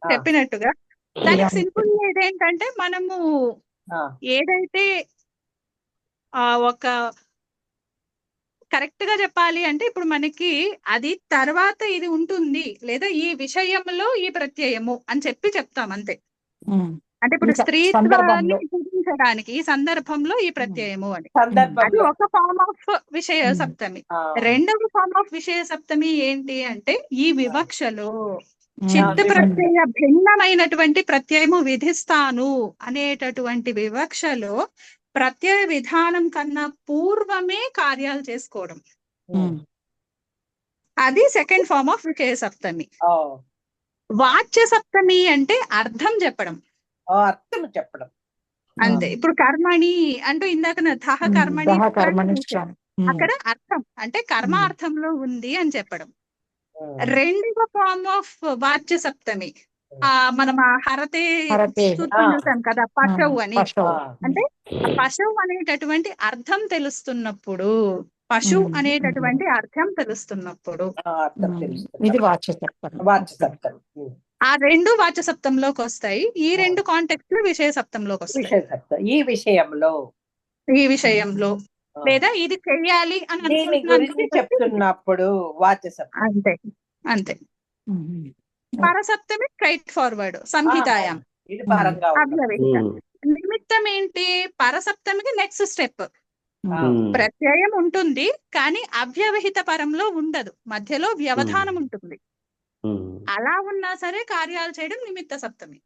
చెప్పినట్టుగా దానికి సింపుల్ ఏదేంటంటే మనము ఏదైతే ఒక కరెక్ట్ గా చెప్పాలి అంటే ఇప్పుడు మనకి అది తర్వాత ఇది ఉంటుంది లేదా ఈ విషయంలో ఈ ప్రత్యయము అని చెప్తాం అంతే. అంటే ఇప్పుడు స్త్రీత్వాన్ని సూచించడానికి ఈ సందర్భంలో ఈ ప్రత్యయము అని, అది ఒక ఫార్మ్ ఆఫ్ విషయ సప్తమి. రెండవ ఫార్మ్ ఆఫ్ విషయ సప్తమి ఏంటి అంటే ఈ వివక్షలో చిత్త ప్రత్యయ భిన్నమైనటువంటి ప్రత్యయము విధిస్తాను అనేటటువంటి వివక్షలో ప్రత్యయ విధానం కన్నా పూర్వమే కార్యాలు చేసుకోవడం, అది సెకండ్ ఫార్మ్ ఆఫ్ విషయ సప్తమి. వాచ్య సప్తమి అంటే అర్థం చెప్పడం, అంతే. ఇప్పుడు కర్మణి అంటూ ఇందాక ధహ కర్మణి అక్కడ అర్థం అంటే కర్మార్థంలో ఉంది అని చెప్పడం. రెండవ ఫార్మ్ ఆఫ్ వాచ్య సప్తమి మనం హరతే చూసాం కదా, పశువు అని. అంటే పశువు అనేటటువంటి అర్థం తెలుస్తున్నప్పుడు, పశువు అనేటటువంటి అర్థం తెలుస్తున్నప్పుడు ఇది వాచ్య సప్తమి. ఆ రెండు వాచ్య సప్తంలోకి వస్తాయి. ఈ రెండు కాంటెక్స్ట్ లో విషయ సప్తంలోకి వస్తాయి. ఈ విషయంలో లేదా ఇది చెయ్యాలి అని చెప్తున్నప్పుడు వాచ్య సప్తమి. అంతే అంతే. పరసప్తమి స్ట్రైట్ ఫార్వర్డ్, సంహితాయాం అవ్యవహిత. నిమిత్తం ఏంటి? పరసప్తమికి నెక్స్ట్ స్టెప్. ప్రత్యయం ఉంటుంది కానీ అవ్యవహిత పరంలో ఉండదు, మధ్యలో వ్యవధానం ఉంటుంది. అలా ఉన్నా సరే కార్యాలు చేయడం నిమిత్త సప్తమి.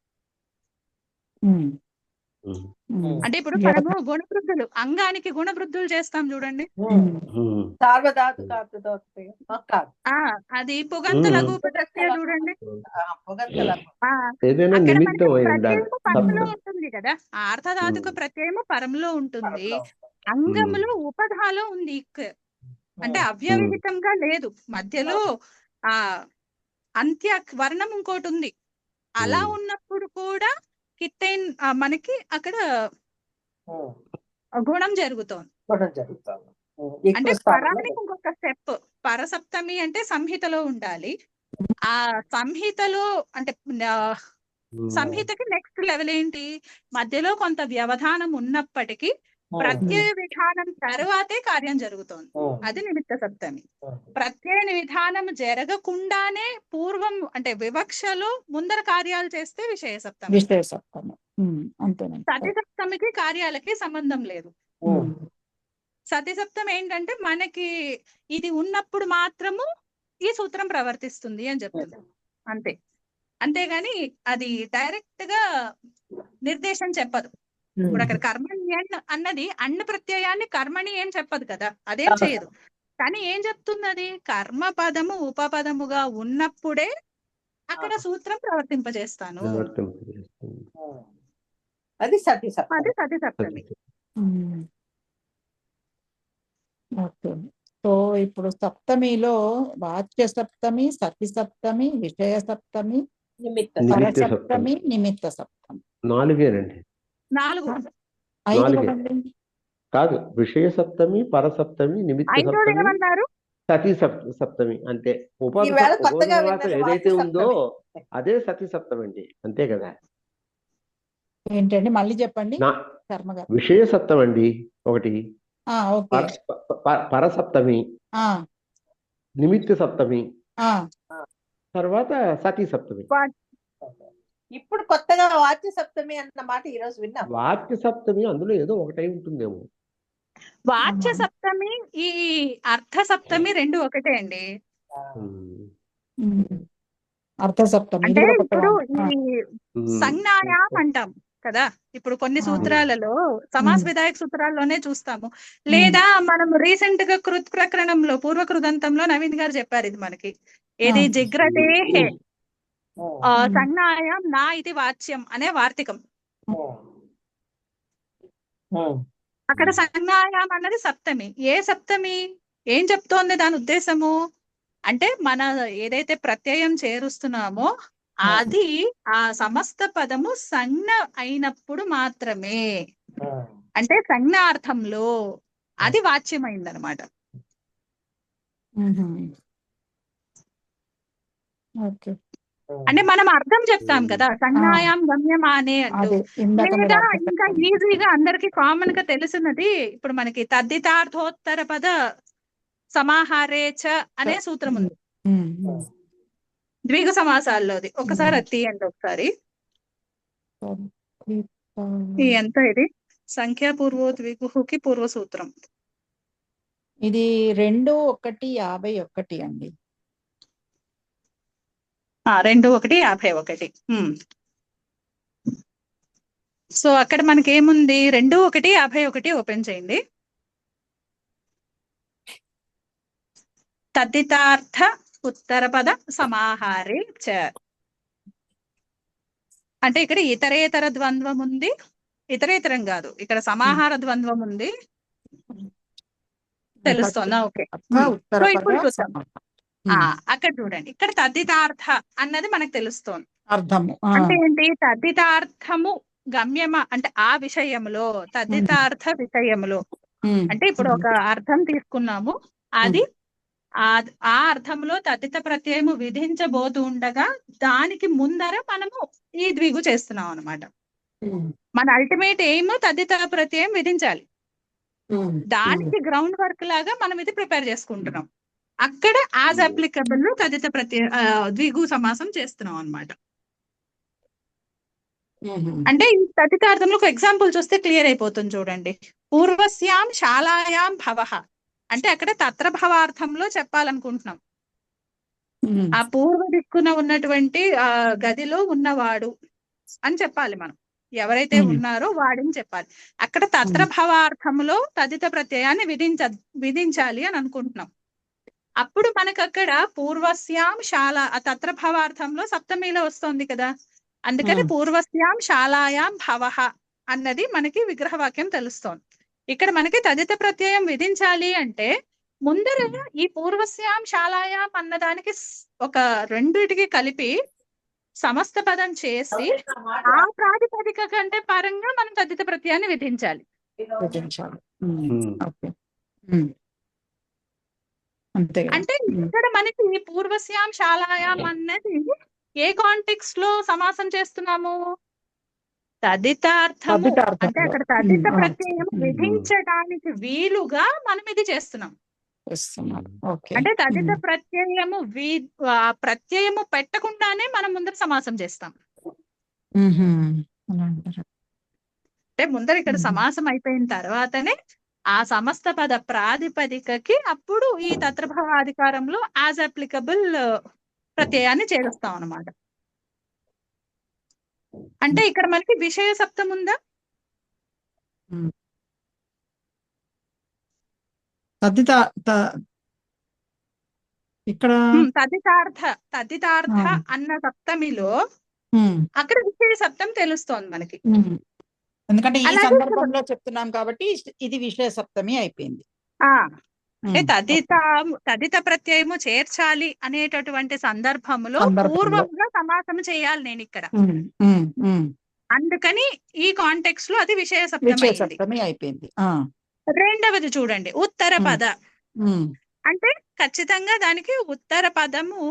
అంటే ఇప్పుడు మనము గుణవృద్ధులు, అంగానికి గుణవృద్ధులు చేస్తాం చూడండి, అది పుగంత లఘు ప్రత్యయ చూడండి, పరంలో ఉంటుంది కదా. ఆర్థధాతుక ప్రత్యయము పరంలో ఉంటుంది, అంగములో ఉపధాలో ఉంది, అంటే అవ్యవహితంగా లేదు, మధ్యలో ఆ అంత్య వర్ణం ఇంకోటి ఉంది. అలా ఉన్నప్పుడు కూడా కిత్తైన్ మనకి అక్కడ గుణం జరుగుతోంది. అంటే పరానికి ఇంకొక స్టెప్. పరసప్తమి అంటే సంహితలో ఉండాలి. ఆ సంహితలో అంటే సంహితకి నెక్స్ట్ లెవెల్ ఏంటి? మధ్యలో కొంత వ్యవధానం ఉన్నప్పటికీ ప్రత్యయ విధానం తర్వాతే కార్యం జరుగుతోంది, అది నిమిత్త సప్తమి. ప్రత్యయ విధానం జరగకుండానే పూర్వం అంటే వివక్షలో ముందర కార్యాలు చేస్తే విషయ సప్తమి. సతి సప్తమికి కార్యాలకి సంబంధం లేదు. సతి సప్తమి ఏంటంటే మనకి ఇది ఉన్నప్పుడు మాత్రము ఈ సూత్రం ప్రవర్తిస్తుంది అని చెప్తుంది, అంతే. అంతేగాని అది డైరెక్ట్ గా నిర్దేశం చెప్పదు. ఇప్పుడు అక్కడ కర్మణి అన్నది అన్న ప్రత్యయాన్ని కర్మణి ఏం చెప్పదు కదా, అదేం చేయదు. కానీ ఏం చెప్తుంది? అది కర్మ పదము ఉపపదముగా ఉన్నప్పుడే అక్కడ సూత్రం ప్రవర్తింపజేస్తాను, అది సతి సప్తమి. అది సతి సప్తమి. సో ఇప్పుడు సప్తమిలో వాచ్య సప్తమి, సతి సప్తమి, విషయ సప్తమి, పరసప్తమి, నిమిత్త సప్తమి. నాలుగేనండి. కాదు, విషయ సప్తమి, పరసప్తమి, నిమిత్త సప్తమి, సతీ సప్తమి అంతే. ఏదైతే ఉందో అదే సతీ సప్తమి అండి, అంతే కదా. ఏంటండి మళ్ళీ చెప్పండి. విషయ సప్తమి అండి ఒకటి, పరసప్తమి, నిమిత్త సప్తమి, తర్వాత సతీ సప్తమి. ఇప్పుడు కొత్తగా వాచ్య సప్తమి అన్న మాట ఈ రోజు విన్నాం. వాచ్య సప్తమి అందులో ఏదో ఒకటై ఉంటుందేమో. వాచ్య సప్తమి ఈ అర్థ సప్తమి రెండు ఒకటే అండి. అర్థ సప్తమి అంటే ఇప్పుడు ఈ సంజ్ఞాయాం అంటాం కదా, ఇప్పుడు కొన్ని సూత్రాలలో సమాస విధాయక సూత్రాల్లోనే చూస్తాము. లేదా మనం రీసెంట్ గా కృత్ ప్రకరణంలో పూర్వకృదంతంలో నవీన్ గారు చెప్పారు ఇది మనకి. ఏది జిగ్రతే సంజ్ఞాయాం నా ఇది వాచ్యం అనే వార్తికం. అక్కడ సంజ్ఞాయాం అన్నది సప్తమి. ఏ సప్తమి ఏం చెప్తోంది దాని ఉద్దేశము అంటే మన ఏదైతే ప్రత్యయం చేరుస్తున్నామో అది ఆ సమస్త పదము సంజ్ఞ అయినప్పుడు మాత్రమే, అంటే సంజ్ఞార్థంలో అది వాచ్యమైందనమాట. అంటే మనం అర్థం చెప్తాం కదా, సంజ్ఞాయాం గమ్యమానే అంటూ. లేదా ఇంకా ఈజీగా అందరికి కామన్ గా తెలిసినది ఇప్పుడు మనకి తద్దితార్థోత్తర పద సమాహారే చ అనే సూత్రం ఉంది ద్విగు సమాసాల్లోది. ఒకసారి అది తీయండి ఒకసారి. ఎంత ఇది సంఖ్యా పూర్వ ద్విగుకి పూర్వ సూత్రం. ఇది 2:1:51 అండి. 2:1:51. సో అక్కడ మనకి ఏముంది, 2:1:51 ఓపెన్ చేయండి. తద్దితార్థ ఉత్తరపద సమాహారే చ అంటే ఇక్కడ ఇతరేతర ద్వంద్వం ఉంది, ఇతరేతరం కాదు, ఇక్కడ సమాహార ద్వంద్వం ఉంది. తెలుస్తోందా? ఓకే. సో ఇప్పుడు చూద్దాం. అక్కడ చూడండి, ఇక్కడ తద్దితార్థ అన్నది మనకు తెలుస్తోంది. అర్థము అంటే ఏంటి, తద్దితార్థము గమ్యమ అంటే ఆ విషయంలో, తద్దితార్థ విషయంలో అంటే ఇప్పుడు ఒక అర్థం తీసుకున్నాము, అది ఆ అర్థంలో తద్దిత ప్రత్యయము విధించబోతూ ఉండగా దానికి ముందర మనము ఈ ద్విగు చేస్తున్నాం అన్నమాట. మన అల్టిమేట్ ఎయిమ్ తద్దిత ప్రత్యయం విధించాలి. దానికి గ్రౌండ్ వర్క్ లాగా మనం ఇది ప్రిపేర్ చేసుకుంటున్నాం. అక్కడ యాజ్ అప్లికబుల్ తదిత ప్రత్యయ ద్విగు సమాసం చేస్తున్నాం అన్నమాట. అంటే ఈ తదితార్థంలో ఒక ఎగ్జాంపుల్ చూస్తే క్లియర్ అయిపోతుంది. చూడండి, పూర్వస్యాం శాలాయాం భవః అంటే అక్కడ తత్ర భవార్థంలో చెప్పాలనుకుంటున్నాం. ఆ పూర్వ దిక్కున ఉన్నటువంటి ఆ గదిలో ఉన్నవాడు అని చెప్పాలి. మనం ఎవరైతే ఉన్నారో వాడిని చెప్పాలి. అక్కడ తత్ర భవార్థంలో తదిత ప్రత్యయాన్ని విధించాలి అని అనుకుంటున్నాం. అప్పుడు మనకు అక్కడ పూర్వస్యాం శాల ఆ తత్ర భవార్థంలో సప్తమిలో వస్తుంది కదా, అందుకని పూర్వస్యాం శాలాయాం భవః అన్నది మనకి విగ్రహవాక్యం తెలుస్తోంది. ఇక్కడ మనకి తదిత ప్రత్యయం విధించాలి అంటే ముందర ఈ పూర్వస్యాం శాలాయాం అన్నదానికి ఒక రెండిటికి కలిపి సమస్త పదం చేసి ఆ ప్రాతిపదిక కంటే పరంగా మనం తదిత ప్రత్యయాన్ని విధించాలి. అంటే ఇక్కడ మనకి పూర్వస్యాం శాలాయాం అన్నది ఏ కాంటెక్స్ట్ లో సమాసం చేస్తున్నాము, తదితార్థము అంటే అక్కడ తదిత ప్రత్యయం విధించడానికి వీలుగా మనం ఇది చేస్తున్నాం. అంటే తదిత ప్రత్యయము ప్రత్యయము పెట్టకుండానే మనం ముందర సమాసం చేస్తాం. అంటే ముందర ఇక్కడ సమాసం అయిపోయిన తర్వాతనే ఆ సమస్త పద ప్రాతిపదికకి అప్పుడు ఈ తత్రభవాధికారంలో యాజ్ అప్లికబుల్ ప్రత్యయాన్ని చేరుస్తాం అన్నమాట. అంటే ఇక్కడ మనకి విషయ సప్తం ఉందా, ఇక్కడ తదితార్థ అన్న సప్తమిలో అక్కడ విషయ సప్తం తెలుస్తోంది మనకి. ఎందుకంటే ఈ సందర్భంలో చెప్తున్నాం కాబట్టి ఇది విషయ సప్తమి అయిపోయింది. అంటే తదిత ప్రత్యయము చేర్చాలి అనేటటువంటి సందర్భంలో పూర్వంగా సమాసం చేయాలి నేను ఇక్కడ. అందుకని ఈ కాంటెక్స్ట్ లో అది విషయ సప్తమి అయిపోయింది. రెండవది చూడండి, ఉత్తర పద అంటే ఖచ్చితంగా దానికి ఉత్తర పదము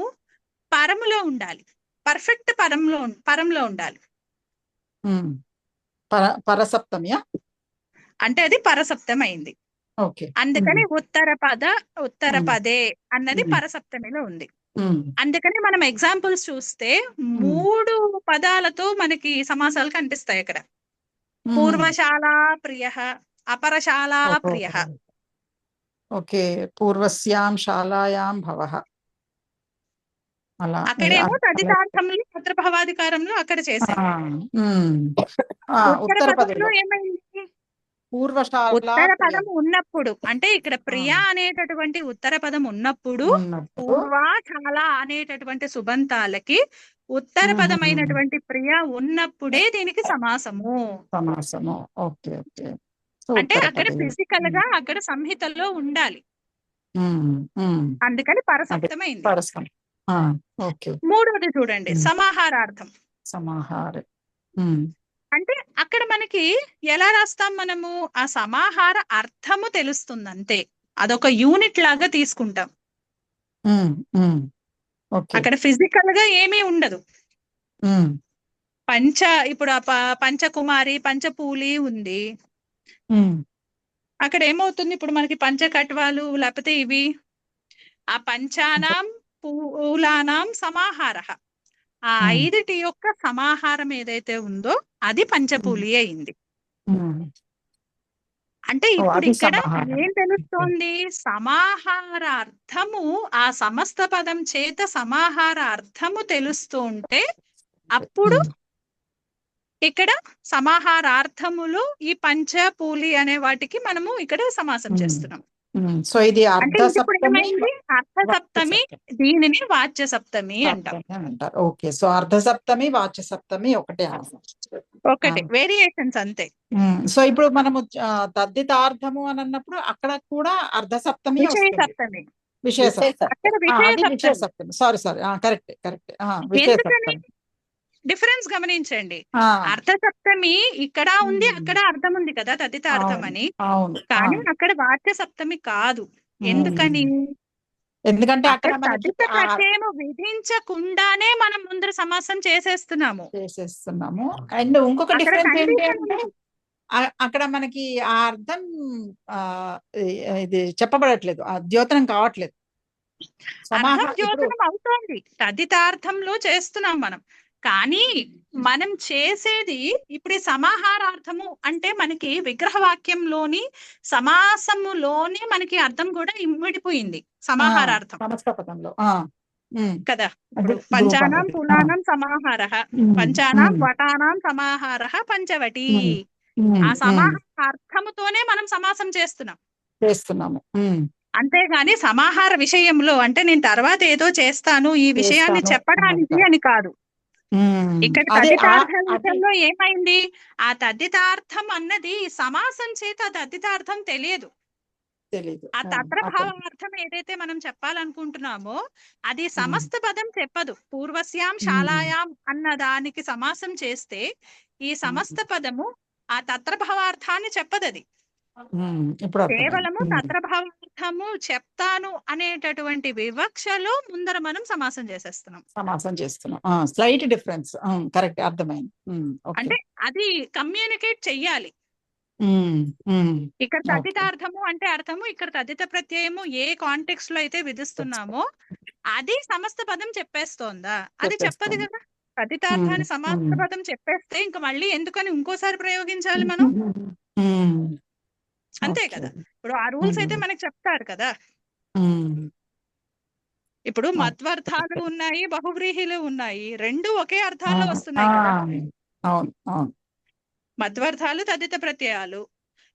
పరములో ఉండాలి, పర్ఫెక్ట్ పరంలో ఉండాలి. పరసప్తమియా అంటే అది పరసప్తమి అయింది. అందుకని ఉత్తర పదే అన్నది పరసప్తమిలో ఉంది. అందుకని మనం ఎగ్జాంపుల్స్ చూస్తే 3 పదాలతో మనకి సమాసాలు కనిపిస్తాయి అక్కడ. పూర్వశాలా ప్రియ, అపరశాలా ప్రియ. ఓకే, పూర్వస్యాం శాలాయాం భవః. అక్కడేమో తదితార్థంలో తత్రభవాధికారంలో అక్కడ చేశారు. ఉత్తర పదంలో ఏమైంది, ఉత్తర పదం ఉన్నప్పుడు అంటే ఇక్కడ ప్రియ అనేటటువంటి ఉత్తర పదం ఉన్నప్పుడు పూర్వ చాలా అనేటటువంటి సుబంతాలకి ఉత్తర పదమైనటువంటి ప్రియ ఉన్నప్పుడే దీనికి సమాసము. అంటే అక్కడ ఫిజికల్ గా అక్కడ సంహితలో ఉండాలి. అందుకని పరసప్తమైంది. మూడవది చూడండి, సమాహారార్థం. అంటే అక్కడ మనకి ఎలా రాస్తాం మనము, ఆ సమాహార అర్థము తెలుస్తుంది అంతే, అదొక యూనిట్ లాగా తీసుకుంటాం. అక్కడ ఫిజికల్ గా ఏమీ ఉండదు. ఇప్పుడు ఆ పంచకుమారి పంచపూలి ఉంది, అక్కడ ఏమవుతుంది ఇప్పుడు మనకి పంచకట్వాలు లేకపోతే ఇవి ఆ పంచానాం పూలానాం సమాహార, ఆ 5 యొక్క సమాహారం ఏదైతే ఉందో అది పంచపూలి అయింది. అంటే ఇప్పుడు ఇక్కడ ఏం తెలుస్తోంది, సమాహార అర్థము ఆ సమస్త పదం చేత సమాహార అర్థము తెలుస్తూ ఉంటే అప్పుడు ఇక్కడ సమాహారార్థములు ఈ పంచపూలి అనే వాటికి మనము ఇక్కడ సమాసం చేస్తున్నాం. సో ఇది అంటే ఇప్పుడు ఏమైంది, అర్థ సప్తమి, దీనిని వాచ్య సప్తమి అంటారు. ఓకే, సో అర్ధ సప్తమి వాచ్య సప్తమి ఒకటే వేరియేషన్స్ అంతే. సో ఇప్పుడు మనము తద్దితార్థము అని అన్నప్పుడు అక్కడ కూడా అర్ధ సప్తమి సప్తమి విషయ సప్తమి సారీ కరెక్ట్ విషయ సప్తమి. డిఫరెన్స్ గమనించండి, అర్థ సప్తమి ఇక్కడ ఉంది, అక్కడ అర్థం ఉంది కదా తదిత అర్థం అని, కానీ అక్కడ వాచ్య సప్తమి కాదు. ఎందుకంటే అక్కడ తదిత ప్రత్యయము విధించకుండానే మనం ముందర సమాసం చేసేస్తున్నాము. అండ్ ఇంకొక డిఫరెన్స్ ఏంటి అంటే అక్కడ మనకి ఆ అర్థం ఇది చెప్పబడట్లేదు, ఆ ద్యోతనం కావట్లేదు, ద్యోతనం అవుతోంది, తదితార్థంలో చేస్తున్నాం మనం. కానీ మనం చేసేది ఇప్పుడు ఈ సమాహారార్థము అంటే మనకి విగ్రహవాక్యంలోని సమాసములోనే మనకి అర్థం కూడా ఇమ్మడిపోయింది సమాహారార్థం కదా. పంచానాం పులానం సమాహార, పంచానాం వటానాం సమాహార పంచవటి, ఆ సమాహారార్థముతోనే మనం సమాసం చేస్తున్నాము. అంతేగాని సమాహార విషయంలో అంటే నేను తర్వాత ఏదో చేస్తాను ఈ విషయాన్ని చెప్పడానికి అని కాదు. ఇక్కడ తద్దితార్థంలో ఏమైంది, ఆ తద్దితార్థం అన్నది సమాసం చేత తద్దితార్థం తెలియదు. ఆ తత్రభావార్థం ఏదైతే మనం చెప్పాలనుకుంటున్నామో అది సమస్త పదం చెప్పదు. పూర్వస్యాం శాలాయాం అన్న దానికి సమాసం చేస్తే ఈ సమస్త పదము ఆ తత్రభావార్థాన్ని చెప్పదది, కేవలము తత్రభావార్థము చెప్తాను అనేటటువంటి వివక్షలో ముందర మనం సమాసం చేస్తున్నాం. స్లైట్ డిఫరెన్స్, కరెక్ట్, అర్థమైంది. అంటే అది కమ్యూనికేట్ చెయ్యాలి. ఇక్కడ తద్దితార్థము అంటే అర్థము, ఇక్కడ తద్దిత ప్రత్యయము ఏ కాంటెక్స్ట్ లో అయితే విధిస్తున్నామో అది సమస్త పదం చెప్పేస్తోందా, అది చెప్పదు కదా. తద్దితార్థాన్ని సమస్త పదం చెప్పేస్తే ఇంకా మళ్ళీ ఎందుకని ఇంకోసారి ప్రయోగించాలి మనం, అంతే కదా. ఇప్పుడు ఆ రూల్స్ అయితే మనకి చెప్తారు కదా. ఇప్పుడు మధ్వర్థాలు ఉన్నాయి, బహువ్రీహిలు ఉన్నాయి, రెండు ఒకే అర్థాల్లో వస్తున్నాయి కదా. మధ్వర్థాలు తదిత ప్రత్యయాలు,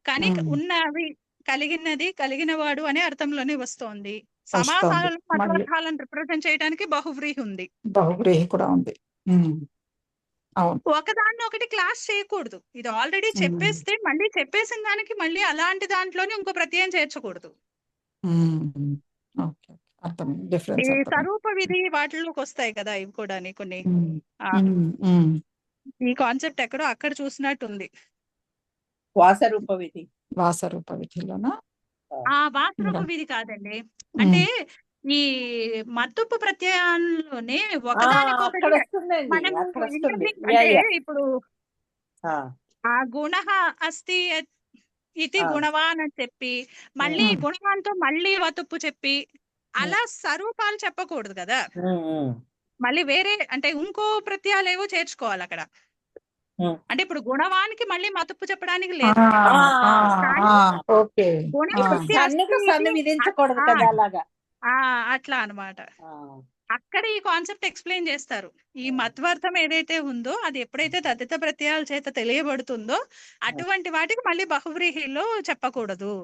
కానీ ఉన్నవి కలిగినది కలిగినవాడు అనే అర్థంలోనే వస్తోంది. సమాహారాలు మధ్వర్థాలను రిప్రజెంట్ చేయడానికి బహువ్రీహి ఉంది, బహువ్రీహి కూడా ఉంది. ఒకదాన్ని ఒకటి క్లాస్ చేయకూడదు. ఇది ఆల్రెడీ చెప్పేస్తే మళ్ళీ చెప్పేసిన దానికి మళ్ళీ అలాంటి దాంట్లోనే ఇంకో ప్రత్యయం చేర్చకూడదు. స్వరూప విధి వాటిలోకి వస్తాయి కదా ఇవి కూడా కొన్ని. ఈ కాన్సెప్ట్ ఎక్కడో అక్కడ చూసినట్టుంది. వాసరూప విధిలోనా వాసరూప విధి కాదండి, అంటే ఈ మత్తుపు ప్రత్యయాల్లోనే ఒకదానికొకటి మనం ఇప్పుడు ఆ గుణ అస్తి ఇది గుణవాన్ అని చెప్పి మళ్ళీ గుణవాన్తో మళ్ళీ వతుప్పు చెప్పి అలా స్వరూపాలు చెప్పకూడదు కదా. మళ్ళీ వేరే అంటే ఇంకో ప్రత్యయాలు ఏవో చేర్చుకోవాలి అక్కడ. అంటే ఇప్పుడు గుణవానికి మళ్ళీ మతుప్పు చెప్పడానికి లేదు, అట్లా అన్నమాట. అక్కడ ఈ కాన్సెప్ట్ ఎక్స్ప్లెయిన్ చేస్తారు. ఈ మత్వర్థం ఏదైతే ఉందో అది ఎప్పుడైతే తదిత ప్రత్యయాల చేత తెలియబడుతుందో అటువంటి వాటికి మళ్ళీ బహువ్రీహిలో చెప్పకూడదు.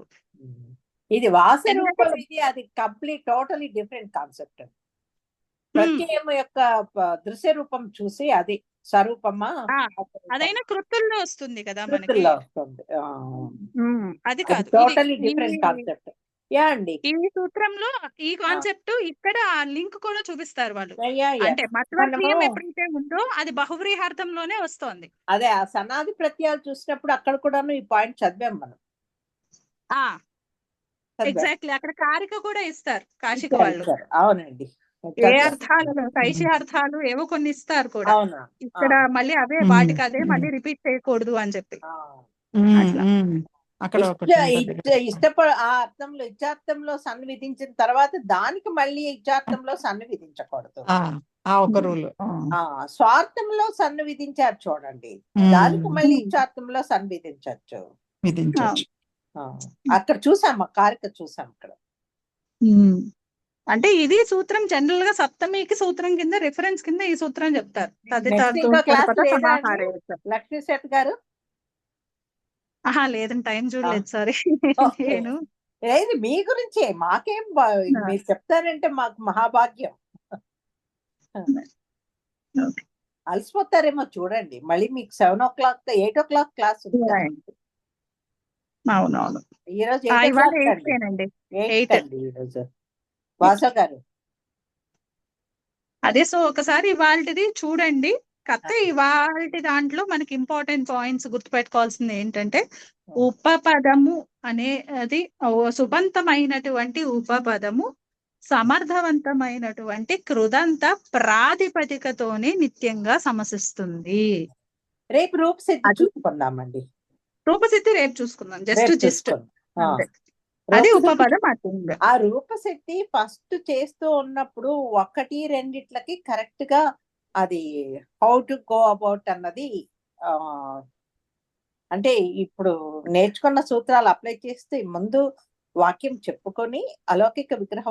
ఇది వాసరూప విధి, అది కంప్లీట్ టోటలీ డిఫరెంట్ కాన్సెప్ట్. ప్రత్యయం యొక్క దృశ్య రూపం చూసి అది స్వరూపమా, అదైనా కృతుల్లో వస్తుంది కదా మనకి, అది కాదు టోటలీ డిఫరెంట్ కాన్సెప్ట్. యా అండి. ఈ సూత్రంలో ఈ కాన్సెప్ట్ ఇక్కడ లింక్ కూడా చూపిస్తారు వాళ్ళు. యా యా అంటే మధ్వర్తీయం ఎప్పుడైతే ఉందో అది బహువ్రీహార్థంలోనే వస్తోంది. అదే ఆ సనాది ప్రత్యయాలు చూసినప్పుడు అక్కడ కూడాను ఈ పాయింట్ చదివాం మనం. ఎగ్జాక్ట్లీ అక్కడ కారిక కూడా ఇస్తారు కాశిక వాళ్ళు. అవునండి. ఏ అర్థాలు కైశి అర్థాలు ఏవో కొన్ని ఇస్తారు కూడా. ఇక్కడ మళ్ళీ అవే వాటికి అదే మళ్ళీ రిపీట్ చేయకూడదు అని చెప్పి ఆ అర్థంలో ఇచ్చార్థంలో సన్ విధించిన తర్వాత దానికి మళ్ళీ ఇచ్చార్థంలో సన్ను విధించకూడదు. ఒక రూల్. స్వార్థంలో సన్ను విధించారు చూడండి, దానికి మళ్ళీ ఇచ్చార్థంలో సన్ విధించవచ్చు. అక్కడ చూసాం, కారిక చూసాం ఇక్కడ. అంటే ఇది సూత్రం జనరల్ గా సప్తమికి సూత్రం కింద రిఫరెన్స్ కింద ఈ సూత్రం చెప్తారు. లక్ష్మీ శెట్టి గారు లేదండి, టైం చూడలేదు, సారీ. నేను లేదు మీ గురించే, మాకేం మీరు చెప్తారంటే మాకు మహాభాగ్యం. అలసిపోతారేమో చూడండి, మళ్ళీ మీకు 7 o'clock 8 o'clock క్లాస్ ఉంది. అవునవును, ఈ రోజు 8 అండి. ఈరోజు వాసవ్ గారు అదే. సో ఒకసారి ఇవాళది చూడండి కథ. ఇవాళ దాంట్లో మనకి ఇంపార్టెంట్ పాయింట్స్ గుర్తుపెట్టుకోవాల్సింది ఏంటంటే, ఉపపదము అనేది సుబంతమైనటువంటి ఉపపదము సమర్థవంతమైనటువంటి కృదంత ప్రాతిపదికతోనే నిత్యంగా సమసిస్తుంది. రేపు రూపసిద్ధి చూసుకుందామండి. రూపసిద్ధి రేపు చూసుకుందాం. జస్ట్ అది ఉపపదం. ఆ రూపసిద్ధి ఫస్ట్ చేస్తూ ఉన్నప్పుడు 1, 2 కరెక్ట్ గా అది హౌ టు గో అబౌట్ అన్నది, అంటే ఇప్పుడు నేర్చుకున్న సూత్రాలు అప్లై చేస్తే ముందు వాక్యం చెప్పుకొని లౌకిక విగ్రహ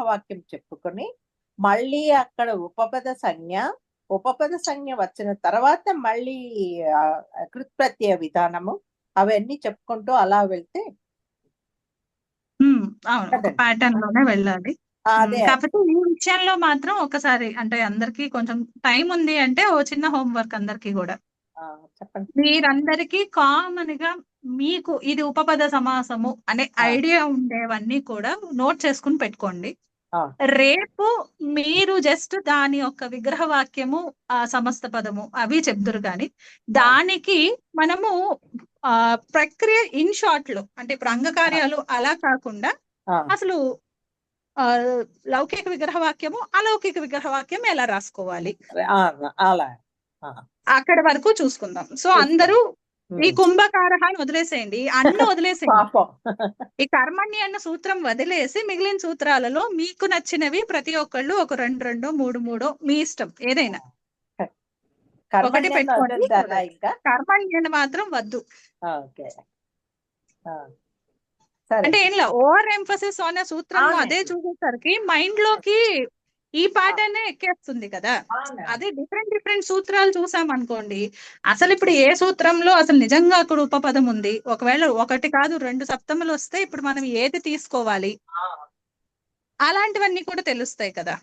వాక్యం చెప్పుకొని మళ్ళీ అక్కడ ఉపపద సంజ్ఞ వచ్చిన తర్వాత మళ్ళీ కృత్ప్రత్యయ విధానము అవన్నీ చెప్పుకుంటూ అలా వెళ్తే ప్యాటర్న్ లోనే వెళ్ళాలి. కాకపోతే ఈ విషయంలో మాత్రం ఒకసారి, అంటే అందరికి కొంచెం టైం ఉంది అంటే ఓ చిన్న హోంవర్క్ అందరికి కూడా. మీరందరికీ కామన్ గా మీకు ఇది ఉపపద సమాసము అనే ఐడియా ఉండేవన్నీ కూడా నోట్ చేసుకుని పెట్టుకోండి. రేపు మీరు జస్ట్ దాని యొక్క విగ్రహ వాక్యము సమస్త పదము అవి చెప్తురు, కానీ దానికి మనము ప్రక్రియ ఇన్ షార్ట్ లో, అంటే ఇప్పుడు అంగకార్యాలు అలా కాకుండా అసలు లౌకిక విగ్రహ వాక్యము అలౌకిక విగ్రహ వాక్యం ఎలా రాసుకోవాలి అక్కడ వరకు చూసుకుందాం. సో అందరూ ఈ కుంభకారహాన్ని వదిలేసేయండి, అన్ని వదిలేసేయండి. ఈ కర్మణ్య అన్న సూత్రం వదిలేసి మిగిలిన సూత్రాలలో మీకు నచ్చినవి ప్రతి ఒక్కళ్ళు ఒక 2 3 మీ ఇష్టం ఏదైనా ఒకటి పెట్టుకోండి. కర్మణ్యాన్ని మాత్రం వద్దు. అంటే ఏం ఓవర్ ఎంఫసిస్ అనే సూత్రం అదే చూసేసరికి మైండ్ లోకి ఈ పాటనే ఎక్కేస్తుంది కదా. అదే డిఫరెంట్ సూత్రాలు చూసాం అనుకోండి, అసలు ఇప్పుడు ఏ సూత్రంలో అసలు నిజంగా అక్కడ ఉపపదం ఉంది, ఒకవేళ 1 కాదు 2 సప్తములు వస్తే ఇప్పుడు మనం ఏది తీసుకోవాలి అలాంటివన్నీ కూడా తెలుస్తాయి కదా.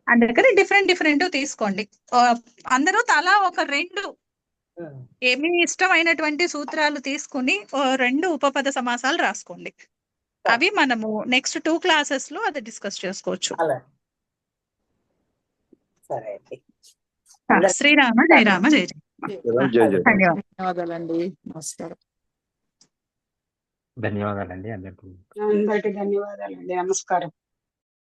అందుకని డిఫరెంట్ తీసుకోండి. అందరూ తలా ఒక 2 ఏమి ఇష్టమైనటువంటి సూత్రాలు తీసుకుని 2 ఉపపద సమాసాలు రాసుకోండి. అవి మనము నెక్స్ట్ 2 క్లాసెస్ లో అది డిస్కస్ చేసుకోవచ్చు. శ్రీరామ జయ రామ జయ జయ. ధన్యవాదాలండి. నమస్కారం. ధన్యవాదాలండి అందరికీ. అందరికీ ధన్యవాదాలండి. నమస్కారం.